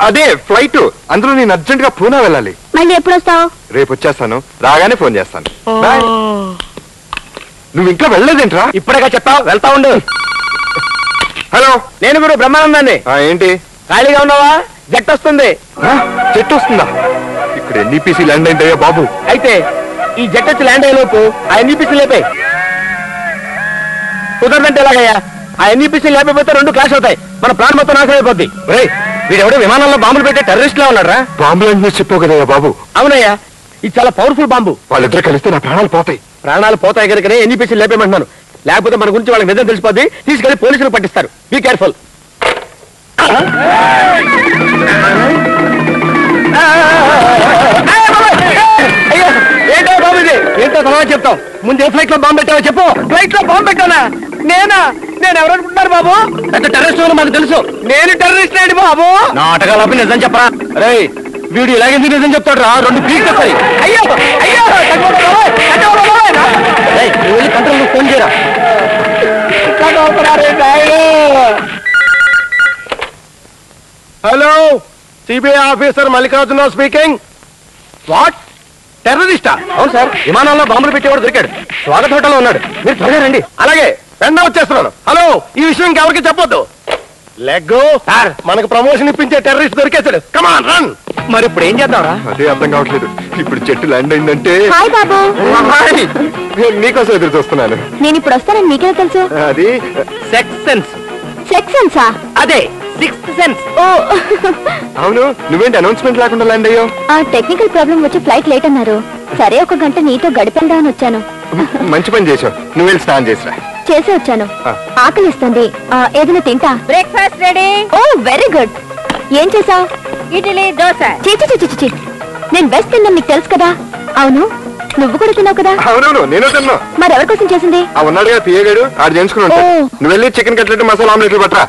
అదే ఫ్లైట్, అందులో నేను అర్జెంట్ గా పూనా వెళ్ళాలి. మళ్ళీ ఎప్పుడు వస్తావు? రేపు వచ్చేస్తాను, రాగానే ఫోన్ చేస్తాను. బాయ్. నువ్వు ఇంకా వెళ్ళలేదేంట్రా? ఇప్పుడేగా చెప్పావు, వెళ్తా ఉండు. హలో, నేను కూడా బ్రహ్మానందాన్ని. ఏంటి ఖాళీగా ఉన్నావా? జట్టు వస్తుంది. చెట్టు వస్తుందా? ఇక్కడ ఎన్ఈపిసి ల్యాండ్ అయిందయ్యా బాబు. అయితే ఈ జట్టు వచ్చి ల్యాండ్ అయ్యేలోపు ఆ ఎన్ఈపిసి లేపే. కుదరదంటే ఎలాగయ్యా? ఆ ఎన్ఈపిసి లేకపోతే 2 క్లాష్ అవుతాయి, మన ప్రాణం మొత్తం నాశనం అయిపోద్ది. వీడెవడో విమానంలో బాంబులు పెట్టే టెర్రరిస్ట్ లా ఉన్నారా? బాంబులు అంటే చెప్పావు కదయ్యా బాబు. అవునయ్యా, ఇది చాలా పవర్ఫుల్ బాంబు. వాళ్ళిద్దరు కలిస్తే నా ప్రాణాలు పోతాయి. ప్రాణాలు పోతాయి కనుకనే ఎన్ఈపిసి లేపేమంటున్నాను. లేకపోతే మన గురించి వాళ్ళకి నిజం తెలిసిపోద్ది, తీసుకెళ్లి పోలీసులు పట్టిస్తారు. Be careful. ఏంటో బాబు ఇది? ఏంటో తర్వాత చెప్తాం. ముందు ఏ ఫ్లైట్ లో బాంబు పెట్టావో చెప్పు. ఫ్లైట్ లో బాంబు పెట్టానా? నేను ఎవరనుకుంటున్నారు బాబు? పెద్ద టెర్రరిస్ట్ మాకు తెలుసు. నేను టెర్రరిస్ట్ అండి బాబు. నాటకాలు నిజం చెప్పరా? రే, వీడు ఇలాగే నిజం చెప్తాడు రా. 2 పీక్ వస్తాయి. అయ్యో వెళ్ళి కంట్రోల్ ఫోన్ చేయరా. Hello, CBI officer Mallikarjuna speaking. What? టెర్రరిస్టా? అవును సార్, విమానాల్లో బాంబులు పెట్టేవాడు దొరికాడు. స్వాగత్ హోటల్లో ఉన్నాడు, మీరు త్వరగా రండి. అలాగే, వెంటనే వచ్చేస్తున్నాను. హలో, ఈ విషయం ఇంకెవరికి చెప్పొద్దు. లెగ్గో సార్, మనకు ప్రమోషన్ ఇప్పించే టెర్రరిస్ట్ దొరికేశాడు. కమాన్ రన్. మరి ఇప్పుడు ఏం చేద్దాంరా? అదే అర్థం కావట్లేదు. ఇప్పుడు చెట్టు ల్యాండ్ అయిందంటే. హాయ్ బాబు. నీకోసం ఎదురు చూస్తున్నాను. నేను ఇప్పుడు వస్తానని మీకే తెలుసు? అది సెక్స్ సెన్స్. సిక్స్ సెన్సా? అదే సిక్స్త్ సెన్స్. ఓ అవును, నువ్వేంటి అనౌన్స్మెంట్ లేకుండా ల్యాండ్ అయ్యో? ఆ టెక్నికల్ ప్రాబ్లం వచ్చి ఫ్లైట్ లేట్ అన్నారు. సరే 1 గంట నీతో గడిపెళ్దామని వచ్చాను. మంచి పని చేసావు. నువ్వు వెళ్ళి స్నానం చేసిరా. చేసి వచ్చాను. ఆకలిస్తుంది, ఏదైనా తింటా. Breakfast ready. Oh very good. ఏం చేసావు? ఇడ్లీ దోశ. చీ నేను బెస్ట్ తిన్నాను, నీకు తెలుసు కదా. అవును, నువ్వు కూడా తిన్నావు కదా? అవునవును, నేను తిన్నా. మరి ఎవరి కోసం చేసింది? ఉన్నాడుగా పియ్యగాడు, ఆడు చేయించుకుని ఉంటాడు. నువ్వు వెళ్ళి చికెన్ కట్లెట్ మసాలా ఆమ్లెట్లు పట్టరా.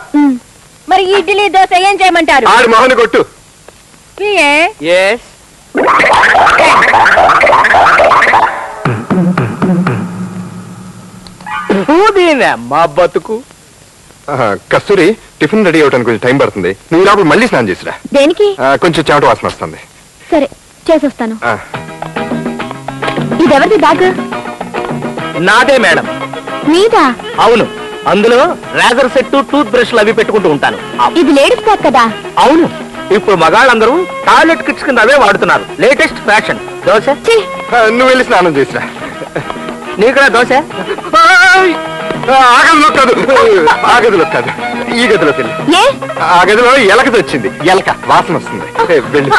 మరి ఇడ్లీ దోశ ఏం చేయమంటారు? ఆడు మొహాన్ని కొట్టు. మా బతుకు. కస్తూరి, టిఫిన్ రెడీ అవడానికి కొంచెం టైం పడుతుంది. నువ్వు లోపల మళ్ళీ స్నానం చేసిరా. దేనికి? కొంచెం చెమట వాసన వస్తుంది. సరే చేసొస్తాను. ఇదెవరిది బ్యాగ్? నాదే మేడం. నీదా? అవును, అందులో రేజర్ సెట్, టూత్ బ్రష్లు అవి పెట్టుకుంటూ ఉంటాను. ఇది లేడీస్ బ్యాగ్ కదా? అవును, ఇప్పుడు మగాళ్ళందరూ టాయిలెట్ కిట్స్ కింద అవే వాడుతున్నారు. Latest fashion. దోశ. నువ్వు వెళ్ళి స్నానం చేసిరా. నీకురా దోశ. ఆ గదిలో కాదు, ఈ గదిలోకి వెళ్ళి. ఆ గదిలో ఎలక వచ్చింది. ఎలక వాసన వస్తుంది. వెళ్ళి.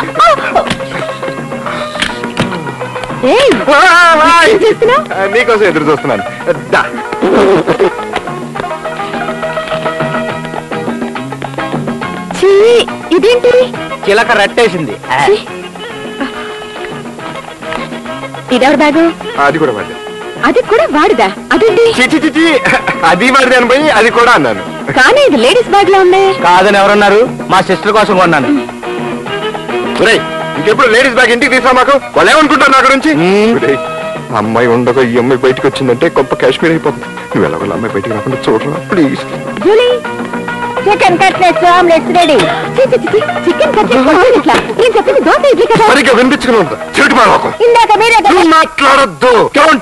నీకోసం ఎదురు చూస్తున్నాను. ఇదేంటి? చిలక రట్టేసింది. ఇదెవరి బ్యాగు? అది కూడా వాడిదే. అది కూడా వాడిదా? అదేంటి? చిచి అది వాడిదే అని పోయి అది కూడా అన్నాను. కానీ ఇది లేడీస్ బ్యాగ్ లో ఉంది. కాదని ఎవరన్నారు? మా సిస్టర్ కోసం కొన్నాను. ఇంకెప్పుడు లేడీస్ బ్యాగ్ ఇంటికి తీసా మాకు. వాళ్ళు ఏమనుకుంటారు నా గురించి? అమ్మాయి ఉండగా ఈ అమ్మాయి బయటకు వచ్చిందంటే గొప్ప కాశ్మీర్ అయిపోతుంది. నువ్వు ఎలా వాళ్ళ అమ్మాయి బయటికి రాకుండా చూడరా please. Chicken cutlets omelettes ready. Chicken cutlet నేను చెప్పింది దోశ ఇడ్లీ కదా. సరిగ్గా వినిపించుకుని ఉంటా. చెవిటి మాకు ఇందాక మీరే మాట్లాడద్దు.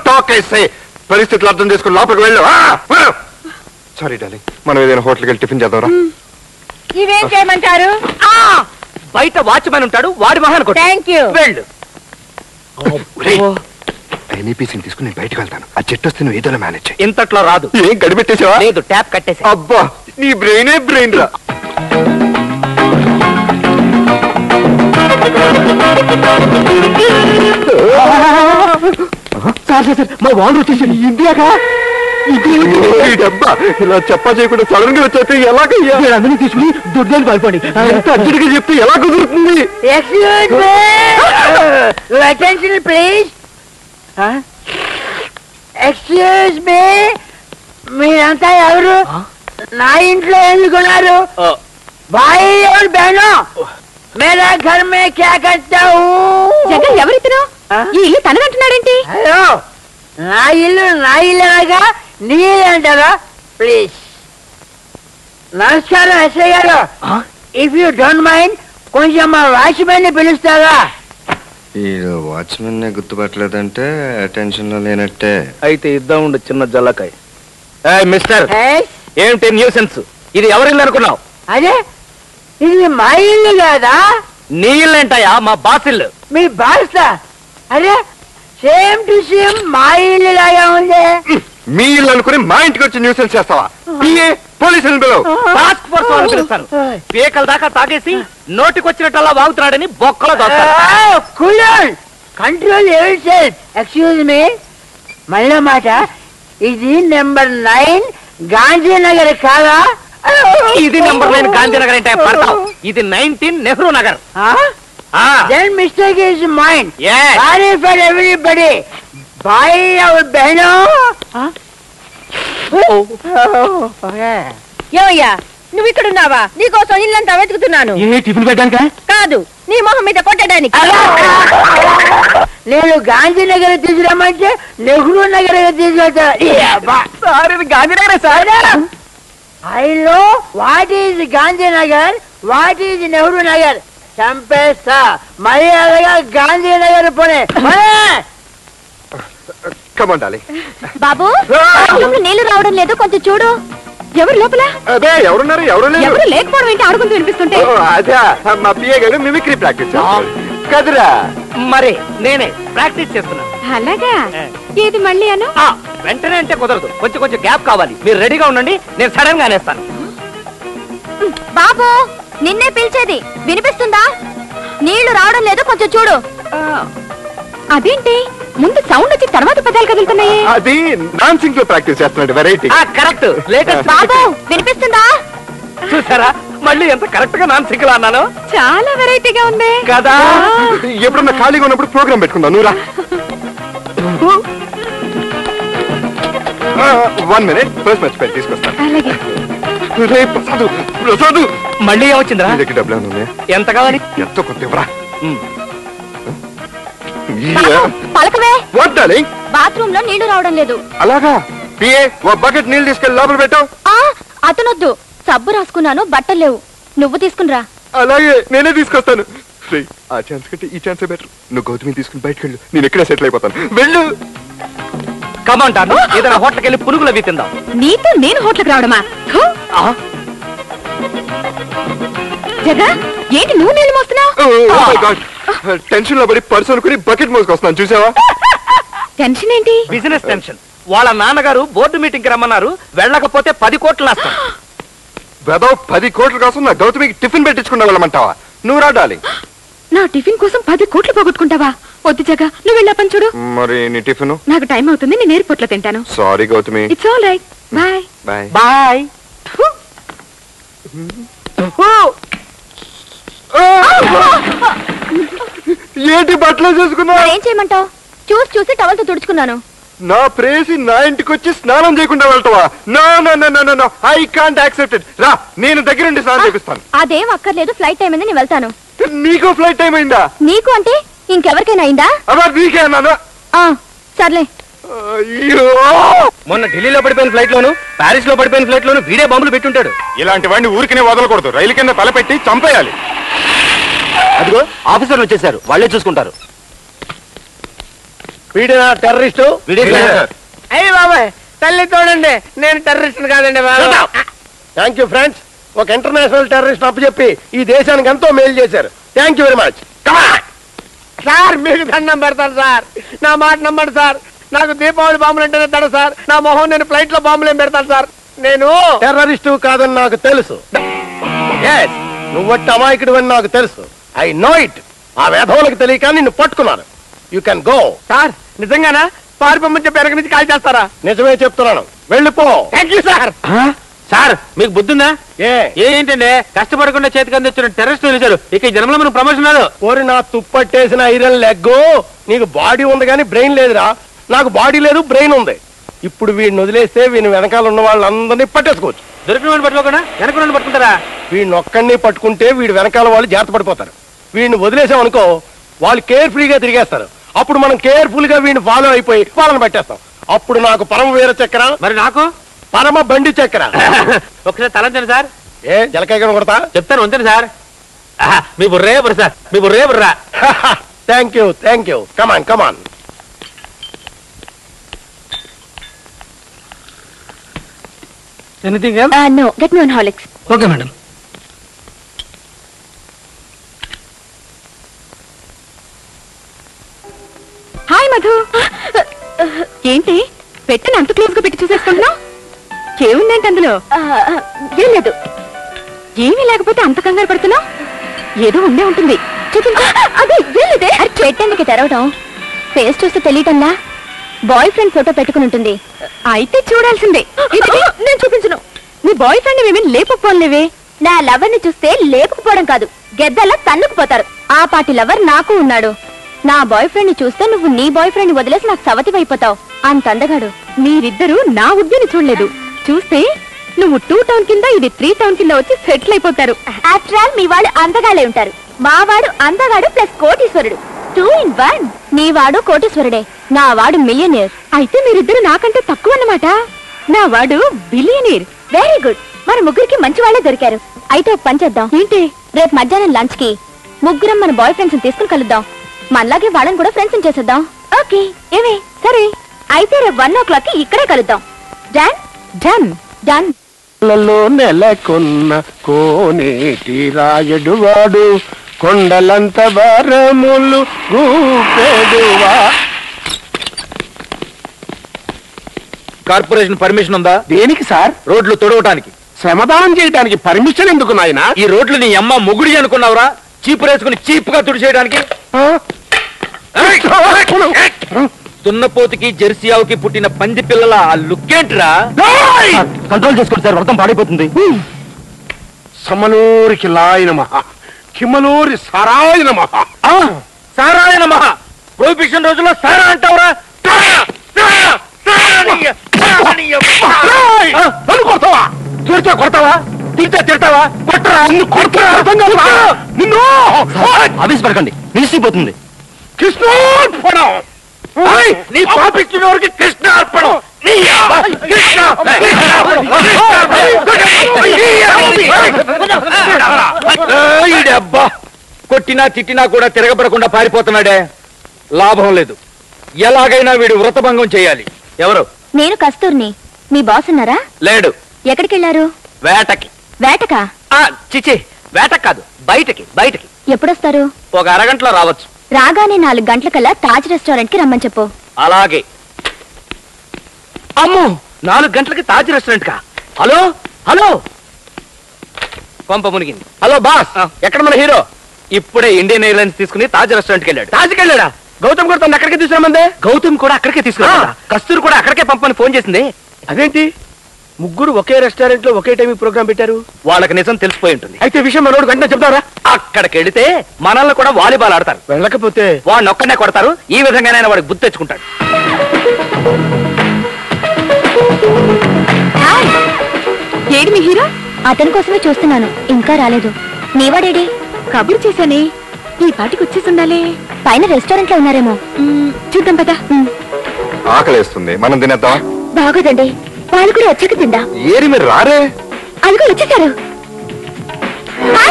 టాక్ అయితే పరిస్థితులు అర్థం చేసుకుని లోపలికి వెళ్ళు. సారీ డార్లింగ్, మనం ఏదైనా హోటల్కి వెళ్ళి టిఫిన్ చేద్దాంరా. ఇవేం చేయమంటారు? బయట వాచ్మెన్ ఉంటాడు, వాడి మహాన్ కొట్టు. Thank you. వెళ్ళు. ఎన్ఈపీసీని తీసుకుని నేను బయటకు వెళ్తాను. ఆ చెట్టు వస్తే నువ్వు ఏదైనా మేనేజ్ చేయి. ఇంతట్లో రాదు. ఏం గడిపెట్టేసావా? లేదు, ట్యాప్ కట్టేసా. అబ్బా, నీ బ్రెయినే బ్రెయిన్ రా. మా వాడు వచ్చేసి ఇండియాగా డబ్బా ఇలా చెప్పా చేయకుండా సడన్ గా వచ్చేస్తే ఎలాగయ్యా? అందరినీ తీసుకుని దుడ్డని పాల్పండి. ఎంత అర్జెంట్గా చెప్తే ఎలా కుదురుతుంది? Attention please. ఎక్స్క్యూజ్ మీ, మీరంతా ఎవరు? నా ఇంట్లో ఎందుకున్నారు? భాయ్ ఎవరు బహనో, మేరా ఘర్ మే క్యా కర్తా హూ? జగన్ ఎవరితను? ఈ ఇల్లు తనదంటున్నాడేంటి? హలో, నా ఇల్లు అనగా నీ అంటారా? ప్లీజ్. నమస్కారం ఎస్ఐ గారు. ఇఫ్ యూ డోంట్ మైండ్ కొంచెం మా వాచ్మెన్ ని పిలుస్తారా? ఈ వాచ్మెన్ నే గుర్తుపట్టలేదంటే అటెన్షన్ లో లేనట్టే. అయితే ఇద్దాం ఉండు చిన్న జల్లకాయ. మిస్టర్, ఏమిటి న్యూసెన్స్? ఇది ఎవరిల్లు అనుకున్నావు? అదే, ఇది మా ఇల్లు కాదా? నీ ఇల్లు ఏంటయ్యా? మా బాస్ ఇల్లు. మీ బాస్? అరే, సేమ్ టు సేమ్ మా ఇల్లు లాగా ఉంది. మీ ఇల్లు అనుకుని మా ఇంటికి వచ్చి న్యూసెన్స్ చేస్తావా? పోలీసులను పిలువు. టాస్క్ ఫోర్స్ వాళ్ళని పిలుస్తాను. పీకల దాకా తాగేసి నోటికొచ్చినట్టల్లా వాగుతున్నాడని బొక్కలో దొరుకుతాడు. Control your self. Excuse me, మళ్ళీ మాట. ఇది నెంబర్ 9 గాంధీనగర్ కాదా? ఇది నెంబర్ 9 గాంధీనగర్ అంటే పడతావు. ఇది 19 Nehru Nagar. Then mistake is mine. Sorry for everybody. Bye, our beno. ఏమయ్యా, నువ్వు ఇక్కడ ఉన్నావా? నీకోసం ఇల్లంతా వెతుకుతున్నాను. ఏ టిఫిన్ పెట్టడానికా? కాదు, నీ మొహం మీద కొట్టడానికి. నేను గాంధీనగర్ తీసుకురామంటే నెహ్రూ నగర్ తీసుకెళ్తా. గాంధీనగరే sir. I know what is Gandhinagar, what is Nehru Nagar. చంపేస్తా. మర్యాదగా గాంధీనగర్ పోనే. కమండాలి బాబు, నీళ్లు రావడం లేదు, కొంచెం చూడు. ఎవరు లోపల? అదే ఎవరున్నారు? ఎవరు లేరు. ఎవరు లేకపోవడం ఏంటి? అడుగుతూ వినిపిస్తుంటే. అదే మా పిఏ గారు మిమిక్రీ ప్రాక్టీస్ కదురా. మరి నేనే ప్రాక్టీస్ చేస్తున్నాను. అలాగా? ఏది మళ్ళీ అను? వెంటనే అంటే కుదరదు, కొంచెం కొంచెం గ్యాప్ కావాలి. మీరు రెడీగా ఉండండి, నేను సడన్ గా అనేస్తాను. బాబు నిన్నే పిలిచేది వినిపిస్తుందా? నీళ్లు రావడం లేదు, కొంచెం చూడు. అదేంటి ముందు సౌండ్ వచ్చి తర్వాత పదాలు కదులుతున్నాయి? అది డాన్సింగ్ లో ప్రాక్టీస్ చేస్తున్నాడు, వెరైటీ. కరెక్ట్. లేటెస్ట్. బాబు వినిపిస్తుందా? చూసారా మళ్ళీ ఎంత కరెక్ట్ గా నాన్ సింగిల్ అన్నాను. చాలా వెరైటీగా ఉంది కదా. ఎప్పుడన్నా ఖాళీగా ఉన్నప్పుడు ప్రోగ్రామ్ పెట్టుకుందాం. నువ్వురా. 1 minute, ఫస్ట్ మర్చిపోయి తీసుకొస్తాను. అలాగే. ప్రసాద్ మళ్ళీ ఏమొచ్చిందిరా? నీ దగ్గర డబ్బులు ఉన్నాయా? ఎంత కావాలి? ఎంతో కొంత ఇవ్వరా. పలకవే. What darling? బాత్రూమ్ లో నీళ్లు రావడం లేదు. అలాగా? పిఏ ఓ బకెట్ నీళ్ళు తీసుకెళ్ళి లోపల పెట్టావు. అతనొద్దు, సబ్బు రాసుకున్నాను, బట్టలు లేవు, నువ్వు తీసుకునిరా. అలాగే నేనే తీసుకొస్తాను. ఆ ఛాన్స్ కంటే ఈ ఛాన్సే బెటర్. నువ్వు గౌతమి తీసుకుని బయటకు వెళ్ళు, నేను ఎక్కడే సెటిల్ అయిపోతాను. వెళ్ళు. కమంటాను ఏదైనా హోటల్కి వెళ్ళి పురుగులు అవి తిందాం. నీతో నేను హోటల్కి రావడమా? జగా ఏంటి నువ్వు నీళ్ళు మోస్తున్నావు? టెన్షన్ లో పడి పర్సు అనుకుని బకెట్ మోసుకొస్తున్నాను, చూసావా? టెన్షన్ ఏంటి? Business tension. వాళ్ళ నాన్నగారు బోర్డు మీటింగ్ కి రమ్మన్నారు, వెళ్ళకపోతే 10 కోట్లు నష్టం. వెదవ 10 కోట్ల కోసం నా గౌతమికి టిఫిన్ పెట్టించుకున్నా వెళ్ళమంటావా? నువ్వు రా డార్లింగ్. నా టిఫిన్ కోసం 10 కోట్లు పోగొట్టుకుంటావా? వద్దు జగా, నువ్వు వెళ్ళా పని చూడు. మరి నీ టిఫిన్? నాకు టైం అవుతుంది, నేను ఎయిర్పోర్ట్ లో తింటాను. Sorry Gautami. It's all right. Bye bye bye. ఏంటి బట్టలు చేసుకున్నా? ఏం చేయమంటావు? చూసి టవల్తో తుడుచుకున్నాను. నా ప్రేసి నా ఇంటికి వచ్చి స్నానం చేయకుండా వెళ్తావా? No no no no no, I can't accept it. రా, నేను దగ్గరుండి స్నానం చేపిస్తాను. అదేం అక్కర్లేదు, ఫ్లైట్ టైం అయింది, నేను వెళ్తాను. నీకు ఫ్లైట్ టైం అయిందా? నీకు అంటే ఇంకెవరికైనా అయిందా? అబ్బా నీకే అన్నాను. సర్లే. అయ్యో, మొన్న ఢిల్లీలో పడిపోయిన ఫ్లైట్ లోను, ప్యారిస్ లో పడిపోయిన ఫ్లైట్ లోను వీడే బాంబులు పెట్టుంటాడు. ఇలాంటి వాడిని ఊరికనే వదలకూడదు, రైలు కింద తలపెట్టి చంపేయాలి. అదిగో ఆఫీసర్లు వచ్చేసారు, వాళ్ళే చూసుకుంటారు. వీడే టెర్రరిస్ట్. అయ్యి బాబాయ్, తల్లి తోడండి, నేను టెర్రరిస్ట్ కాదండి బాబు. Thank you friends. ఒక ఇంటర్నేషనల్ టెర్రరిస్ట్ అప్పచెప్పి ఈ దేశానికి ఎంతో మేలు చేశారు. Thank you very much. Sir మీకు దండం పెడతాను సార్, నా మాట నమ్మండి సార్. నాకు దీపావళి బాంబులు అంటేనే తడ సార్. నా మొహం నేను ఫ్లైట్ లో బాంబులు ఏం పెడతాను సార్. నేను టెర్రరిస్ట్ కాదని నాకు తెలుసు. నువ్వట్టి అమాయకుడు అని నాకు తెలుసు. I know it. ఆ వేధవులకు తెలియక నిన్ను పట్టుకున్నాను. You can go. సార్ నిజంగానా? పారిపోమని చెప్పి వెనక నుంచి కాల్ చేస్తారా? నిజమే చెప్తున్నాను, వెళ్ళిపో. Thank you sir. సార్ మీకు బుద్ధిందా? ఏ ఏంటంటే కష్టపడకుండా చేతికి అందించిన టెర్రరిస్ట్ నిలిచారు. ఇక ఈ జన్మలో మనం ప్రమోషన్ లేదు. ఓరి నా తుప్పట్టేసిన ఐరన్ లెగ్గు, నీకు బాడీ ఉంది కానీ బ్రెయిన్ లేదురా. నాకు బాడీ లేదు, బ్రెయిన్ ఉంది. ఇప్పుడు వీడిని వదిలేస్తే వీని వెనకాల ఉన్న వాళ్ళందరినీ పట్టేసుకోవచ్చు. దొరికిన వాడిని పట్టుకోకుండా వెనక నుండి పట్టుకుంటారా? వీడిని ఒక్కడిని పట్టుకుంటే వీడి వెనకాల వాళ్ళు జాగ్రత్త పడిపోతారు. వీడిని వదిలేసామనుకో వాళ్ళు కేర్ఫుల్గా తిరిగేస్తారు. అప్పుడు మనం కేర్ఫుల్ గా వీడిని ఫాలో అయిపోయి వాళ్ళని పట్టేస్తాం. అప్పుడు నాకు పరమ వీర చక్ర, మరి నాకు పరమ బండి చక్ర. ఒకసారి తలంచండి సార్. ఏ జలకాయ కొడతా? చెప్తాను ఉంచండి సార్. మీ బుర్రే బుర్ర సార్, మీ బుర్రే బుర్రా. Thank you, thank you. Come on come on. Anything else? No, get me on Horlicks. Okay madam. Hi Madhu. ఏంటి పెట్టని అంత క్లోజ్ గా పెట్టి చూసేసుకుంటున్నావు? ఏముందంటే అందులో? ఏం లేదు. ఏమీ లేకపోతే అంత కంగారు పడుతున్నావు? ఏదో ఉండే ఉంటుంది. అదే ఏమిదే పెట్టేందుకు తెరవడం? ఫేస్ చూస్తే తెలియటంలా? బాయ్ ఫ్రెండ్ ఫోటో పెట్టుకుని ఉంటుంది. అయితే చూడాల్సిందే. నేను చూపించను. నీ బాయ్ ఫ్రెండ్ ఏమీ లేకపోలేవే. నా లవర్ ని చూస్తే లేకపోవడం కాదు, గెద్దల్లా తన్నుకుపోతారు. ఆ పాటి లవర్ నాకు ఉన్నాడు. నా బాయ్ ఫ్రెండ్ ని చూస్తే నువ్వు నీ బాయ్ ఫ్రెండ్ ని వదిలేసి నాకు సవతివైపోతావు. అంత అందగాడు. మీరిద్దరూ నా ఉద్యని చూడలేదు. చూస్తే నువ్వు 2 టౌన్ కింద, ఇది 3 టౌన్ కింద వచ్చి సెటిల్ అయిపోతారు. ఆఫ్టర్ ఆల్ మీ వాళ్ళు అందగాలే ఉంటారు. మా వాడు అందగాడు ప్లస్ కోటీశ్వరుడు, 2 in 1. నీ వాడు కోటీశ్వరుడే, నా వాడు మిలియనీర్. అయితే మీరిద్దరు నాకంటే తక్కువ అన్నమాట. నా వాడు బిలియనీర్. Very good. మన ముగ్గురికి మంచి వాళ్ళే దొరికారు. అయితే ఒక పని చేద్దాం. ఏంటి? రేపు మధ్యాహ్నం లంచ్ కి ముగ్గురం మన బాయ్ ఫ్రెండ్స్ తీసుకుని కలుద్దాం. మనలాగే వాళ్ళని కూడా ఫ్రెండ్స్ చేసేద్దాం. ఓకే ఏమే? సరే అయితే రేపు 1 o'clock ఇక్కడే కలుద్దాం. Done done done. నెలకొన్న కోనేటి రాయడు వాడు, కొండలంత భారములు గూపెడువా. కార్పొరేషన్ పర్మిషన్ ఉందా? దేనికి సార్? రోడ్లు తొడవటానికి. శ్రమదానం చేయడానికి పర్మిషన్ ఎందుకు నాయన? ఈ రోడ్లు నీ అమ్మ మొగుడి అనుకున్నావురా? చీపురేసుకుని చీప్ గా తుడి చేయడానికి? దున్నపోతుకి జెర్సీ ఆవుకి పుట్టిన పంది పిల్లల ఆ లుక్కేంట్రా? కంట్రోల్ చేసుకోండి సార్, వ్రతం పాడైపోతుంది. సమలూరికి లాయన మహా, కిమ్మలూరి సారాయన మహా. సారాయన మహా ప్రొహిబిషన్ రోజుల్లో సారా అంటావురా? కొడతావా? తిడతా కొడతావా? తిడతావా? కొట్టరా? నిన్ను ఆవేశపడకండి, నిలిచిపోతుంది. కృష్ణార్పణం. నీ పాపిచ్చిన వారికి కృష్ణ అర్పణం. అబ్బా కొట్టినా తిట్టినా కూడా తిరగబడకుండా పారిపోతున్నాడే. లాభం లేదు, ఎలాగైనా వీడు వ్రతభంగం చేయాలి. ఎవరు? నేను కస్తూర్ని. మీ బాస్ ఉన్నారా? లేడు. ఎక్కడికి వెళ్ళారు? వేటకి. వేటకా? చిచి, వేటకు కాదు, బయటకి. ఎప్పుడొస్తారు? ఒక అరగంటలో రావచ్చు. రాగానే 4 గంటలకల్లా తాజ్ రెస్టారెంట్ కి రమ్మని చెప్పు. అలాగే. అమ్మో, 4 గంటలకి తాజ్ రెస్టారెంట్ కా? హలో హలో, పంప మునిగింది. హలో బాస్, ఎక్కడ మన హీరో? ఇప్పుడే ఇండియన్ ఎయిర్లైన్స్ తీసుకుని తాజ్ రెస్టారెంట్కి వెళ్ళాడు. తాజ్కి వెళ్ళాడా? గౌతమ్ కూడా తను అక్కడికే తీసుకురామందే. గౌతమ్ కూడా అక్కడికే తీసుకురా. కస్తూరి కూడా అక్కడికే పంపని ఫోన్ చేసింది. అదేంటి ముగ్గురు ఒకే రెస్టారెంట్ లో ఒకే టైం ప్రోగ్రామ్ పెట్టారు? వాళ్ళకి నిజం తెలిసిపోయి ఉంటుంది. అయితే విషయం మనోడు గంట చెప్తారా? అక్కడికి వెళితే మనల్ని కూడా వాలీబాల్ ఆడతారు. వెళ్ళకపోతే వాడిని ఒక్కనే కొడతారు. ఈ విధంగానైనా వాడికి బుద్ధి తెచ్చుకుంటాడు. ఏడి మీ హీరో? అతని కోసమే చూస్తున్నాను, ఇంకా రాలేదు. నీవాడేడి? కబురు చేశానే, ఈ పాటికి వచ్చేసి ఉండాలి. పైన రెస్టారెంట్ లో ఉన్నారేమో. చూద్దాం పదా. ఆకలేస్తుంది, మనం తినేద్దాం. బాగోదండి, వాళ్ళు కూడా వచ్చాక తిందా. ఏరి మీరు రారే? అదిగో వచ్చేసారు.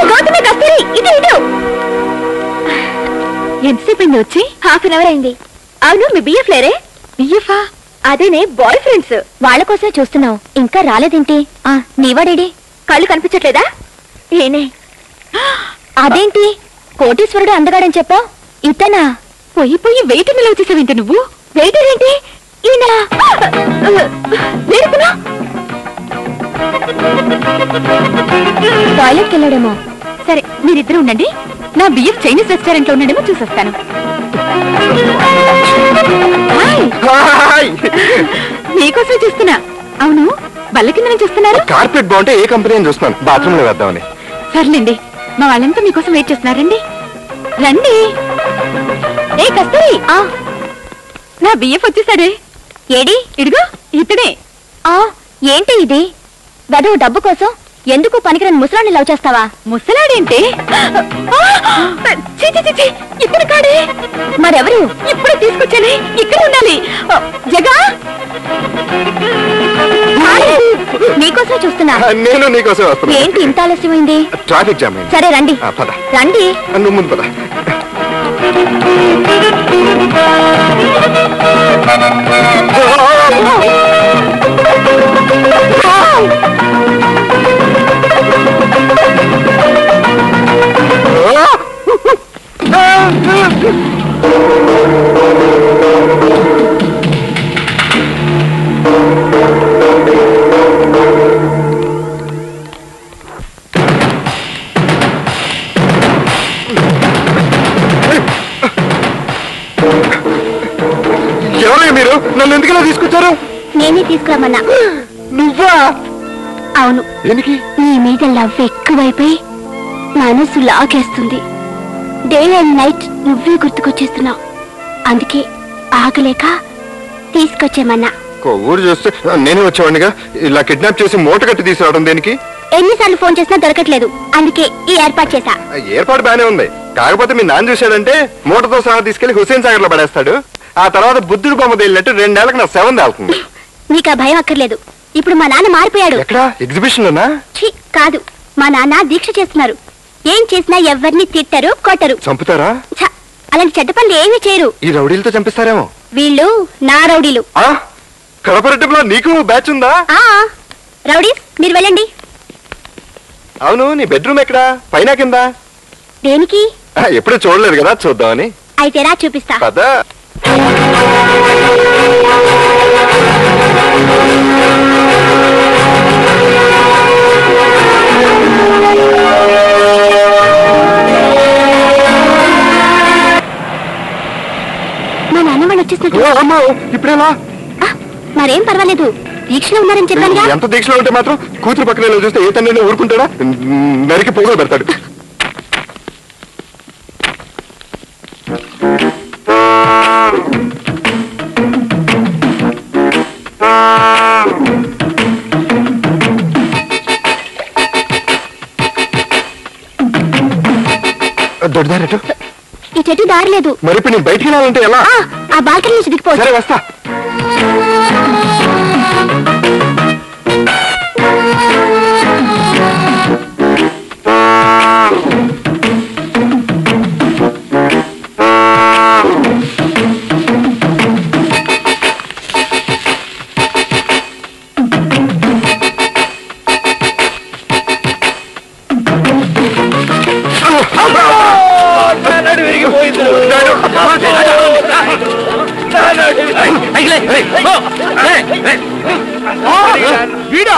గౌతమి, కస్తూరి, ఇటు ఇటు. ఎంతసేపు అయింది వచ్చి? హాఫ్ అన్ అవర్ అయింది. అవును, మీ బిఎఫ్ లేరే? బిఎఫా? అదేనే, బాయ్ ఫ్రెండ్స్. వాళ్ళ కోసమే చూస్తున్నావు, ఇంకా రాలేదేంటి? నీవాడేడి? కళ్ళు కనిపించట్లేదా? ఏనే, అదేంటి కోటీశ్వరుడు అందగాడని చెప్పావు? ఇతనా? పోయి వెయిటర్ నిలవ చేసావేంటి నువ్వు? వెయిటర్ ఏంటి? ఈయన టాయిలెట్కి వెళ్ళాడేమో. సరే, మీరిద్దరు ఉండండి, నా బిఎఫ్ చైనీస్ రెస్టారెంట్ లో ఉన్నాడేమో చూసొస్తాను. మీకోసం చూస్తున్నా. అవును, బల్ల కింద నుంచి చూస్తున్నారు? కార్పెట్ బాగుంటే ఏ కంపెనీ అని చూస్తున్నాను, బాత్రూమ్ లో వేద్దామని. సర్లేండి, మా వాళ్ళంతా మీకోసం వెయిట్ చేస్తున్నారండి. రండి. ఏ కస్తూరి, నా బిఎఫ్ వచ్చేసాడే. ఏడి? ఇదిగో ఇతడే. ఏంటి ఇది? గడువు డబ్బు కోసం ఎందుకు పనికిరని ముసలాన్ని లవ్ చేస్తావా? ముసలాడేంటి? ఇప్పుడు కాడే. మరెవరు? ఇప్పుడు తీసుకొచ్చానే, ఇక్కడ ఉండాలి. జగా, నీకోసం చూస్తున్నా. నేను నీకోసం వస్తున్నా. ఏంటి ఇంత ఆలస్యమైంది? ట్రాఫిక్ జామ్ అయింది. సరే రండి. పద. రండి. నువ్వు ముందు పద. ఎవరయ్య మీరు? నన్ను ఎందుకలా తీసుకొచ్చారు? నేనే తీసుకురామన్నా. నువ్వా? అవును. దేనికి? నీ మీద లవ్ ఎక్కువైపోయి మనసు లాగేస్తుంది. డే అండ్ నైట్ నువ్వే గుర్తుకొచ్చేస్తున్నావు. అందుకే ఆగలేక తీసుకొచ్చేమన్నా. ఊరు చూస్తే నేనే వచ్చేవాడినిగా. ఇలా కిడ్నాప్ చేసి మూట కట్టి తీసుకురావడం దేనికి? ఎన్నిసార్లు ఫోన్ చేసినా దొరకట్లేదు, అందుకే ఈ ఏర్పాటు చేశా. ఏర్పాటు బానే ఉంది, కాకపోతే మీ నాన్న చూశాడంటే మూటతో సహా తీసుకెళ్లి హుస్సేన్ సాగర్ లో పడేస్తాడు. ఆ తర్వాత బుద్ధుడు బొమ్మ తేలినట్టు 2 ఏళ్లకు నా శవం తేలుతుంది. నీకు ఆ భయం అక్కర్లేదు. ఇప్పుడు మా నాన్న మారిపోయాడు. ఎక్కడ? ఎగ్జిబిషన్ లోనా? కాదు, మా నాన్న దీక్ష చేస్తున్నారు. ఏం చేసినా ఎవరిని తిట్టరు, కొట్టరు. చంపుతారా? అలాంటి చెడ్డ పనులు ఏమీ చేయరు. ఈ రౌడీలతో చంపిస్తారేమో. వీళ్ళు నా రౌడీలు. కడపరెడ్డిలో నీకు బ్యాచ్ ఉందా? రౌడీస్, మీరు వెళ్ళండి. అవును, నీ బెడ్రూమ్ ఎక్కడా? పైన కింద? దేనికి? ఎప్పుడు చూడలేదు కదా, చూద్దామని. అయితే రా, చూపిస్తా. పదా. ఇప్పుడేలా? మరేం పర్వాలేదు, దీక్షలో ఉన్నారని చెప్పానుగా. ఎంత దీక్షలో ఉంటే మాత్రం కూతురు పక్కన చూస్తే ఏ తండ్రి ఊరుకుంటాడా? నరికి పొగలు పెడతాడు. దొడ్డారట ఈ చెట్టు దారి లేదు. మరి ఇప్పుడు నేను బయటికి వెళ్ళాలంటే ఎలా? ఆ బాల్కనీ నుంచి దిగిపో. సరే వస్తా. వీడా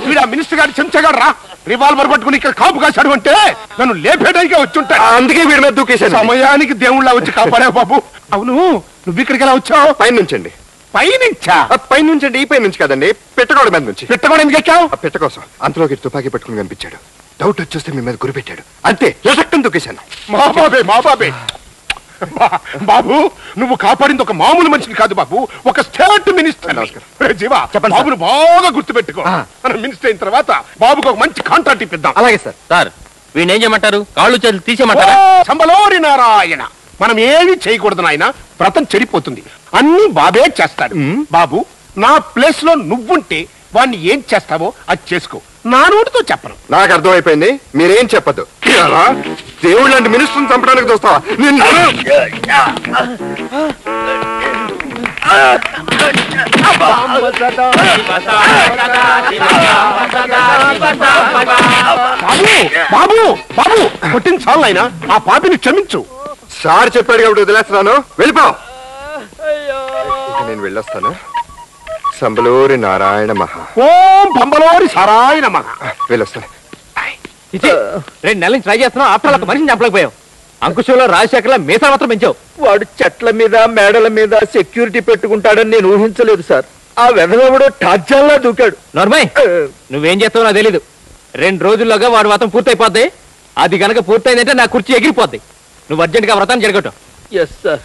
వీడా మినిస్టర్ గారి చెంచగాడు రా. రివాల్వర్ పట్టుకుని ఇక్కడ కాపు కాశాడు అంటే నన్ను లేపేయడానికి వచ్చుంటా. అందుకే వీడి మీద దూకేశాను. సమయానికి దేవుళ్ళ వచ్చి కాపాడా బాబు. అవును, నువ్వు ఇక్కడికి ఎలా వచ్చావు? పైనుంచండి. పైనుంచా? పైనుంచండి. ఈ పైనుంచి కదండి, పెట్టగోడ మీద నుంచి. పెట్టగోడ ఎందుకు ఎక్కావు? పెట్ట కోసం. అంతలోకి తుపాకీ పట్టుకుని కనిపించాడు. డౌట్ వచ్చేస్తే మీ మీద గురి పెట్టాడు. అంతే, లసక్కని దూకేశాను. మా బాబే బాబు, నువ్వు కాపాడింది ఒక మామూలు మనిషిని కాదు బాబు, ఒక స్టేట్ మినిస్టర్. జీవా, బాబును బాగా గుర్తుపెట్టుకో. మనం మినిస్టర్ అయిన తర్వాత బాబుకు ఒక మంచి కాంట్రాక్ట్ ఇప్పిద్దాం. అలాగే సార్. సార్ వీణేం చేయమంటారు? కాళ్ళు చేతులు తీసేయమంటారా? చంబలోరి నారాయణ, మనం ఏమీ చేయకూడదు నాయన, వ్రతం చెడిపోతుంది. అన్ని బాబే చేస్తాడు. బాబు, నా ప్లేస్ లో నువ్వుంటే వాడిని ఏం చేస్తావో అది చేసుకో, నా నోటితో చెప్పను. నాకు అర్థమైపోయింది, మీరేం చెప్పద్దు. దేవుడు లాంటి మినిస్టర్ని చంపడానికి చూస్తావా? బాబు బాబు కొట్టిన చాలు నాయన, ఆ పాపిని క్షమించు. సార్ చెప్పాడు కాబట్టి వదిలేస్తున్నాను, వెళ్ళిపో. నేను వెళ్ళొస్తాను. సంబలూరి నారాయణ మహా. ఓం పంబలోరి సారాయణ మహా. వెళ్ళొస్తాను. 2 నెలల నుంచి ట్రై చేస్తున్నావు, ఆఫ్టర్ ఒక మనిషిని చంపలేకపోయావు. అంకుశంలో రాజశేఖర్ల మీసా మాత్రం పెంచావు. వాడు చెట్ల మీద మేడల మీద సెక్యూరిటీ పెట్టుకుంటాడని నేను ఊహించలేదు సార్. ఆ వెధవడు టార్జాన్లా దూకాడు. నార్మల్, నువ్వేం చేస్తావో నాకు తెలీదు. 2 రోజుల్లోగా వాడు వ్రతం పూర్తయిపోద్ది. అది గనక పూర్తయిందంటే నా కుర్చీ ఎగిరిపోద్ది. నువ్వు అర్జెంట్గా వ్రతాన్ని జరగటం. Yes sir.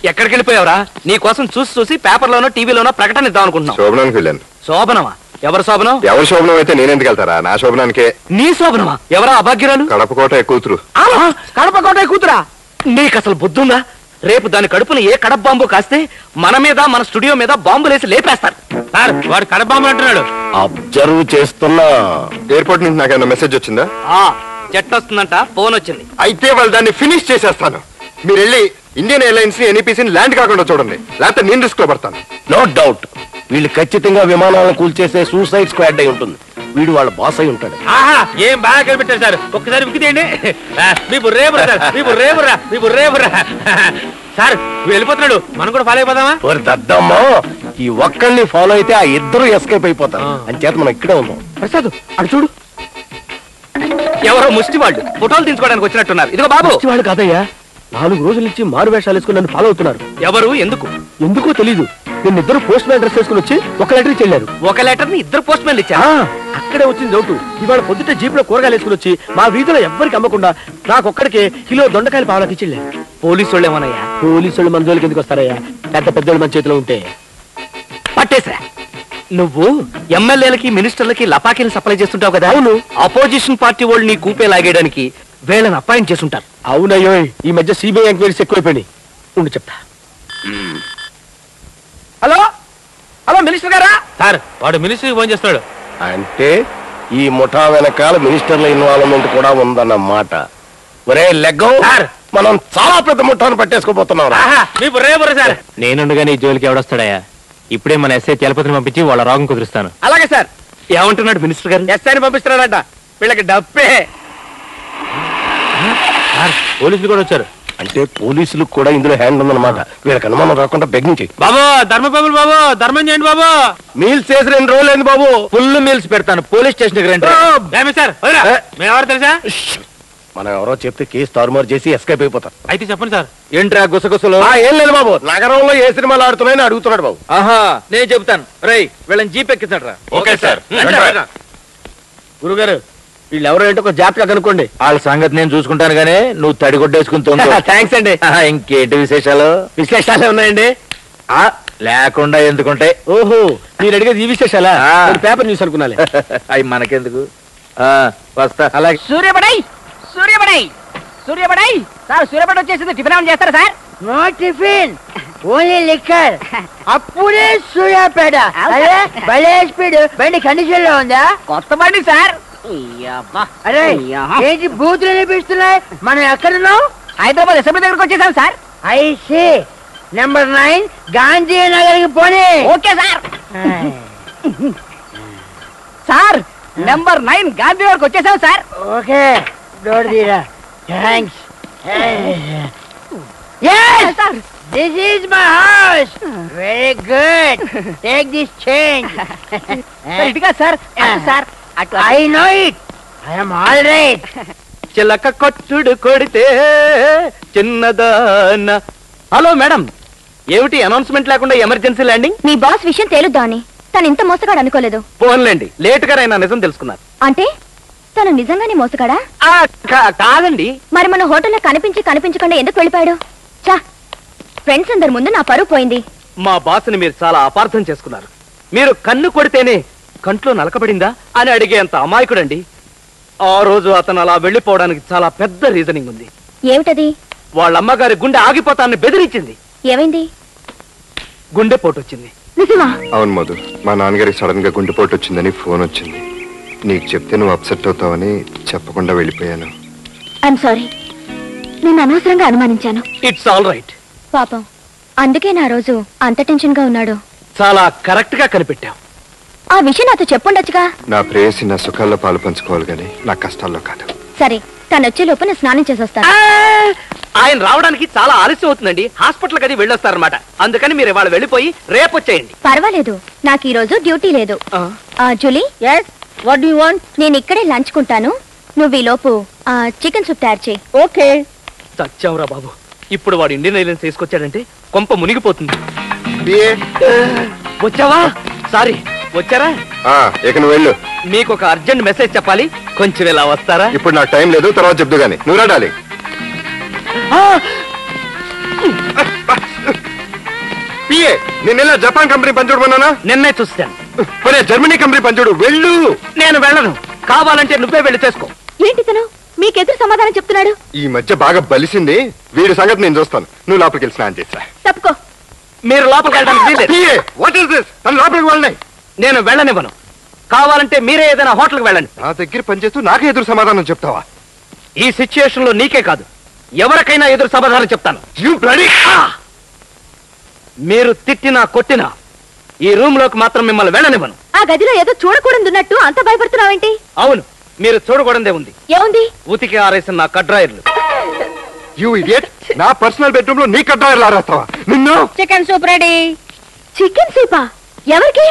ఎక్కడికి వెళ్ళిపోయావురా? నీ కోసం చూసి పేపర్లోనో టీవీలోనో ప్రకటన ఇద్దాం అనుకుంటున్నావు. శోభనానికి వెళ్ళాను. శోభనమా? ఎవరు శోభనం? ఎవరి శోభనం అయితే నేనెందుకు వెళ్తారా? నా శోభనానికే. నీ శోభనమా? ఎవరా అభాగ్యురాలు? కడపకోట కూతురు. కడప కోట కూతురా? నీకు అసలు బుద్ధుందా? రేపు దాని కడుపుని ఏ కడప బాంబు కాస్తే మన మీద, మన స్టూడియో మీద బాంబులేసి లేపేస్తారు. సార్, వాడు కడప బాంబు అంటున్నాడు. అబ్జర్వ్ చేస్తున్నా. ఎయిర్పోర్ట్ నుంచి నాకేమన్నా మెసేజ్ వచ్చిందా? జట్ వస్తుందంట, ఫోన్ వచ్చింది. అయితే వాళ్ళు దాన్ని ఫినిష్ చేసేస్తాను. మీరు వెళ్ళి ఇండియన్ ఎయిర్లైన్స్ ని, ఎన్ఈపీసీని ల్యాండ్ కాకుండా చూడండి, లేకపోతే నేను రిస్క్ లో పడతాను. నో డౌట్, వీళ్ళు ఖచ్చితంగా విమానాలను కూల్చేసే సూసైడ్ స్క్వాడ్ అయి ఉంటుంది. వీడు వాళ్ళ బాస్ అయి ఉంటాడు. ఏం బాగా కనిపెట్టారు సార్, ఒక్కసారి విక్కితేయండి. మీ బుర్రేబురా సార్, మీ బుర్రేబురా, మీ బుర్రేబురా. సార్ వెళ్ళిపోతున్నాడు, మనం కూడా ఫాలో అయిపోదామా? దద్దమ్మా, ఈ ఒక్కళ్ళని ఫాలో అయితే ఆ ఇద్దరు ఎస్కేప్ అయిపోతారు. అంచేత మనం ఇక్కడే ఉన్నాం. ప్రసాద్ అటు చూడు, ఎవరో ముష్టి వాళ్ళు ఫోటోలు తీసుకోవడానికి వచ్చినట్టున్నారు. ఇదిగో బాబు. వాళ్ళు కాదయ్యా, 4 రోజుల నుంచి మారు వేషాలు వేసుకుని నన్ను ఫాలో అవుతున్నారు. ఎవరు? ఎందుకు? ఎందుకో తెలీదు. నిన్న ఇద్దరు పోస్ట్ మ్యాన్ డ్రెస్ వేసుకుని వచ్చి ఒక లెటర్ ఇచ్చి వెళ్ళారు. ఒక లెటర్ ని 2 పోస్ట్ మ్యాన్లు ఇచ్చారు. అక్కడే వచ్చింది డౌట్. ఇవాళ పొద్దుట జీప్ లో కూరగాయలు వేసుకుని వచ్చి మా వీధిలో ఎవ్వరికి అమ్మకుండా నాకొక్కడికే కిలో దొండకాయలు పావులకి ఇచ్చి వెళ్ళారు. పోలీసు వాళ్ళు ఏమన్నాయా? పోలీసు వాళ్ళు మన జోలికి ఎందుకు వస్తారయ్యా? పెద్దోళ్ళు మన చేతిలో ఉంటే. పట్టేసా. నువ్వు ఎమ్మెల్యేలకి, మినిస్టర్లకి లపాకీలు సప్లై చేస్తుంటావు కదా. అవును. అపోజిషన్ పార్టీ వాళ్ళు నీ కూపే లాగేయడానికి వీళ్ళని అపాయింట్ చేస్తుంటారు. అవునయ్యో, ఈ మధ్య సిబిఐ ఎంక్వైరీస్ ఎక్కువైపోయినాయి. ఉండి చెప్తా. హలో హలో, మినిస్టర్ గారా? సార్, వాడు మినిస్టర్కి ఫోన్ చేస్తాడు. అంటే ఈ ముఠా వెనకాల మినిస్టర్ల ఇన్వాల్వ్మెంట్ కూడా ఉందన్నమాట. ఒరే లెగ్గం, మనం చాలా పెద్ద ముఠాను పట్టేసుకోబోతున్నాం. మీ బుర్రే బుర్ర సార్. నేనుండగానే ఈ జోలికి ఎవడొస్తాడయ్యా? ఇప్పుడే మన ఎస్ఐ తెలపతిని పంపించి వాళ్ళ రోగం కుదురుస్తాను. అలాగే సార్. ఏమంటున్నాడు మినిస్టర్ గారు? ఎస్ఐని పంపిస్తున్నాడట. వీళ్ళకి డబ్బే. పోలీసులు కూడా వచ్చారు. అంటే పోలీసులకు కూడా ఇందులో హ్యాండ్ ఉందన్నమాట. వీళ్ళకి అనుమానం రాకుండా బెగ్గించి. బాబు ధర్మబాబులు, బాబు ధర్మం చేయండి బాబు. మీల్స్ చేసి 2 రోజులు అయింది బాబు. ఫుల్ మీల్స్ పెడతాను, పోలీస్ స్టేషన్ దగ్గర రండి. సార్ మేము ఎవరు తెలుసా? మనం ఎవరో చెప్తే కేసు తారుమారు చేసి ఎస్కేప్ అయిపోతాం. అయితే చెప్పండి సార్. ఏంట్రా గుసగుసలు? ఏం లేదు బాబు, నగరంలో ఏ సినిమాలు ఆడుతున్నాయని అడుగుతున్నాడు బాబు. ఆహా, నేను చెబుతాను. రేయ్, వీళ్ళని జీప్ ఎక్కించండి. Okay sir. గురుగారు వీళ్ళు ఎవరో ఏంటో ఒక జాగ్రత్తగా కనుక్కోండి. వాళ్ళ సంగతి నేను చూసుకుంటాను గానీ నువ్వు తడిగొట్టేసుకుని తొంగి. థ్యాంక్స్ అండి. ఇంకేంటి విశేషాలు? విశేషాలే ఉన్నాయండి. లేకుండా ఎందుకుంటాయి? ఓహో, మీరు అడిగేది ఈ విశేషాలా? Paper news అనుకున్నాలే. అవి మనకెందుకు? వస్తా. అలాగే. సూర్యబడై సార్, సూర్యబడ వచ్చేసింది. టిఫిన్ ఏమైనా చేస్తారా sir? No tiffin, only liquor. అప్పుడే సూర్యాపేట. అరే భలే స్పీడ్. బండి కండిషన్ లో ఉందా? కొత్త బండి సార్. అరే ఏంటి బూతులు అనిపిస్తున్నాయి? మనం ఎక్కడున్నాం? హైదరాబాద్ అసెంబ్లీ దగ్గరకు వచ్చేసాం సార్. ఐసి నెంబర్ 9 గాంధీ నగర్కి పోనీ. Okay sir. Sir, number 9 Gandhi నగర్కి వచ్చేసాం సార్. ఓకే, డోర్ తీరా. Thanks. Yes, sir. This is my house. Very good. Take this change. ఇటుగా sir. Sir, I know it. I am all right. చిలక కొట్టుడు కొడితే Chinnadana. Hello madam, ఏమిటి అనౌన్స్మెంట్ లేకుండా emergency landing? మీ boss విషయం తేలుద్దామని తను ఇంత మోసగాడు అనుకోలేదు. ఫోన్లేండి, లేట్ గా అయినా నిజం తెలుసుకున్నారు. అంటే తను నిజంగానే మోసగాడా? కాదండి. మరి మన హోటల్లో కనిపించకుండా ఎందుకు వెళ్ళిపోయాడు? చా, ఫ్రెండ్స్ అందరి ముందు నా పరువు పోయింది. మా బాస్ని మీరు చాలా అపార్థం చేసుకున్నారు. మీరు కన్ను కొడితేనే కంట్లో నలకబడిందా అని అడిగేంత అమాయకుడండి. ఆ రోజు అతను అలా వెళ్లిపోవడానికి చాలా పెద్ద రీజనింగ్ ఉంది. ఏమిటది? వాళ్ళ అమ్మగారి గుండె ఆగిపోతాన్ని బెదిరించింది. ఏమైంది? గుండెపోటు వచ్చింది. నిజమా? అవును మధు, మా నాన్నగారికి సడన్ గా గుండెపోటు వచ్చిందని ఫోన్ వచ్చింది. నీకు చెప్తే నువ్వు అప్సెట్ అవుతావని చెప్పకుండా వెళ్ళిపోయాను. ఐఎమ్ సారీ, నేను అనవసరంగా అనుమానించాను. It's all right. పాపం, అందుకే నా రోజు అంత టెన్షన్ గా ఉన్నాడు. చాలా కరెక్ట్ గా కనిపెట్టావు. ఆ విషయం నాతో చెప్పుండొచ్చుగా. నా ప్రేయసి నా సుఖాల్లో పాలు పంచుకోవాలి గాని నా కష్టాల్లో కాదు. సరే, తను వచ్చే లోపు నేను స్నానం చేసొస్తాను. ఆయన రావడానికి చాలా ఆలస్యం అవుతుందండి. హాస్పిటల్ కది వెళ్ళొస్తారనమాట. అందుకని మీరు ఇవాళ వెళ్ళిపోయి రేపు వచ్చేయండి. పర్వాలేదు, నాకు ఈ రోజు డ్యూటీ లేదు. Julie, What do you want? నేను ఇక్కడే లంచ్ కుంటాను. నువ్వు ఈ లోపు చికెన్ సూప్ తయారు చేయి. ఓకే. చచ్చావురా బాబు. ఇప్పుడు వాడు ఇండియన్ ఐలాండ్స్ తీసుకొచ్చాడంటే కొంప మునిగిపోతుంది. వచ్చావా? సారీ, వచ్చారా? ఇక నువ్వు వెళ్ళు. మీకు ఒక అర్జెంట్ మెసేజ్ చెప్పాలి, కొంచెం ఇలా వస్తారా? ఇప్పుడు నాకు టైం లేదు, తర్వాత చెప్దు గాని. నువ్వు రాడాలి. నేను జపాన్ కంపెనీ పనిచూడమన్నానా? నిన్నే చూస్తాను. జర్మనీ కంపెనీ పనిచూడు. వెళ్ళు. నేను వెళ్ళను. కావాలంటే నువ్వే వెళ్ళి చేసుకో. ఏంటి తను మీకెదురు సమాధానం చెప్తున్నాడు? ఈ మధ్య బాగా బలిసింది. వీడి సంగతి నేను చూస్తాను. నువ్వు లోపలికి వెళ్ళి స్నానం చేసా. తప్పుకో. మీరు లోపలికి వెళ్ళడానికి లోపలికి వెళ్ళినాయి. నేను వెళ్ళనివ్వను. కావాలంటే మీరే ఏదైనా హోటల్కి వెళ్ళండి. నా దగ్గర పనిచేస్తూ నాకే ఎదురు సమాధానం చెప్తావా? ఈ సిచ్యుయేషన్ లో నీకే కాదు, ఎవరికైనా ఎదురు సమాధానం చెప్తాను. మీరు తిట్టినా కొట్టినా ఈ రూమ్ లోకి మాత్రం మిమ్మల్ని వెళ్ళనివ్వను. ఆ గదిలో ఏదో చూడకూడదున్నట్టు అంత భయపడుతున్నావేంటి? అవును, మీరు చూడకూడదే ఉంది. ఏముంది? ఉతికి ఆరేసిన నా కడ్రాయర్లు. You idiot! నా పర్సనల్ బెడ్రూమ్ లో నీ కడ్రాయర్లు ఆరేస్తావా? నిన్ను. Chicken soup ready. చికెన్ సూపా? ఎవరికి?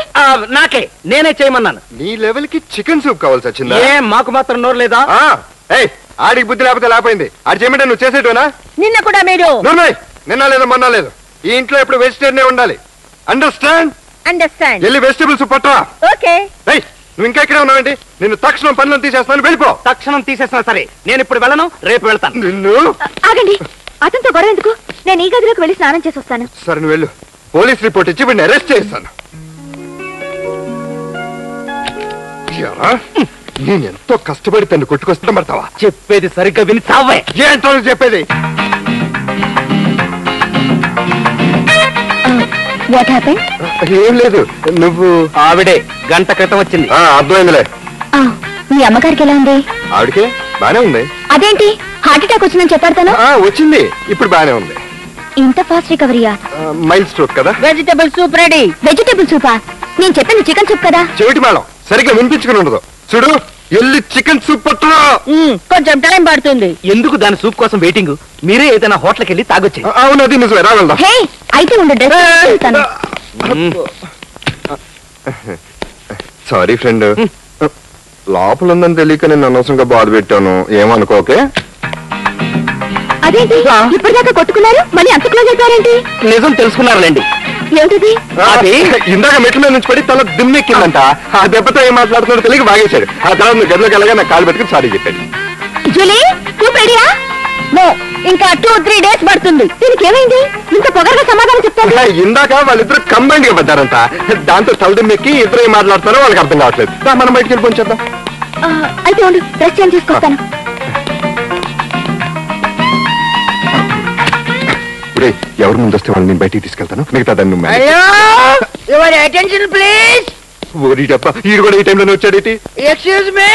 నాకే, నేనే చేయమన్నాను. నీ లెవెల్ కి చికెన్ సూప్ కావాల్సి వచ్చిందా? ఏం మాకు మాత్రం నోరు లేదా? ఆడికి బుద్ధి లేకపోతే లేకపోయింది. ఆడి చేయమంటే నువ్వు చేసేటోనా? నిన్న కూడా మీరు. నిన్న లేదు, మొన్న లేదు. ఈ ఇంట్లో ఎప్పుడు వెజిటేరియన్ ఉండాలి. అండర్స్టాండ్? అండర్స్టాండ్. వెళ్ళి వెజిటేబుల్స్ పట్టా. ఓకే. నువ్వు ఇంకా ఇక్కడే ఉన్నావండి. నిన్ను తక్షణం పనులను తీసేస్తాను. వెళ్ళిపో. తక్షణం తీసేసినా సరే నేను ఇప్పుడు వెళ్ళను, రేపు వెళ్తాను. నిన్ను. ఆగండి, అతనితో గొడవ ఎందుకు? నేను ఈ గదిలోకి వెళ్ళి స్నానం చేసి వస్తాను. సరే, నువ్వు వెళ్ళు. పోలీస్ రిపోర్ట్ ఇచ్చి వీడిని అరెస్ట్ చేస్తాను. నేను ఎంతో కష్టపడి తను కొట్టుకొస్తున్నా పడతావా? చెప్పేది సరిగ్గా విని చావే. ఏంటో చెప్పేది? What happened? ఏం లేదు. నువ్వు ఆవిడే గంట క్రితం వచ్చింది. అర్థమైందిలే. మీ అమ్మగారికి ఎలా ఉంది? ఆవిడకే బానే ఉంది. అదేంటి హార్ట్ అటాక్ వచ్చిందని చెప్పారు తను? వచ్చింది, ఇప్పుడు బానే ఉంది. ఇంత ఫాస్ట్ రికవరీయా? మైల్డ్ స్ట్రోక్ కదా. Vegetable soup ready. వెజిటబుల్ సూపా? నేను చెప్పింది చికెన్ సూప్ కదా. చెవిటి మేడం సరిగ్గా వినిపించుకుని ఉండదు. చూడు, ఎల్లి చికెన్ సూప్ పట్టురా. కొంచెం టైం పడుతుంది. ఎందుకు దాని సూప్ కోసం వెయిటింగ్? మీరే ఏదైనా హోటల్కి వెళ్ళి తాగొచ్చి. అవును, అది నిజమే. రా వెళ్దాం. హే, అయితే ఉండు, డ్రెస్ సారీ ఫ్రెండ్, లోపల ఉందని తెలియక నేను అనవసరంగా బాధ పెట్టాను. ఏమనుకోకే. అదేంటి ఇప్పటిదాకా కొట్టుకున్నారు మళ్ళీ అంత క్లోజ్ అయిపోయారేంటి? నిజం తెలుసుకున్నారులేండి. ఏమిటిది? అది ఇందాక మెట్ల మీద నుంచి పడి తల దిమ్మెక్కిందంట. ఆ దెబ్బతో ఏం మాట్లాడుతున్నాడో తెలియక బాగేశాడు. ఆ తర్వాత గదిలోకి వెళ్ళగా నాకు కాలు పెట్టుకుని సారీ చెప్పాడు. జూలీ నువ్వు రెడీయా? నో, ఇంకా 2-3 days పడుతుంది. దీనికి ఏమైంది? ఇంత పొగరగా సమాధానం చెప్తాను. ఇందాక వాళ్ళిద్దరు కంబైండ్ గా పడ్డారంట. దాంతో తల దిమ్మెక్కి ఇద్దరు ఏం మాట్లాడుతున్నారో వాళ్ళకి అర్థం కావట్లేదు. మనం బయటికి వెళ్ళిపోయి చేద్దాం. అయితే ఉండు, డ్రెస్ చేంజ్ చేసుకొస్తాను. ఎవరు ముందు వస్తే వాళ్ళని నేను బయటికి తీసుకెళ్తాను. మిగతా దాన్ని యువర్ అటెన్షన్ ప్లీజ్. ఓరి డబ్బ, ఈడు కూడా ఈ టైంలోనే వచ్చాడేటి? ఎక్స్క్యూజ్ మీ,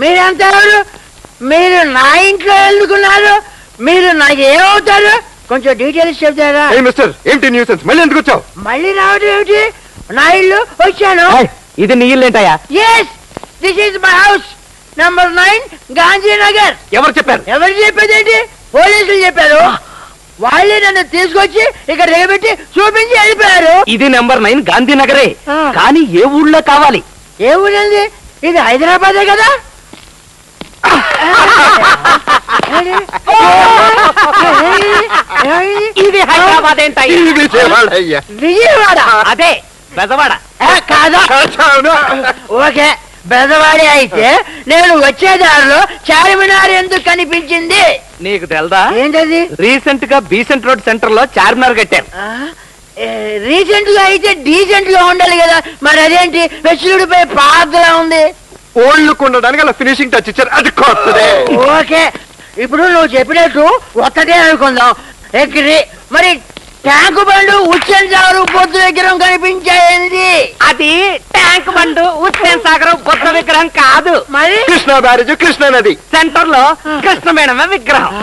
మీరంతా ఎవరు? మీరు నా ఇంట్లో ఎందుకున్నారు? మీరు నాకు ఏమవుతారు? కొంచెం డీటెయిల్స్ చెప్తారా? మిస్టర్, ఏంటి న్యూసెన్స్? మళ్ళీ ఎందుకు వచ్చావు? మళ్ళీ రావడం ఏమిటి? నా ఇల్లు వచ్చాను. ఇది నీ ఇల్లు ఏంటయ్యా? Yes, this is my house, number 9 Gandhinagar. ఎవరు చెప్పారు? ఎవరు చెప్పేదేంటి? పోలీసులు చెప్పారు. వాళ్ళే నన్ను తీసుకొచ్చి ఇక్కడ దిగబెట్టి చూపించి వెళ్ళిపోయారు. ఇది నంబర్ 9 గాంధీనగరే, కానీ ఏ ఊళ్ళో కావాలి? ఏ ఊరండి? ఇది హైదరాబాదే కదా. ఇది హైదరాబాద్ విజయవాడ. విజయవాడ అదే బెజవాడ కాదా? ఓకే, బెజవాడే అయితే నేను వచ్చే దారిలో చార్మినార్ ఎందుకు కనిపించింది? నీకు తెల్దా? ఏంటది? రీసెంట్ గా బీసెంట్ రోడ్ సెంటర్ లో చార్మినార్ కట్టారు. రీసెంట్ గా అయితే డీసెంట్ గా ఉండాలి కదా, మరి అదేంటి వెచ్చుడిపై పాతలా ఉంది? ఓళ్ళు కొండడానికి అలా ఫినిషింగ్ టచ్ ఇచ్చారు, అది కొత్తదే. ఓకే, ఇప్పుడు నువ్వు చెప్పినట్టు కొత్తదే అనుకుందాం. ఎక్కడి మరి ట్యాంకు బండు ఉచ్చెన్ సాగర్ బొద్ద విగ్రహం కనిపించేది? అది ట్యాంక్ బండు ఉచ్చెన్ సాగర్ బొద్ద విగ్రహం కాదు, మరి కృష్ణా బ్యారేజ్, కృష్ణా నది సెంటర్ లో కృష్ణ మేడమ విగ్రహం.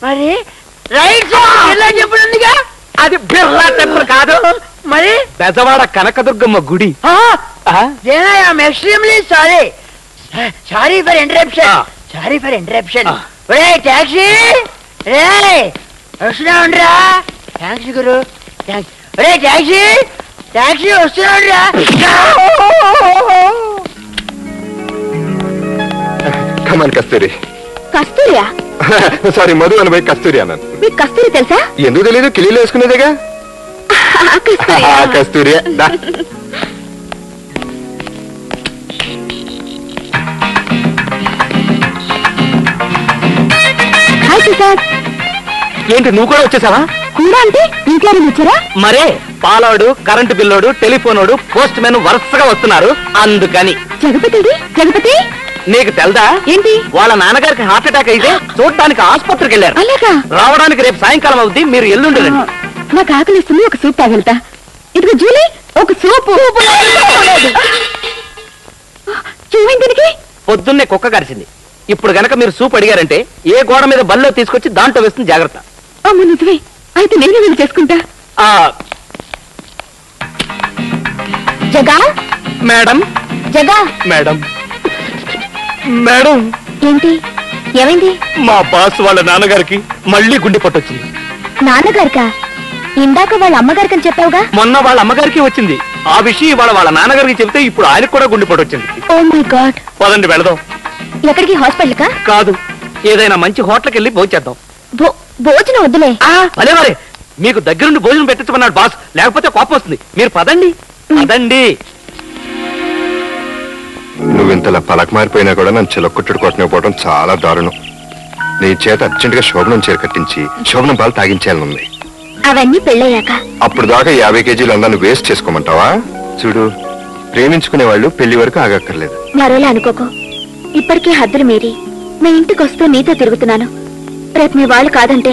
మరి రైట్ సైడ్ చెప్పుడుగా అది బిర్లా టెంపుల్ కాదు, మరి బెజవాడ కనకదుర్గమ్మ గుడి. Extremely sorry, sorry for interruption, sorry for interruption. Taxi వస్తున్నావురా? థ్యాంక్స్ గురు, థ్యాంక్స్. టాక్సీ టాక్సీ వస్తున్నావురా? కమాన్ కస్తూరి. కస్తూరియా? సారీ, మధు అని పోయి కస్తూరి అన్నాను. మీకు కస్తూరి తెలుసా? ఎందుకు తెలీదు, కిలీలు వేసుకునేదేగా. కస్తూరి ఏంటి నువ్వు కూడా వచ్చేసావా? కూడా అంటే ఇంట్లో వచ్చారా? మరే పాలోడు, కరెంటు బిల్లోడు, టెలిఫోనోడు, పోస్ట్ మెన్ వరుసగా వస్తున్నారు, అందుకని. జగపతి జగపతి నీకు తెల్దా? ఏంటి? వాళ్ళ నాన్నగారికి హార్ట్ అటాక్ అయితే చూడడానికి ఆసుపత్రికి వెళ్ళారు. అలాగా? రావడానికి రేపు సాయంకాలం అవుద్ది, మీరు ఎల్లుండి. నాకు ఆకలిస్తుంది, ఒక సూప్ తాగలుతా. ఇదిగో జూలీ, ఒక సూపు. దీనికి పొద్దున్నే కుక్క కరిచింది. ఇప్పుడు గనక మీరు సూప్ అడిగారంటే ఏ గోడ మీద బల్లో తీసుకొచ్చి దాంట్లో వేస్తుంది, జాగ్రత్త. అమ్మ నిజమే, అయితే నేనే వెళ్ళి చేసుకుంటా. జగా మేడం, జగా మేడం, మేడం. ఏంటి, ఏమైంది? మా బాస్ వాళ్ళ నాన్నగారికి మళ్ళీ గుండె పట్టొచ్చింది. నాన్నగారికా? ఇందాక వాళ్ళ అమ్మగారికి అని చెప్పావుగా. మొన్న వాళ్ళ అమ్మగారికి వచ్చింది. ఆ విషయం వాళ్ళ నాన్నగారికి చెబితే ఇప్పుడు ఆయనకు కూడా గుండె పట్టొచ్చింది. Oh my God. పదండి వెళదాం. ఎక్కడికి? హాస్పిటల్ కా? కాదు, ఏదైనా మంచి హోటల్కి వెళ్ళి భోజేద్దాం. భోజనం వద్దులే. అదే మరి, మీకు దగ్గరుండి భోజనం పెట్టించమన్నాడు బాస్, లేకపోతే కోపం వస్తుంది. మీరు పదండి పదండి. నువ్వు ఇంతలా పలక మారిపోయినా కూడా నన్ను చిలక్కొట్టుడు కొట్టకపోవడం చాలా దారుణం. నీ చేత అర్జెంట్ గా శోభనం చీర కట్టించి శోభనం పాలు తాగించాలనుంది. అవన్నీ పెళ్ళయ్యాక. అప్పుడు దాకా 50 కేజీలు అందరిని వేస్ట్ చేసుకోమంటావా? చూడు, ప్రేమించుకునే వాళ్ళు పెళ్లి వరకు ఆగక్కర్లేదు. మరోలా అనుకోకు, ఇప్పటికీ హద్దులు మీరి మీ ఇంటికి వస్తూ నీతో తిరుగుతున్నాను. రేపు మీ వాళ్ళు కాదంటే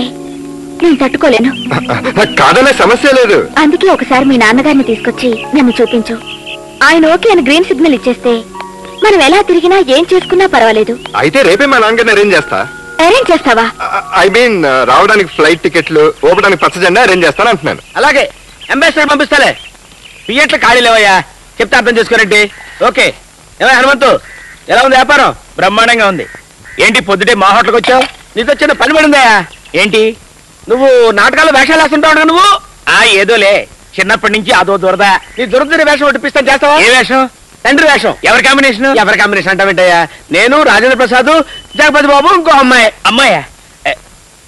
నేను తట్టుకోలేను. కాదనే సమస్య లేదు. అందుకే ఒకసారి మీ నాన్నగారిని తీసుకొచ్చి నన్ను చూపించు. ఆయన ఓకే అని గ్రీన్ సిగ్నల్ ఇచ్చేస్తే మనం ఎలా తిరిగినా ఏం చేసుకున్నా పర్వాలేదు. అయితే రేపే మా నాన్నగారిని అరేంజ్ చేస్తా. అరేంజ్ చేస్తావా? ఐ మీన్ రావడానికి ఫ్లైట్ టికెట్లు, ఓపడానికి పచ్చ జెండా అరేంజ్ చేస్తాను అంటున్నాను. అలాగే, అంబాసిడర్ పంపిస్తాలే. థియేటర్ ఖాళీ లేవయ్యా, చెప్తే అర్థం చేసుకోరండి. ఓకే. ఏమయ్య హనుమంతు, ఎలా ఉంది వ్యాపారం? బ్రహ్మాండంగా ఉంది. ఏంటి పొద్దుటే మా హోటల్కి వచ్చావు? నీతో చిన్న పని పడిందయ్యా. ఏంటి, నువ్వు నాటకాలు వేషాలు వేస్తుంటావు కదా నువ్వు? ఏదోలే, చిన్నప్పటి నుంచి అదో దురద. నీ దురద వేషం ఒట్టిపిస్తాను, చేస్తావా? ఏ వేషం? తండ్రి వేషం. ఎవరి కాంబినేషన్? ఎవరి కాంబినేషన్ అంటావేంటయ్యా? నేను, రాజేంద్ర ప్రసాద్, జగపతి బాబు ఇంకో అమ్మాయి. అమ్మాయా?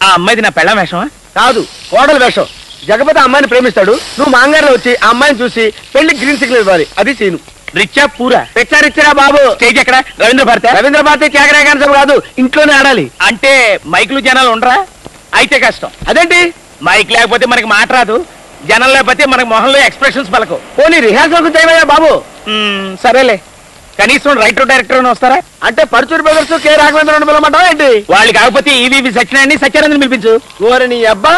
ఆ అమ్మాయిది నా పెళ్ళాం వేషమా? కాదు, కోడలు వేషం. జగపతి అమ్మాయిని ప్రేమిస్తాడు, నువ్వు మాంగారులో వచ్చి ఆ అమ్మాయిని చూసి పెళ్లి గ్రీన్ సిగ్నల్ ఇవ్వాలి. అది సీను. రిచ్చా పూరా? రిచ్చరా బాబు. స్టేజ్ ఎక్కడ? రవీంద్ర భారతి? రవీంద్ర భారతి కేకరేకాంశం కాదు, ఇంట్లోనే ఆడాలి. అంటే మైకులు జనాలు ఉండరా? అయితే కష్టం. అదేంటి? మైక్ లేకపోతే మనకి మాట రాదు, జనం లేకపోతే మనకి మొహంలో ఎక్స్ప్రెషన్స్ పలకవు. పోనీ రిహార్సల్ చేయవయ్యా బాబు. సరేలే, కనీసం రైటర్ డైరెక్టర్ వస్తారా? అంటే పరుచూరి బ్రదర్స్ కె రాఘవేంద్ర పిలవమంటావా ఏంటి? వాళ్ళు కాకపోతే ఈవీవి సత్యనారాయణ సత్యానందని పిలిపించు. ఓరి నీ అబ్బా,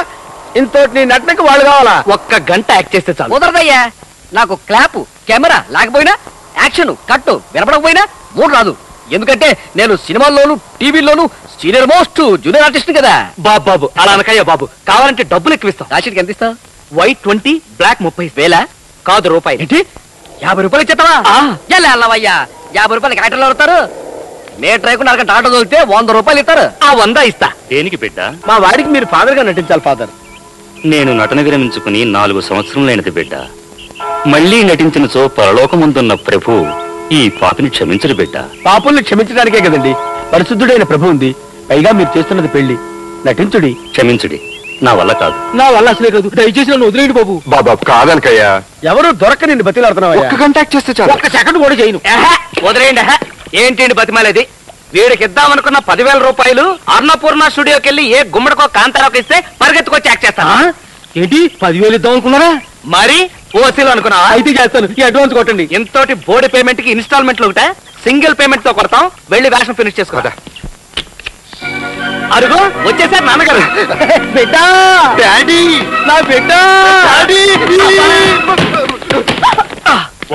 ఇంతోటి నీ నటనకి వాళ్ళు కావాలా? ఒక్క గంట యాక్ట్ చేస్తే చాలు. కుదరదయ్యా, నాకు క్లాప్ కెమెరా లేకపోయినా యాక్షన్ కట్టు వినపడకపోయినా మూడు రాదు. ఎందుకంటే నేను సినిమాల్లోను టీవీలోను సీనియర్ మోస్ట్ జూనియర్ ఆర్టిస్ట్ కదా. బాబు అలా అనకయ్యా బాబు, కావాలంటే డబ్బులు ఎక్కువ ఇస్తాం. రాశికి ఎంత ఇస్తావు? White 20, black 30. వేలా? కాదు, రూపాయలు. ఏంటి 50 రూపాయలు ఇచ్చేస్తావా? ఎలా అల్లవయ్యా, 50 రూపాయలు కలెక్టర్లు అవుతారు. మీటర్ అయ్యకుండా అరగంట ఆటో దొరికితే 100 రూపాయలు ఇస్తారు. ఆ 100 ఇస్తా. దేనికి బిడ్డ? మా వాడికి మీరు ఫాదర్ గా నటించాలి ఫాదర్. నేను నటన విరమించుకుని 4 సంవత్సరములైనది బిడ్డ. మళ్ళీ నటించినచో పరలోకముందున్న ప్రభు ఈ పాపిని క్షమించడు బిడ్డ. పాపుల్ని క్షమించడానికే కదండి పరిశుద్ధుడైన ప్రభు ఉంది. పైగా మీరు చేస్తున్నది పెళ్లి, నటించుడి. క్షమించుడి, నా వల్ల కాదు. నా వల్ల అసలే కాదు, దయచేసి నన్ను వదిలేయండి బాబు. బాబా కాదనకయ్యా, ఎవరు దొరక్క నిన్ను బతిలాడుతున్నావా? ఒక్క కాంటాక్ట్ చేస్తే చాలు. ఒక్క సెకండ్ కూడా చేయను. వదిలేయండి. ఏంటండి బతిమాలేది? వీడికి ఇద్దామనుకున్న 10,000 రూపాయలు అన్నపూర్ణ స్టూడియోకి వెళ్ళి ఏ గుమ్మడికో కాంతారావుకి ఇస్తే పరిగెత్తుకొచ్చి యాక్ట్ చేస్తాను. ఏంటి 10,000 ఇద్దాం అనుకున్నారా? మరి ఓసీలు అనుకున్నా? అయితే చేస్తాను, ఈ అడ్వాన్స్ కొట్టండి. ఇంతోటి బోర్డు పేమెంట్ కి ఇన్స్టాల్మెంట్లు ఒకట, సింగిల్ పేమెంట్ తో కొడతాం. వెళ్ళి వేషం ఫినిష్ చేసుకోదా. అరుగో వచ్చేసారు నాన్నగారు. బిడ్డా, డాడీ, నా బిడ్డ.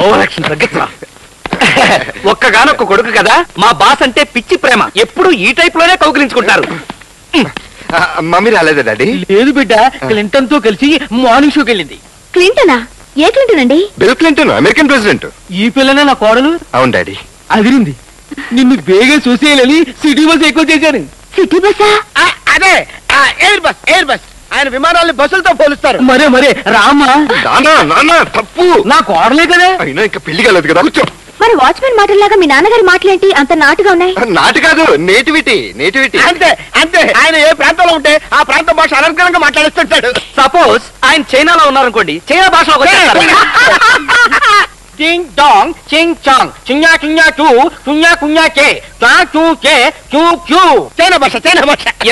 ఓవరాక్షన్ తగ్గించరా. ఒక్కగానొక్క కొడుకు కదా, మా బాస్ అంటే పిచ్చి ప్రేమ. ఎప్పుడు ఈ టైప్ లోనే కౌగిలించుకుంటారు. మమ్మీ రాలేదా డాడీ? లేదు బిడ్డ, క్లింటన్ తో కలిసి మార్నింగ్ షోకి వెళ్ళింది. క్లింటనా? ఏ క్లింటన్ అండి? Bill Clinton, American president. ఈ పిల్లనే నా కోడలు. అవును డాడీ. అదిరింది. నిన్ను బేగా చూసేయాలని సిటీ బస్ ఎక్కువ చేశాను. సిటీ బస్సా? అదే ఎయిర్ బస్. ఎయిర్ బస్ ఆయన విమానాల్ని బస్సులతో పోలుస్తారు. మరే రామా. నాన్న తప్పు. నా కోడలే కదా. అయినా ఇంకా పెళ్లి కాలేదు కదా. కూర్చో. మరి వాచ్మెన్ మాటల్లాగా మీ నాన్నగారి మాటలేంటి అంత నాటుగా ఉన్నాయి? నాటు కాదు, నేటివిటీ. అంతే అంతే. ఆయన ఏ ప్రాంతంలో ఉంటే ఆ ప్రాంత భాష అనర్గళంగా మాట్లాడిస్తుంటాడు. సపోజ్ ఆయన చైనాలో ఉన్నారనుకోండి, చైనా భాషలో చింగ్ డాంగ్ చింగ్ చాంగ్ చున్యా చున్యా చూ చున్యా కున్యా కే చా చూ కే చూ క్యూ. చైనా భాష.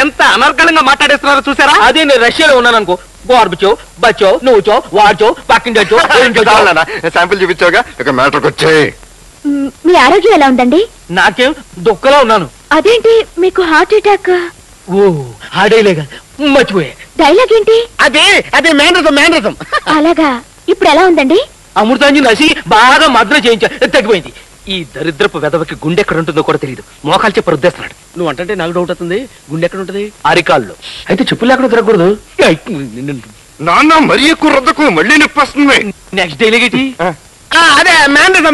ఎంత అనర్గళంగా మాట్లాడేస్తున్నారో చూసారా? అదే నేను రష్యాలో ఉన్నాను అనుకో, గోర్బచో బచ్చో నువ్వుచో వాడ్చో పక్కించో. శాంపుల్ చూపించావుగా, ఇక మ్యాటర్కి వచ్చే. మీ ఆరోగ్యం ఎలా ఉందండి? నాకేం దుఃఖలా ఉన్నాను. అదేంటి మీకు హార్ట్ అటాక్? ఓ ఆడేలేగా, మర్చిపోయా. డైలాగ్ ఏంటి? అదే మేనరసం. అలాగా, ఇప్పుడు ఎలా ఉందండి? అమృతాంజన్ రాసి బాగా మద్ర చేయించా, తగ్గిపోయింది. ఈ దరిద్రపు వెదవకి గుండె ఎక్కడ ఉంటుందో కూడా తెలియదు. మోకాలు చెప్పి రుద్దేస్తున్నాడు. నువ్వు అంటే నాకు డౌట్ అవుతుంది. గుండె ఎక్కడ ఉంటది? అరికాల్లో. అయితే చెప్పులు లేకుండా తిరగకూడదు. నాన్న మరీ ఎక్కువ రద్దకు, మళ్ళీ నొప్పి వస్తుంది. నెక్స్ట్ డైలాగ్ అదే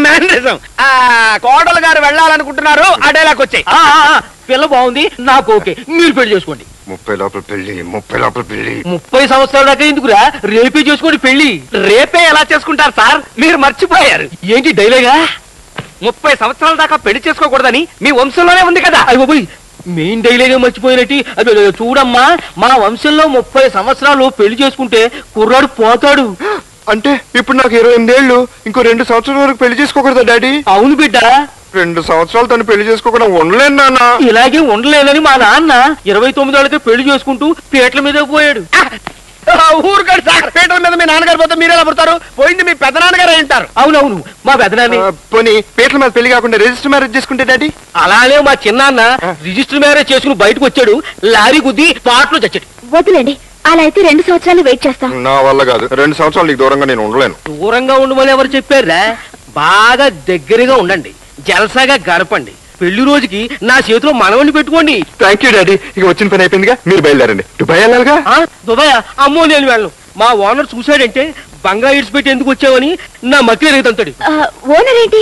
మేనరిజం. కోడలు గారు వెళ్ళాలనుకుంటున్నారు, ఆ డైలాగ్ వచ్చాయి. పిల్ల బాగుంది, నాకు ఓకే, మీరు పెళ్లి చేసుకోండి. 30 లోపల పెళ్లి. 30 సంవత్సరాల దాకా ఎందుకురా, రేపే చేసుకోండి పెళ్లి. రేపే ఎలా చేసుకుంటారు సార్? మీరు మర్చిపోయారు. ఏంటి డైలాగా? 30 సంవత్సరాల దాకా పెళ్లి చేసుకోకూడదని మీ వంశంలోనే ఉంది కదా. అయ్య బాబోయ్, మెయిన్ డైలాగే మర్చిపోయినట్టు. అది చూడమ్మా, మా వంశంలో 30 సంవత్సరాలు పెళ్లి చేసుకుంటే కుర్రాడు పోతాడు. అంటే ఇప్పుడు నాకు 28 ఏళ్ళు, ఇంకో 2 సంవత్సరాల వరకు పెళ్లి చేసుకోకూడదా డాడీ? అవును బిడ్డ, 2 సంవత్సరాలు తను పెళ్లి చేసుకోకుండా ఉండలేను నాన్న. ఇలాగే ఉండలేనని మా నాన్న 29 ఏళ్ళకే పెళ్లి చేసుకుంటూ పీటల మీద పోయాడు. ఊరుకాడు సార్, పీటల మీద మీ నాన్నగారు పోతే మీరు ఎలా పడతారు? పోయింది మీ పెద్ద నాన్నగారు అంటారు. అవునవును, మా పెద్దనాన్ని. పోనీ పీటల మీద పెళ్లి కాకుండా రిజిస్టర్ మ్యారేజ్ చేసుకుంటే డాడీ? అలానే మా చిన్నాన్న రిజిస్టర్ మ్యారేజ్ చేసుకుని బయటకు వచ్చాడు, లారీ గుద్ది పాటలో చచ్చాడు. వదిలేండి, అలా అయితే 2 సంవత్సరాలు వెయిట్ చేస్తాం. నా వల్ల కాదు, 2 సంవత్సరాలు నీకు దూరంగా నేను ఉండలేను. దూరంగా ఉండమని ఎవరు చెప్పారా? బాగా దగ్గరగా ఉండండి, జలసాగా గడపండి. పెళ్లి రోజుకి నా చేతిలో మనవణ్ణి పెట్టుకోండి. Thank you daddy. ఇక వచ్చిన పని అయిపోయిందిగా, మీరు బయలుదేరండి. దుబాయ్ వెళ్ళాలిగా? దుబాయ్? అమ్మో నేను వెళ్ళను. మా ఓనర్ చూశాడంటే బంగా ఇడ్స్ పెట్టి ఎందుకు వచ్చావని నా మధ్య రేగుతాడు. ఓనర్ ఏంటి?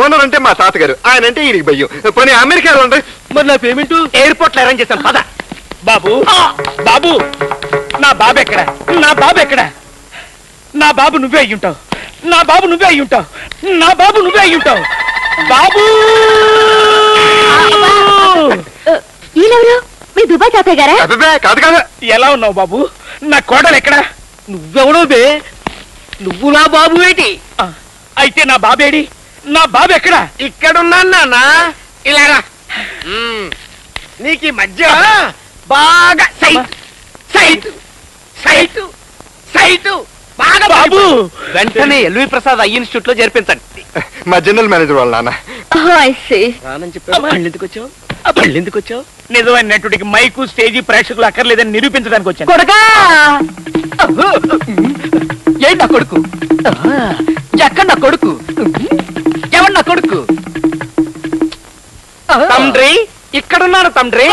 ఓనర్ అంటే మా తాతగారు, ఆయన అంటే ఈయనకి భయ్యం. పోనీ అమెరికాలో ఉంటాయి. మరి నా పేమెంట్ ఎయిర్పోర్ట్ లో అరేంజ్ చేశాను. పద. బాబు, నా బాబు ఎక్కడ? నా బాబు ఎక్కడ? నా బాబు నువ్వే అయ్యుంటావు. బాబు ఈయనెవరు? మీ దుబాయ్ తాతయ్య గారా? కాదు కాదు. ఎలా ఉన్నావు బాబు? నా కోడలు ఎక్కడా? నువ్వెవడో బే? నువ్వు నా బాబు ఏంటి? అయితే నా బాబేడి? నా బాబు ఎక్కడా? ఇక్కడున్నాను నాన్న. ఇలాగా నీకు ఈ మధ్య బాగా సైట్ సైట్ సైట్ సైట్ బాగా బాబు వెంటనే ఎల్వి ప్రసాద్ ఐ ఇన్స్టిట్యూట్ లో చేర్పించండి. మా జనరల్ మేనేజర్ వాళ్ళ నాన్న. రానని చెప్పావు. మళ్ళీ ఎందుకు వచ్చావు? మళ్ళీ ఎందుకు వచ్చావు? నిజమైన నటుడికి మైకు స్టేజీ ప్రేక్షకులు అక్కర్లేదని నిరూపించడానికి వచ్చాను. కొడకా ఏంటి నా కొడుకు? ఎక్కడ నా కొడుకు? ఎవరు నా కొడుకు? తండ్రి ఇక్కడున్నాను తండ్రి.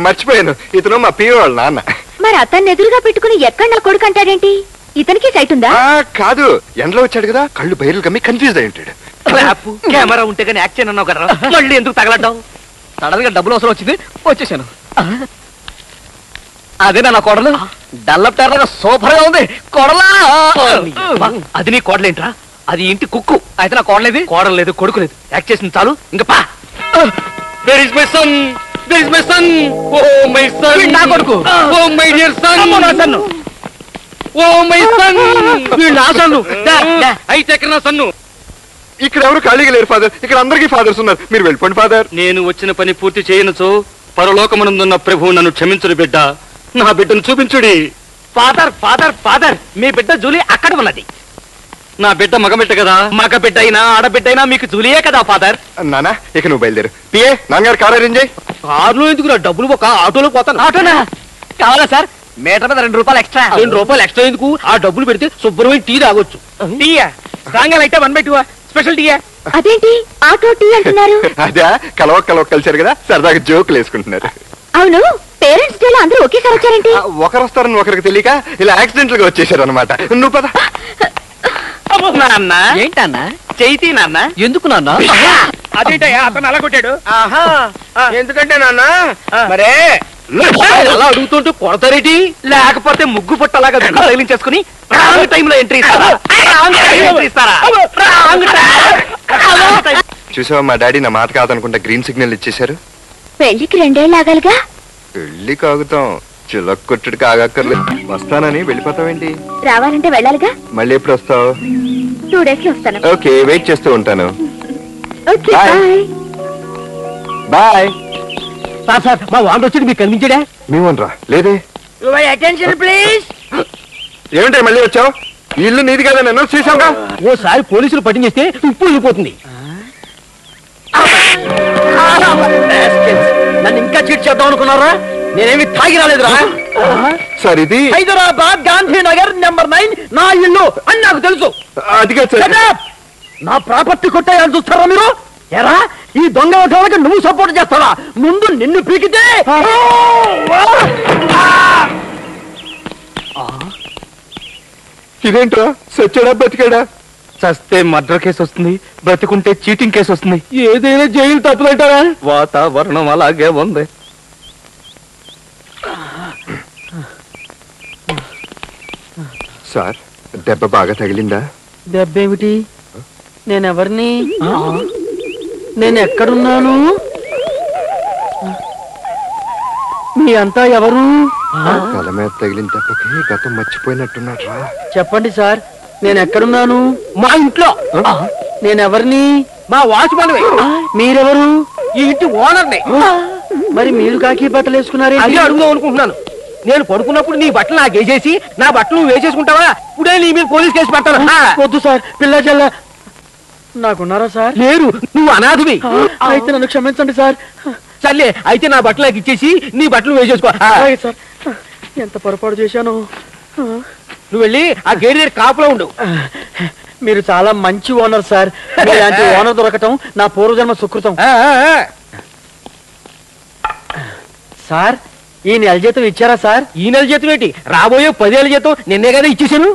మర్చిపోయాను, ఇతను మా పిఓ వాళ్ళ నాన్న. మరి అతన్ని ఎదురుగా పెట్టుకుని ఎక్కడ నా కొడుకు అంటాడేంటి? ఇతనికి సైట్ ఉందా? కాదు, ఎండలో వచ్చాడు కదా, కళ్ళు బయలు కమ్మి కన్ఫ్యూజ్ అయి ఉంటాడు. కెమెరా ఉంటే కానీ యాక్షన్ అన్నావు కదా, మళ్ళీ ఎందుకు తగలడ్డావు? సడన్ గా డబ్బులు అవసరం వచ్చింది, వచ్చేసాను. అదేనా నా కోడలు? డల్లప్ టెర్రగా సూపర్ గా ఉంది. కోడలా అది నీ కోడలేంట్రా? అది ఇంటి కుక్కు. అయితే నా కోడలేదు? కోడలు లేదు, కొడుకు లేదు. యాక్ట్ చేసింది చాలు, ఇంకా పా. Where is my son? Where is my son? Oh my son. నా కొడుకు. Oh my dear son. నా సన్ను. Oh my son. వీడు నా సన్ను. అయితే ఎక్కడ నా సన్ను? ఇక్కడ ఎవరు ఖాళీగా లేరు ఫాదర్, ఇక్కడ అందరికీ ఫాదర్స్ ఉన్నారు. మీరు వెళ్ళిపోండి ఫాదర్. నేను వచ్చిన పని పూర్తి చేయనుచో పరలోకమునందున్న ప్రభువు నన్ను క్షమించుడు బిడ్డ. నా బిడ్డను చూపించుడి. ఫాదర్ ఫాదర్ ఫాదర్, మీ బిడ్డ జూలీ అక్కడ ఉన్నది. నా బిడ్డ మగబిడ్డ కదా. మగ బిడ్డ అయినా ఆడబిడ్డ అయినా మీకు జూలియే కదా ఫాదర్. నానా ఇక నువ్వు బయలుదేరు. పిఏ నాన్నగారు కార్ అరేంజ్ చేయి. కారులో ఎందుకు డబ్బులు ఒక ఆటోలో పోతాను. ఆటోనా కావాలా సార్? మీటర్ మీద 2 రూపాయలు ఎక్స్ట్రా. 2 రూపాయలు ఎక్స్ట్రా ఎందుకు? ఆ డబ్బులు పెడితే శుభ్రమైన టీ తాగొచ్చు. టీయా? స్ట్రాంగ్ అయితే 1/2 స్పెషల్ టీయా? అదేంటి ఆటో టీ అంటున్నారు? అదే కలవ కలిసారు కదా, సరదాగా జోకులు వేసుకుంటున్నారు. అవును, పేరెంట్స్ డే లో అందరూ ఒకేసారి వచ్చారేంటి? ఒకరు వస్తారని ఒకరికి తెలియక ఇలా యాక్సిడెంటల్ గా వచ్చేసారు అనమాట. నువ్వు పద. నాన్న ఏంటన్నా? చైతీ నాన్న. ఎందుకు నాన్న? అదేంటయ్యా అతను అలా కొట్టాడు? ఆహా, ఎందుకంటే నాన్న మరే అలా అడుగుతుంటే కొడతారేటి? లేకపోతే ముగ్గు పుట్టలాగా తగిలించేసుకుని రాంగ్ టైంలో ఎంట్రీ ఇస్తారా? చూసావా మా డాడీ నా మాట కాదనుకుంటా గ్రీన్ సిగ్నల్ ఇచ్చేశారు. పెళ్లికి 2 ఏళ్ళు ఆగాలిగా. పెళ్లి కాగుతాం, చిలక్ కొట్టుడు కాగక్కర్లేదు. వస్తానని వెళ్ళిపోతావేంటి? రావాలంటే వెళ్ళాలిగా. మళ్ళీ ఎప్పుడు వస్తావు? 2 days లో వస్తాను. ఓకే, వెయిట్ చేస్తూ ఉంటాను. Okay Bye. Bye. Bye. Sir మా వాళ్ళు వచ్చి మీకు కనిపించాడా? మేమోనరా లేదే. Your attention please. ఏమిటా మళ్ళీ వచ్చావు? ఇల్లు నీది కదా, నన్ను చూసావుగా. ఓసారి పోలీసులు పట్టించేస్తే ఉప్పు వెళ్ళిపోతుంది. నన్ను ఇంకా చీట్ చేద్దాం అనుకున్నారా? నేనేమి తాగి రాలేదురా. సార్ ఇది హైదరాబాద్ గాంధీనగర్ నెంబర్ 9 నా ఇల్లు అని నాకు తెలుసు. అదిగా సార్. Shut up! నా ప్రాపర్టీ కొట్టాయని చూస్తారా మీరు? ఎరా ఈ దొంగ ఓటాలకి నువ్వు సపోర్ట్ చేస్తావా? ముందు నిన్ను పీకితే ఇదేంట్రా, సచ్చాడా బతికాడా? చస్తే మర్డర్ కేసు వస్తుంది, బ్రతికుంటే చీటింగ్ కేసు వస్తుంది. ఏదైనా జైలు తప్పదంటారా? వాతావరణం అలాగే ఉంది. సార్ దెబ్బ బాగా తగిలిందా? దెబ్బేమిటి? నేనెవరిని? నేను ఎక్కడున్నాను? మీ అంతా ఎవరు? తల మీద తగిలిన దెబ్బకి గతం మర్చిపోయినట్టున్నాడు రా. చెప్పండి సార్, నేను ఎక్కడున్నాను? మా ఇంట్లో. నేనెవరిని? మా వాచ్మెన్. మీరెవరు? ఈ ఇంటి ఓనర్ని. మరి మీరు కాకి బట్టలు వేసుకున్నారే? అదే అడుగుదాం అనుకుంటున్నాను. నేను పడుకున్నప్పుడు నీ బట్టలు నాకు వేసేసి నా బట్టలు నువ్వు వేసేసుకుంటావా? ఇప్పుడే నీ మీద పోలీస్ కేసు పెడతాను. వద్దు సార్, పిల్ల చెల్ల నాకున్నారా సార్? లేరు, నువ్వు అనాథవి. అయితే నన్ను క్షమించండి సార్. సర్లే, అయితే నా బట్టలు నాకు ఇచ్చేసి నీ బట్టలు వేసేసుకో. అలాగే సార్. ఎంత పొరపాటు చేశాను. నువ్వు వెళ్ళి ఆ గేట్ దగ్గర కాపులో ఉండు. మీరు చాలా మంచి ఓనర్ సార్. మీలాంటి ఓనర్ దొరకటం నా పూర్వజన్మ సుకృతం. సార్ ఈ నెల జీతం ఇచ్చారా సార్? ఈ నెల జీతం ఏంటి, రాబోయే 10 ఏళ్ళ జీతం నిన్నే కదా ఇచ్చేసాను.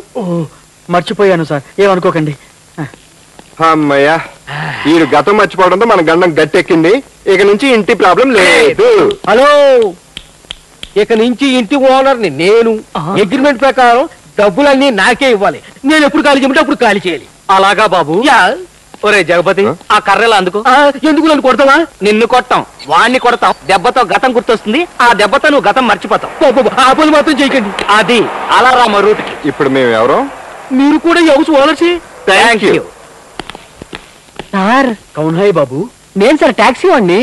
మర్చిపోయాను సార్, ఏమనుకోకండి. అమ్మయ్యా, ఈ గతం మర్చిపోవడంతో మన గండం గట్టెక్కింది. ఇక నుంచి ఇంటి ప్రాబ్లం లేదు. హలో, ఇక నుంచి ఇంటి ఓనర్ని నేను. అగ్రిమెంట్ ప్రకారం డబ్బులన్నీ నాకే ఇవ్వాలి. నేను ఎప్పుడు ఖాళీ చేయమంటే అప్పుడు ఖాళీ చేయాలి. అలాగా బాబు. ఒరే జగపతి ఆ కర్రెలా అందుకు. ఎందుకు నన్ను కొడతావా? నిన్ను కొట్టాం, వాణ్ణి కొడతాం. దెబ్బతో గతం గుర్తొస్తుంది, ఆ దెబ్బతో నువ్వు గతం మర్చిపోతావు. ఆ పని మాత్రం చేయకండి. అది అలా రా మా రూట్. ఇప్పుడు మేము ఎవరో? మీరు కూడా హౌస్ ఓనర్సీ. Thank you sir. కౌన్హాయ్ బాబు. నేను సార్ టాక్సీ వాడిని.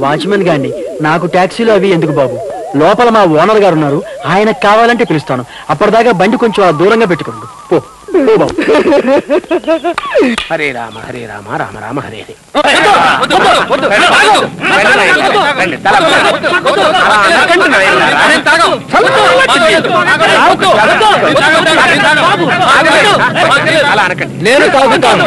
వాచ్మెన్ గాండి. నాకు టాక్సీలు అవి ఎందుకు బాబు? లోపల మా ఓనర్ గారు ఉన్నారు, ఆయనకు కావాలంటే పిలుస్తాను. అప్పటిదాకా బండి కొంచెం దూరంగా పెట్టుకోండి. పో బాబు. హరే రామ హరే రామ రామ రామ హరే హరే. నేను తాగుతాను.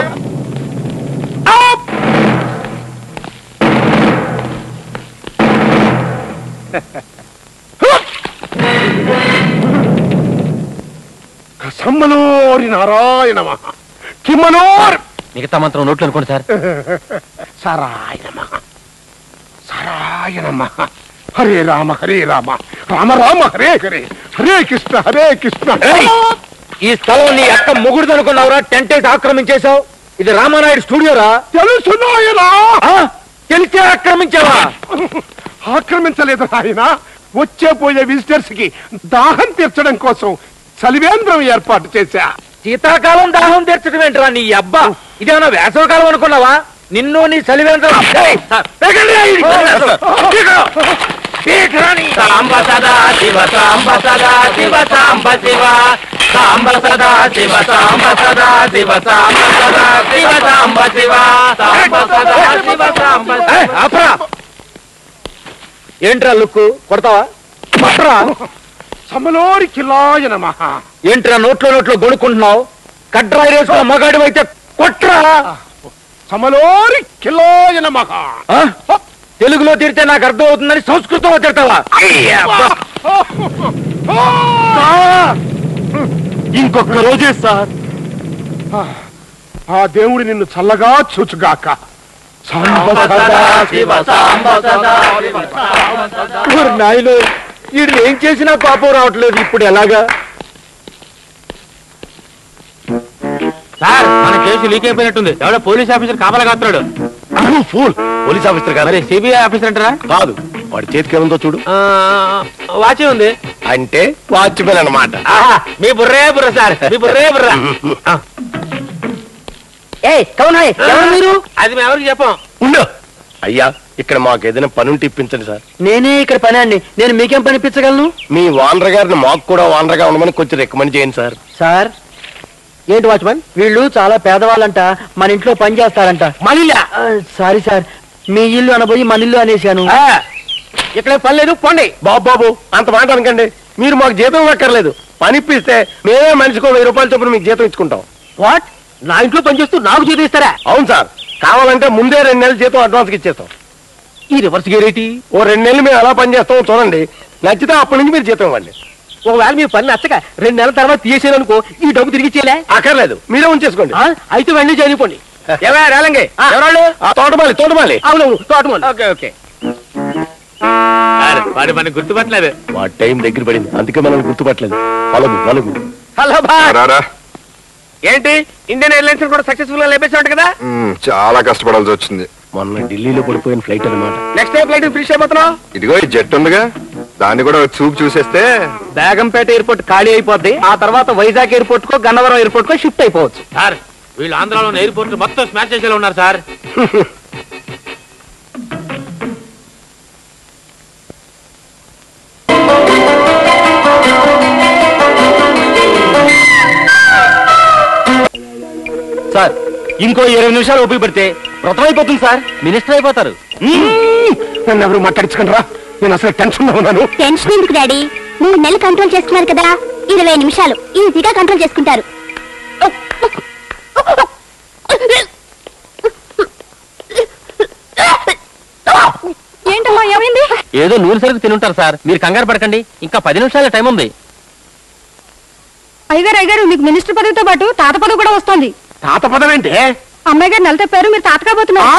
సమ్మనోరి నారాయణ కిమ్మనోర్. మిగతా మంత్రం నోట్లు అనుకోండి సార్. సరాయణ సరాయణ హరే రామ హరే రామ రామ రామ హరే హరే హరే కృష్ణ హరే కృష్ణ. ఈ స్థలం నీ అక్క మొగుడు అనుకున్నావురా? టెంట్ వేసి ఆక్రమించేశావు. ఇది రామానాయుడు స్టూడియోరా? తెలుసున్నాయనా? తెలిసే ఆక్రమించావా? ఆక్రమించలేదు ఆయన. వచ్చే పోయే విజిటర్స్ కి దాహం తీర్చడం కోసం చలివేంద్రం ఏర్పాటు చేశా. శీతాకాలం దాహం తీర్చడం ఏంట్రా నీ అబ్బా? ఇదేమన్నా వేసవకాలం అనుకున్నావా? నిన్ను నీ చలివేంద్రం. సాంబ సదా శివ సాంబ సదా శివ సాంబ శివ సాంబ సదా శివ సాంబ సదా శివ సాంబ సదా శివ సాంబ శివ సాంబ సదా శివ సాంబ. ఏంట్రా లుక్కు? కొడతావా? కొట్టరా? సమలోరి కిలాయ నమః. ఏంట్రా నోట్లో గొడుక్కుంటున్నావు? కట్రా వేసుకున్న మగాడు అయితే కొట్రా. సమలోరి కిలాయ నమః. తెలుగులో తిరితే నాకు అర్థం అవుతుందని సంస్కృతంలో తిడతావా? ఇంకొక రోజే సార్. ఆ దేవుడు నిన్ను చల్లగా చూచుగాక. నాయన వీడు ఏం చేసినా పాపం రావట్లేదు. ఇప్పుడు ఎలాగా? సార్ మన కేసు లీక్ అయిపోయినట్టుంది. ఎవడో పోలీస్ ఆఫీసర్ కాపలా కాస్తున్నాడు. ఫూల్. పోలీస్ ఆఫీసర్ కాదు, సిబిఐ ఆఫీసర్ అంటారా? కాదు. వాడి చేతికి ఏముందో చూడు. వాచే ఉంది. అంటే వాచ్మెన్ అన్నమాట. మీ బుర్రే బుర్ర సార్, మీ బుర్రే బుర్ర. ఎవరు మీరు? అది మేము ఎవరికి చెప్పాం. ఉండు అయ్యా, ఇక్కడ మాకు ఏదైనా పని ఉంటే ఇప్పించండి సార్. నేనే ఇక్కడ పని అండి. నేను మీకేం పని ఇప్పించగలను? మీ వానర్ గారిని మాకు కూడా వానర్ గా ఉండమని కొంచెం రికమెండ్ చేయండి సార్. సార్ ఏంటి వాచ్మన్? వీళ్ళు చాలా పేదవాళ్ళంట, మన ఇంట్లో పని చేస్తారంట. మళ్ళీ సారీ సార్, మీ ఇల్లు అనబోయి మన ఇల్లు అనేసాను. ఇక్కడ పని లేదు, పోండి. బాబు అంత మాట అనకండి. మీరు మాకు జీతం అక్కర్లేదు. పని ఇప్పిస్తే మేమే మనిషికో 1000 రూపాయల చొప్పున మీకు జీతం ఇచ్చుకుంటాం. వాట్? నా ఇంట్లో పని చేస్తూ నాకు జీతం ఇస్తారా? అవును సార్. కావాలంటే ముందే 2 నెలల జీతం అడ్వాన్స్ కి ఇచ్చేస్తాం. ఈ రివర్స్ గేరేటి? ఓ 2 నెలలు మేము ఎలా పని చేస్తామో చూడండి. నచ్చితే అప్పటి నుంచి మీరు జీతం ఇవ్వండి. ఒకవేళ మీ పని నచ్చక 2 నెలల తర్వాత తీసేను అనుకో, ఈ డబ్బు తిరిగి ఇచ్చేలే. అక్కర్లేదు, మీరే ఉంచేసుకోండి. అయితే వెంటనే చేరిపోండి. రేలంగే తోటమాలి. అవునవును, తోటమాలి. Okay okay. వాడు మనకు గుర్తుపట్టలేదు. మా టైం దగ్గర పడింది, అందుకే మనం గుర్తుపట్టలేదు. పలుగు హలో బాయ్. రారా. ఏంటి ఇండియన్ ఎయిర్లైన్స్ కూడా సక్సెస్ఫుల్ గా లేపేసాడు కదా? చాలా కష్టపడాల్సి వచ్చింది. మొన్న ఢిల్లీలో పడిపోయిన ఫ్లైట్ అన్నమాట. నెక్స్ట్ డే ఫ్లైట్ ఫినిష్ అయిపోతున్నావు. ఇదిగో ఈ జెట్ ఉందిగా, దాన్ని కూడా చూపు చూసేస్తే బేగంపేట ఎయిర్పోర్ట్ ఖాళీ అయిపోద్ది. ఆ తర్వాత వైజాగ్ ఎయిర్పోర్ట్ కో గన్నవరం ఎయిర్పోర్ట్ కో షిఫ్ట్ అయిపోవచ్చు. సార్ వీళ్ళు ఆంధ్రాలో ఎయిర్పోర్ట్ మొత్తం స్మాష్ చేసేలా ఉన్నారు సార్. సార్ ఇంకో 20 నిమిషాలు ఓపిక పెడితే వ్రతం అయిపోతుంది సార్. మినిస్టర్ అయిపోతారు. నన్ను ఎవరు మాట్లాడించకండి రా. నేను అసలు టెన్షన్ లో ఉన్నాను. టెన్షన్ ఎందుకు డాడీ? 3 నెలలు కంట్రోల్ చేస్తున్నారు కదా, 20 నిమిషాలు ఈజీగా కంట్రోల్ చేసుకుంటారు. ఏంటమ్మా ఏమైంది? ఏదో నూనె సరుకు తినుంటారు సార్, మీరు కంగారు పడకండి. ఇంకా 10 నిమిషాల టైం ఉంది. అయ్యగారు మీకు మినిస్టర్ పదవితో పాటు తాత పదవి కూడా వస్తుంది. తాత పదం ఏంటి? అమ్మాయి గారు నెల తప్పారు, మీరు తాత కాబోతున్నారు.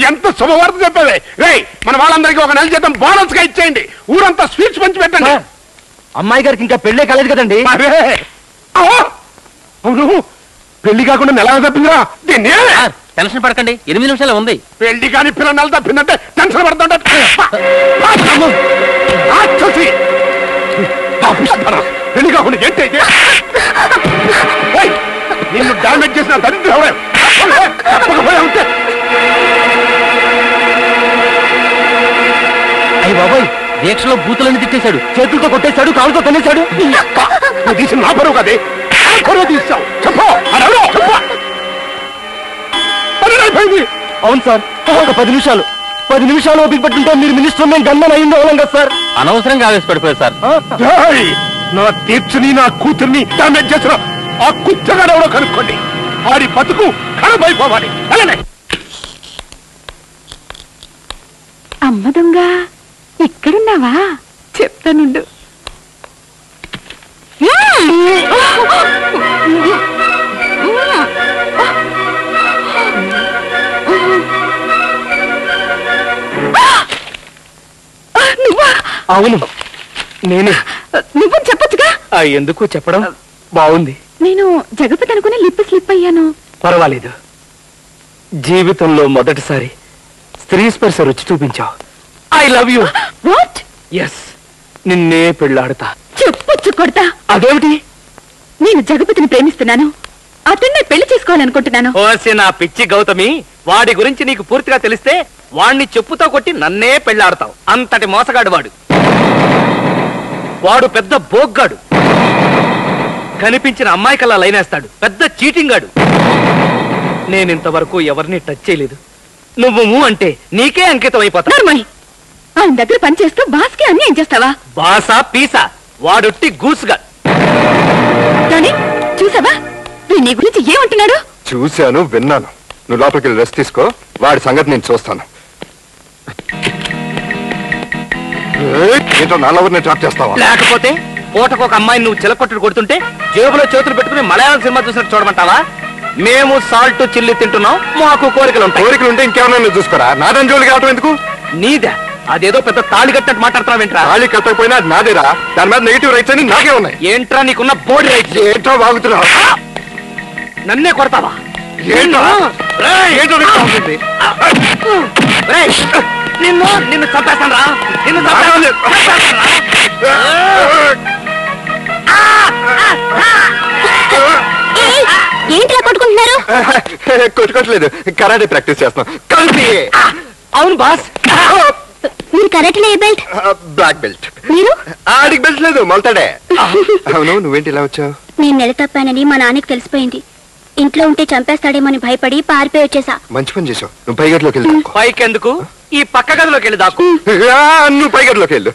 ఎంత శుభవార్త చెప్పేది. రేయ్, మన వాళ్ళందరికీ 1 నెల జీతం బోనస్ గా ఇచ్చేయండి. ఊరంతా స్వీట్స్ పంచి పెట్టండి. అమ్మాయి గారికి ఇంకా పెళ్ళే కాలేదు కదండి. అవును, పెళ్లి కాకుండా నెల తప్పిందిరా. టెన్షన్ పడకండి, 8 నిమిషాలు ఉంది. పెళ్లి కాని పిల్లలు తప్పిందంటే టెన్షన్ పడుతుంటే పెళ్లి కాకుండా ఏంటైతే నిన్ను డామేజ్ చేసిన దరిద్రం తప్పకపోయా ఉంటే. అయ్యి బాబాయ్, దీక్షలో బూతులన్నీ తిట్టేశాడు, చేతులతో కొట్టేశాడు, కాలుతో తన్నేశాడు. తీసిన నా బరువు కదే తీసావు చెప్పు. అవును సార్, ఒక 10 నిమిషాలు ఓపిక పట్టుంటే మీరు మినిస్టర్ మేము గన్మన్ అయిందో అవును కదా సార్. అనవసరంగా ఆవేశపడిపోయారు సార్. నా తీర్చుని నా కూతుర్ని డామేజ్ చేసిన ఆ కుచ్చగాడెవడో కనుక్కోండి. ఆడి బతుకు ఖరాబైపోవాలి. అమ్మ దొంగ, ఇక్కడున్నావా? చెప్తానుండు. అవును, నేనే. నువ్వు చెప్పొచ్చుగా. ఎందుకు చెప్పడం? బాగుంది. నేను జగపతి అనుకుని లిప్ స్లిప్ అయ్యాను. పర్వాలేదు. జీవితంలో మొదటిసారి స్త్రీ స్పర్శ రుచి చూపించావు. I love you. What? Yes, నిన్నే పెళ్ళాడతా. చెప్పొచ్చు కొడతా. అదేమిటి? నేను జగపతిని ప్రేమిస్తున్నాను, అతన్నే పెళ్లి చేసుకోవాలనుకుంటున్నాను. ఓసి నా పిచ్చి గౌతమి, వాడి గురించి నీకు పూర్తిగా తెలిస్తే వాణ్ణి చెప్పుతో కొట్టి నన్నే పెళ్ళాడతావు. అంతటి మోసగాడు వాడు. వాడు పెద్ద బోగ్గాడు. కనిపించిన అమ్మాయి కల్లా లైనేస్తాడు. పెద్ద చీటింగ్ గాడు. నేనింతవరకు ఎవరిని టచ్ చేయలేదు. నువ్వు అంటే నీకే అంకితం అయిపోతావు. ఆయన దగ్గర పని చేస్తూ బాస్కి అన్ని ఏం చేస్తావా? బాసా పీసా, వాడొట్టి గూసుగా. కానీ చూసావా నీ గురించి ఏమంటున్నాడు? చూశాను, విన్నాను. నువ్వు లోపలికి వెళ్ళి రెస్ట్ తీసుకో. వాడి సంగతి నేను చూస్తాను. ఏంటో నాలెవరిని ట్రాప్ చేస్తావా? లేకపోతే పూటకు ఒక అమ్మాయిని నువ్వు చిలకొట్టుడు కొడుతుంటే జేబులో చేతులు పెట్టుకుని మలయాళం సినిమా చూసినట్టు చూడమంటావా? మేము సాల్ట్ చిల్లి తింటున్నాం, మాకు కోరికలు ఉంటాయి. కోరికలు ఉంటే ఇంకేమన్నా చూసుకోరా. నాదని జోలికి రావటం ఎందుకు? నీదా? అదేదో పెద్ద తాళి కట్టినట్టు మాట్లాడుతున్నావేంట్రా? తాళి కట్టకపోయినా అది నాదేరా. దాని మీద నెగిటివ్ రైట్స్ అని నాకే ఉన్నాయి. ఏంట్రా నీకున్న బోర్డు రైట్స్? ఏంట్రా వాగుతున్నావు? నన్నే కొడతావా? నిన్ను చంపేస్తాను రా. ఏంట్రా కొట్టుకుంటున్నారు? కొట్టుకోవట్లేదు, కరాటే ప్రాక్టీస్ చేస్తున్నాం. కలిపి. అవును బాస్, మీరు కరాటేలో ఏ బెల్ట్? Black belt. మీరు? ఆడికి బెల్ట్ లేదు, మొలతాడే. అవును, నువ్వేంటి ఇలా వచ్చావు? నేను నెల తప్పానని మా నాన్నకి తెలిసిపోయింది. ఇంట్లో ఉంటే చంపేస్తాడేమని భయపడి పారిపోయి వచ్చేసా. మంచి పని చేసావు. నువ్వు పై గదిలోకి వెళ్ళు. పైకెందుకు? ఈ పక్క గదిలోకి వెళ్ళి దాకు. నువ్వు పై గదిలోకి వెళ్ళు.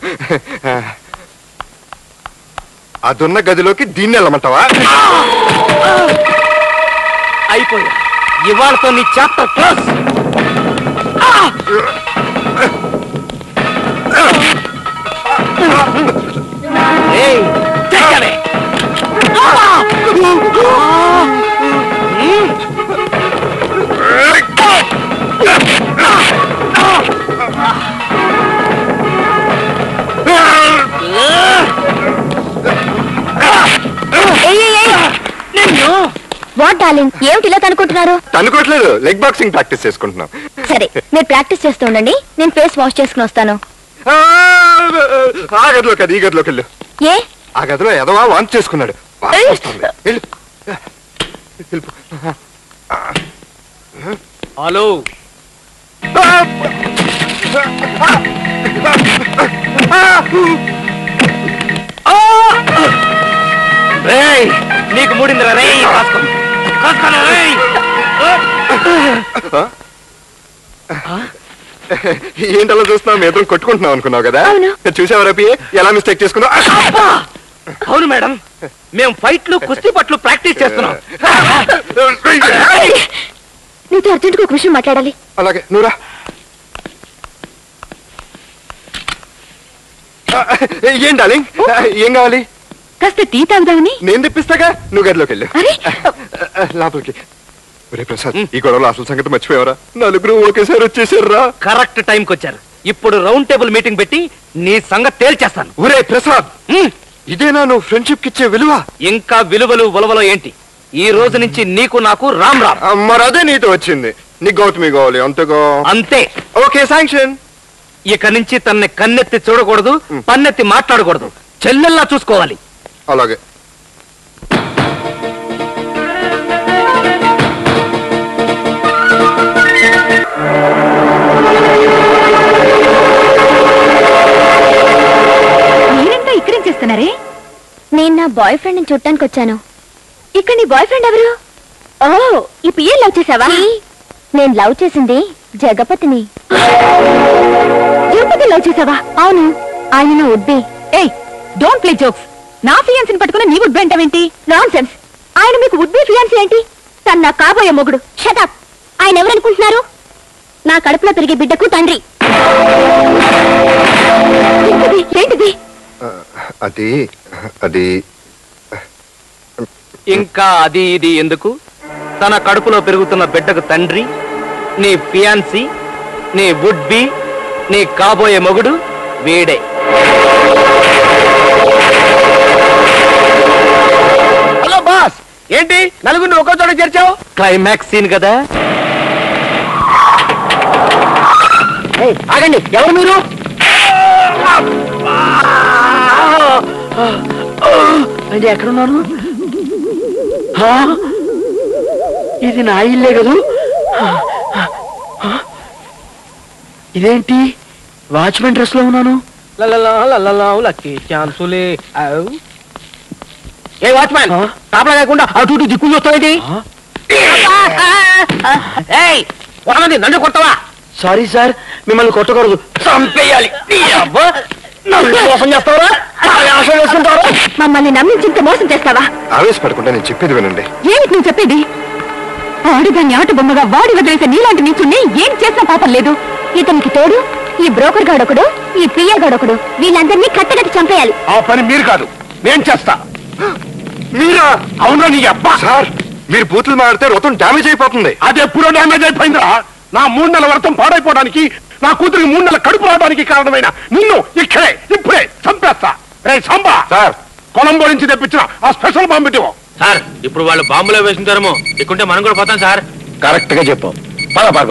అదున్న గదిలోకి దీన్ని వెళ్ళమంటావా? అయిపోయా. ఇవాళతో నీ చాప్టర్ క్లోజ్. వాట్ డార్లింగ్, ఏమిటిలా కనుకుంటున్నారు? అనుకోవట్లేదు, లెగ్ బాక్సింగ్ ప్రాక్టీస్ చేసుకుంటున్నాం. సరే, మీరు ప్రాక్టీస్ చేస్తూ ఉండండి, నేను ఫేస్ వాష్ చేసుకుని వస్తాను. ఆ గదిలో కదా, ఈ గదిలోకి వెళ్ళు. ఏ? ఆ గదిలో ఎదవా వాంతి చేసుకున్నాడు. హలో, నీకు మూడిందిరా రే. ఏంటలా చూస్తున్నావు? మీ ఇద్దరం కొట్టుకుంటున్నావు అనుకున్నావు కదా. చూసావు రపి ఎలా మిస్టేక్ చేసుకున్నావు? అవును మేడం, మేము ఫైట్లు కుస్తీ పట్లు ప్రాక్టీస్ చేస్తున్నాం. నీతో అర్జెంట్గా ఒక విషయం మాట్లాడాలి. అలాగే, నువ్వురా. ఏం డార్లింగ్, ఏం కావాలి? కాస్త టీ తాగుదామని. నేను తెప్పిస్తాగా, నువ్వు గదిలోకి వెళ్ళు. లోపలికి. ఒరే ప్రసాద్, ఈ గొడవలో అసలు సంగతి మర్చిపోయావరా? నలుగురు ఒకేసారి వచ్చేసారా? కరెక్ట్ టైంకి వచ్చారు. ఇప్పుడు రౌండ్ టేబుల్ మీటింగ్ పెట్టి నీ సంగతి తేల్చేస్తాను. ఒరే ప్రసాద్, ఇదేనా నువ్వు ఫ్రెండ్షిప్ కి ఇచ్చే విలువ? ఇంకా విలువలు ఉలవలో ఏంటి? ఈ రోజు నుంచి నీకు నాకు రామ్ రామ్. మరదే నీతో వచ్చింది. నీకు గౌతమి కావాలి అంతగా. అంతే. Okay sanction. ఇక నుంచి తన్ని కన్నెత్తి చూడకూడదు, పన్నెత్తి మాట్లాడకూడదు, చెల్లెల్లా చూసుకోవాలి. అలాగే. మీరంతా ఇక్కడేం చేస్తున్నారే? నేను నా బాయ్ ఫ్రెండ్ ని చూడటానికి వచ్చాను. ఇక్కడ నీ బాయ్ ఫ్రెండ్ ఎవరు? ఓ, ఈ పిఏ లవ్ చేసావా? నేను లవ్ చేసింది జగపతిని. జగపతి లవ్ చేసావా? అవును, ఆయన నా ఉడ్బి. ఏయ్, డోంట్ ప్లే జోక్స్. నా ఫియాన్సీని పట్టుకుని నీ వుడ్ బి అంటావేంటి? Nonsense. ఆయన మీకు ఉడ్బి ఫియాన్సీ ఏంటి? తను నా కాబోయే మొగుడు. షటప్. ఆయన ఎవరనుకుంటున్నారు? నా కడుపులో పెరిగే బిడ్డకు తండ్రి. ఏంటిది? అది అది ఇంకా అది ఇది ఎందుకు? తన కడుపులో పెరుగుతున్న బిడ్డకు తండ్రి, నీ ఫియాన్సీ, నీ వుడ్ బి, నీ కాబోయే మొగుడు వీడే. హలో బాస్, ఏంటి నలుగురిని ఒక్కో చోట చేర్చావు? క్లైమాక్స్ సీన్ కదా. ఆగండి, ఎవరు మీరు? అంటే ఎక్కడున్నాను? ఇది నా ఇల్లే కదూ. ఇదేంటి వాచ్మెన్ డ్రెస్ లో ఉన్నాను? లక్కీ ఛాన్సులే. ఏ వాచ్మెన్, కాపలా లేకుండా అటు ఇటు దిక్కులు చూస్తావేంటి? నన్ను కొట్టవా? సారీ సార్, మిమ్మల్ని కొట్టకూడదు, చంపేయాలి. మోసం చేస్తావా? వేసుకుంటావా? మమ్మల్ని నమ్మించి ఇంత మోసం చేస్తావా? ఆవేశపడకుండా నేను చెప్పేది వినండి. ఏమిటి నువ్వు చెప్పేది? ఆడుదాన్ని ఆట బొమ్మగా వాడి వదిలేసే నీలాంటి నీచుని ఏం చేసిన పాపం లేదు. ఇతనికి తోడు ఈ బ్రోకర్ గాడొకడు, ఈ పిఏ గాడొకడు, వీళ్ళందరినీ కట్టగట్టి చంపేయాలి. ఆ పని మీరు కాదు, నేను చేస్తా. మీరా? అవునా? నీ అబ్బా సార్, మీరు బూతులు మాడితే వ్రతం డ్యామేజ్ అయిపోతుంది. అది ఎప్పుడో డ్యామేజ్ అయిపోయిందా? నా 3 నెలల వ్రతం పాడైపోవడానికి, నా కూతురికి 3 నెలల కడుపు రావడానికి కారణమైన నిన్ను ఇక్కడే ఇప్పుడే చంపేస్తా. రే సాంబా సార్, కొలంబో నుంచి తెప్పించిన ఆ స్పెషల్ బాంబు ఇవ్వు. సార్, ఇప్పుడు వాళ్ళు బాంబులో వేసుకుంటారేమో, ఇక్కడుంటే మనం కూడా పోతాం సార్. కరెక్ట్ గా చెప్పు. పద పద.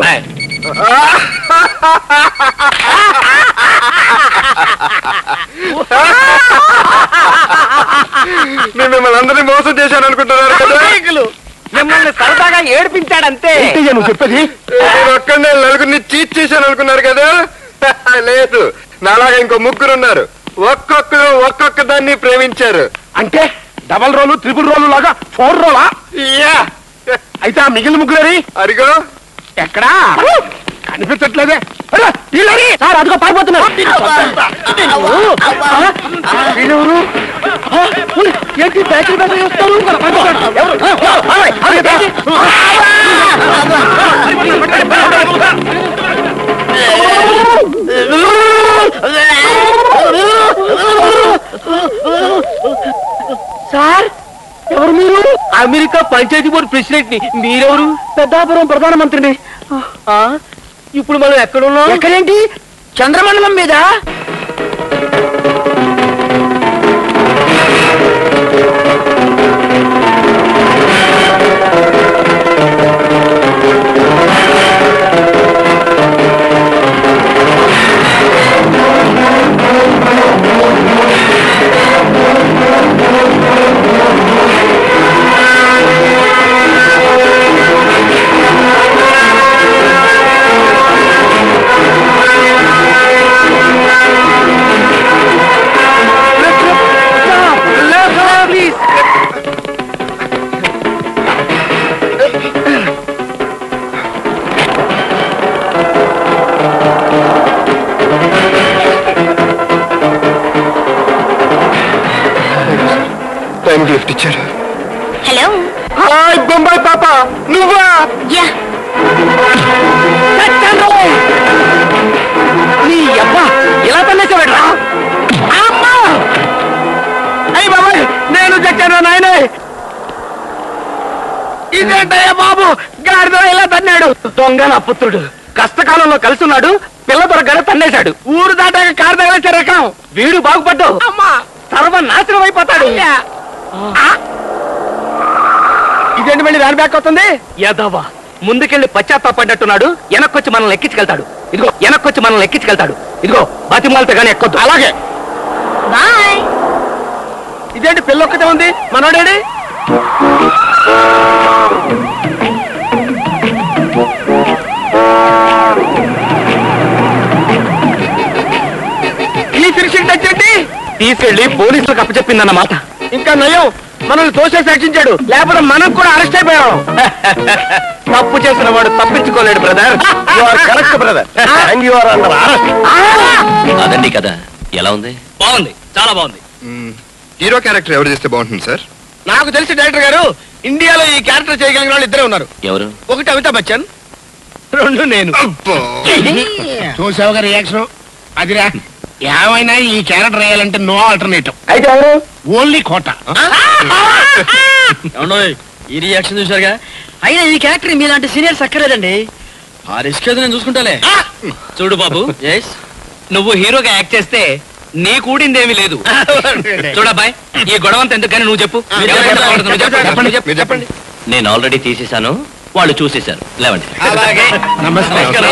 నేను మిమ్మల్ని అందరినీ మోసం చేశాను అనుకుంటున్నారు కదా? మిమ్మల్ని సరదాగా ఏడిపించాడంతే. నువ్వు చెప్పేది? నేను ఒక్కడే నలుగురిని చీట్ చేశాను అనుకున్నారు కదా? లేదు, నాలాగా ఇంకో 3 ఉన్నారు. ఒక్కొక్కరు ఒక్కొక్క దాన్ని ప్రేమించారు. అంటే డబల్ రోలు, ట్రిపుల్ రోలు లాగా 4 రోలా? అయితే ఆ మిగిలిన 3 అరిగో ఎక్కడా కనిపించట్లేదే. సార్, అదిగో పారిపోతున్నారు. వీళ్ళెవరు? ఏంటి బ్యాటరీ బ్యాటరీ వస్తారు? సార్, ఎవరు మీరు? అమెరికా పంచాయతీ బోర్డు ప్రెసిడెంట్ ని. మీరెవరు? పెద్దాపురం ప్రధానమంత్రిని. ఇప్పుడు మనం ఎక్కడున్నాం? ఎక్కడేంటి? చంద్రమండలం మీద. టైం గిఫ్ట్ ఇచ్చారు. హలో. హాయ్ బొంబాయి పాప, నువ్వా? యా. నీ అబ్బా ఇలా తన్నేసాడు. అయ్యి బాబాయ్, నేను చచ్చాను నాయనే. ఇదేంటయ్యా బాబు, గాడిద ఇలా తన్నాడు. దొంగ నా పుత్రుడు కష్టకాలంలో కలిసున్నాడు, పిల్ల దొరకగానే తన్నేశాడు. ఊరు దాటాక కారు తగలేసే రకం. వీడు బాగుపడ్డావు, సర్వనాశనం అయిపోతాడు. ఇదేంటి మళ్ళీ వ్యాన్ బ్యాక్ అవుతుంది? యాదవా ముందుకెళ్ళి పశ్చాత్తాపడ్డట్టున్నాడు, వెనక్కొచ్చి మనల్ని ఎక్కించుకెళ్తాడు. ఇదిగో వెనక్కొచ్చి మనల్ని ఎక్కించుకెళ్తాడు. ఇదిగో బతిమాలతో కానీ ఎక్కొద్దు. అలాగే. బాయ్. ఇదేంటి పిల్ల ఒక్కటే ఉంది, మనోడేడి? ఈ ఫినిషింగ్ టచ్ ఏంటి? తీసుకెళ్లి పోలీసులకు అప్పచెప్పిందన్నమాట. ఇంకా నయం, మనల్ని తోసేసి రక్షించాడు, లేకపోతే మనం కూడా అరెస్ట్ అయిపోయాం. తప్పు చేసిన వాడు తప్పించుకోలేడు బ్రదర్. Correct brother. అదండి కదా. ఎలా ఉంది? బాగుంది, చాలా బాగుంది. హీరో క్యారెక్టర్ ఎవరు చేస్తే బాగుంటుంది సార్? నాకు తెలిసి డైరెక్టర్ గారు ఇండియాలో ఈ క్యారెక్టర్ చేయగలిగిన వాళ్ళు ఇద్దరే ఉన్నారు. ఎవరు? ఒకటి అమితాబ్ బచ్చన్, రెండు నేను. చూసావుగా రియాక్షన్ అదిరా. ఏమైనా ఈ క్యారెక్టర్ వేయాలంటే నో ఆల్టర్నేటివ్. అయితే ఎవరు? ఓన్లీ కోట. ఈ రియాక్షన్ చూసారుగా. అయినా ఈ క్యారెక్టర్ మీలాంటి సీనియర్స్ అక్కర్లేదండి. ఆ రిస్క్ ఏదో నేను చూసుకుంటాలే. చూడు బాబు, నువ్వు హీరోగా యాక్ట్ చేస్తే నీ కూడిందేమీ లేదు. చూడబ్బాయ్, ఈ గొడవంతా ఎందుకని నువ్వు చెప్పు. చెప్పండి. నేను ఆల్రెడీ తీసేశాను, వాళ్ళు చూసేశారు. లేవండి. అలాగే. నమస్తే. నమస్కారం.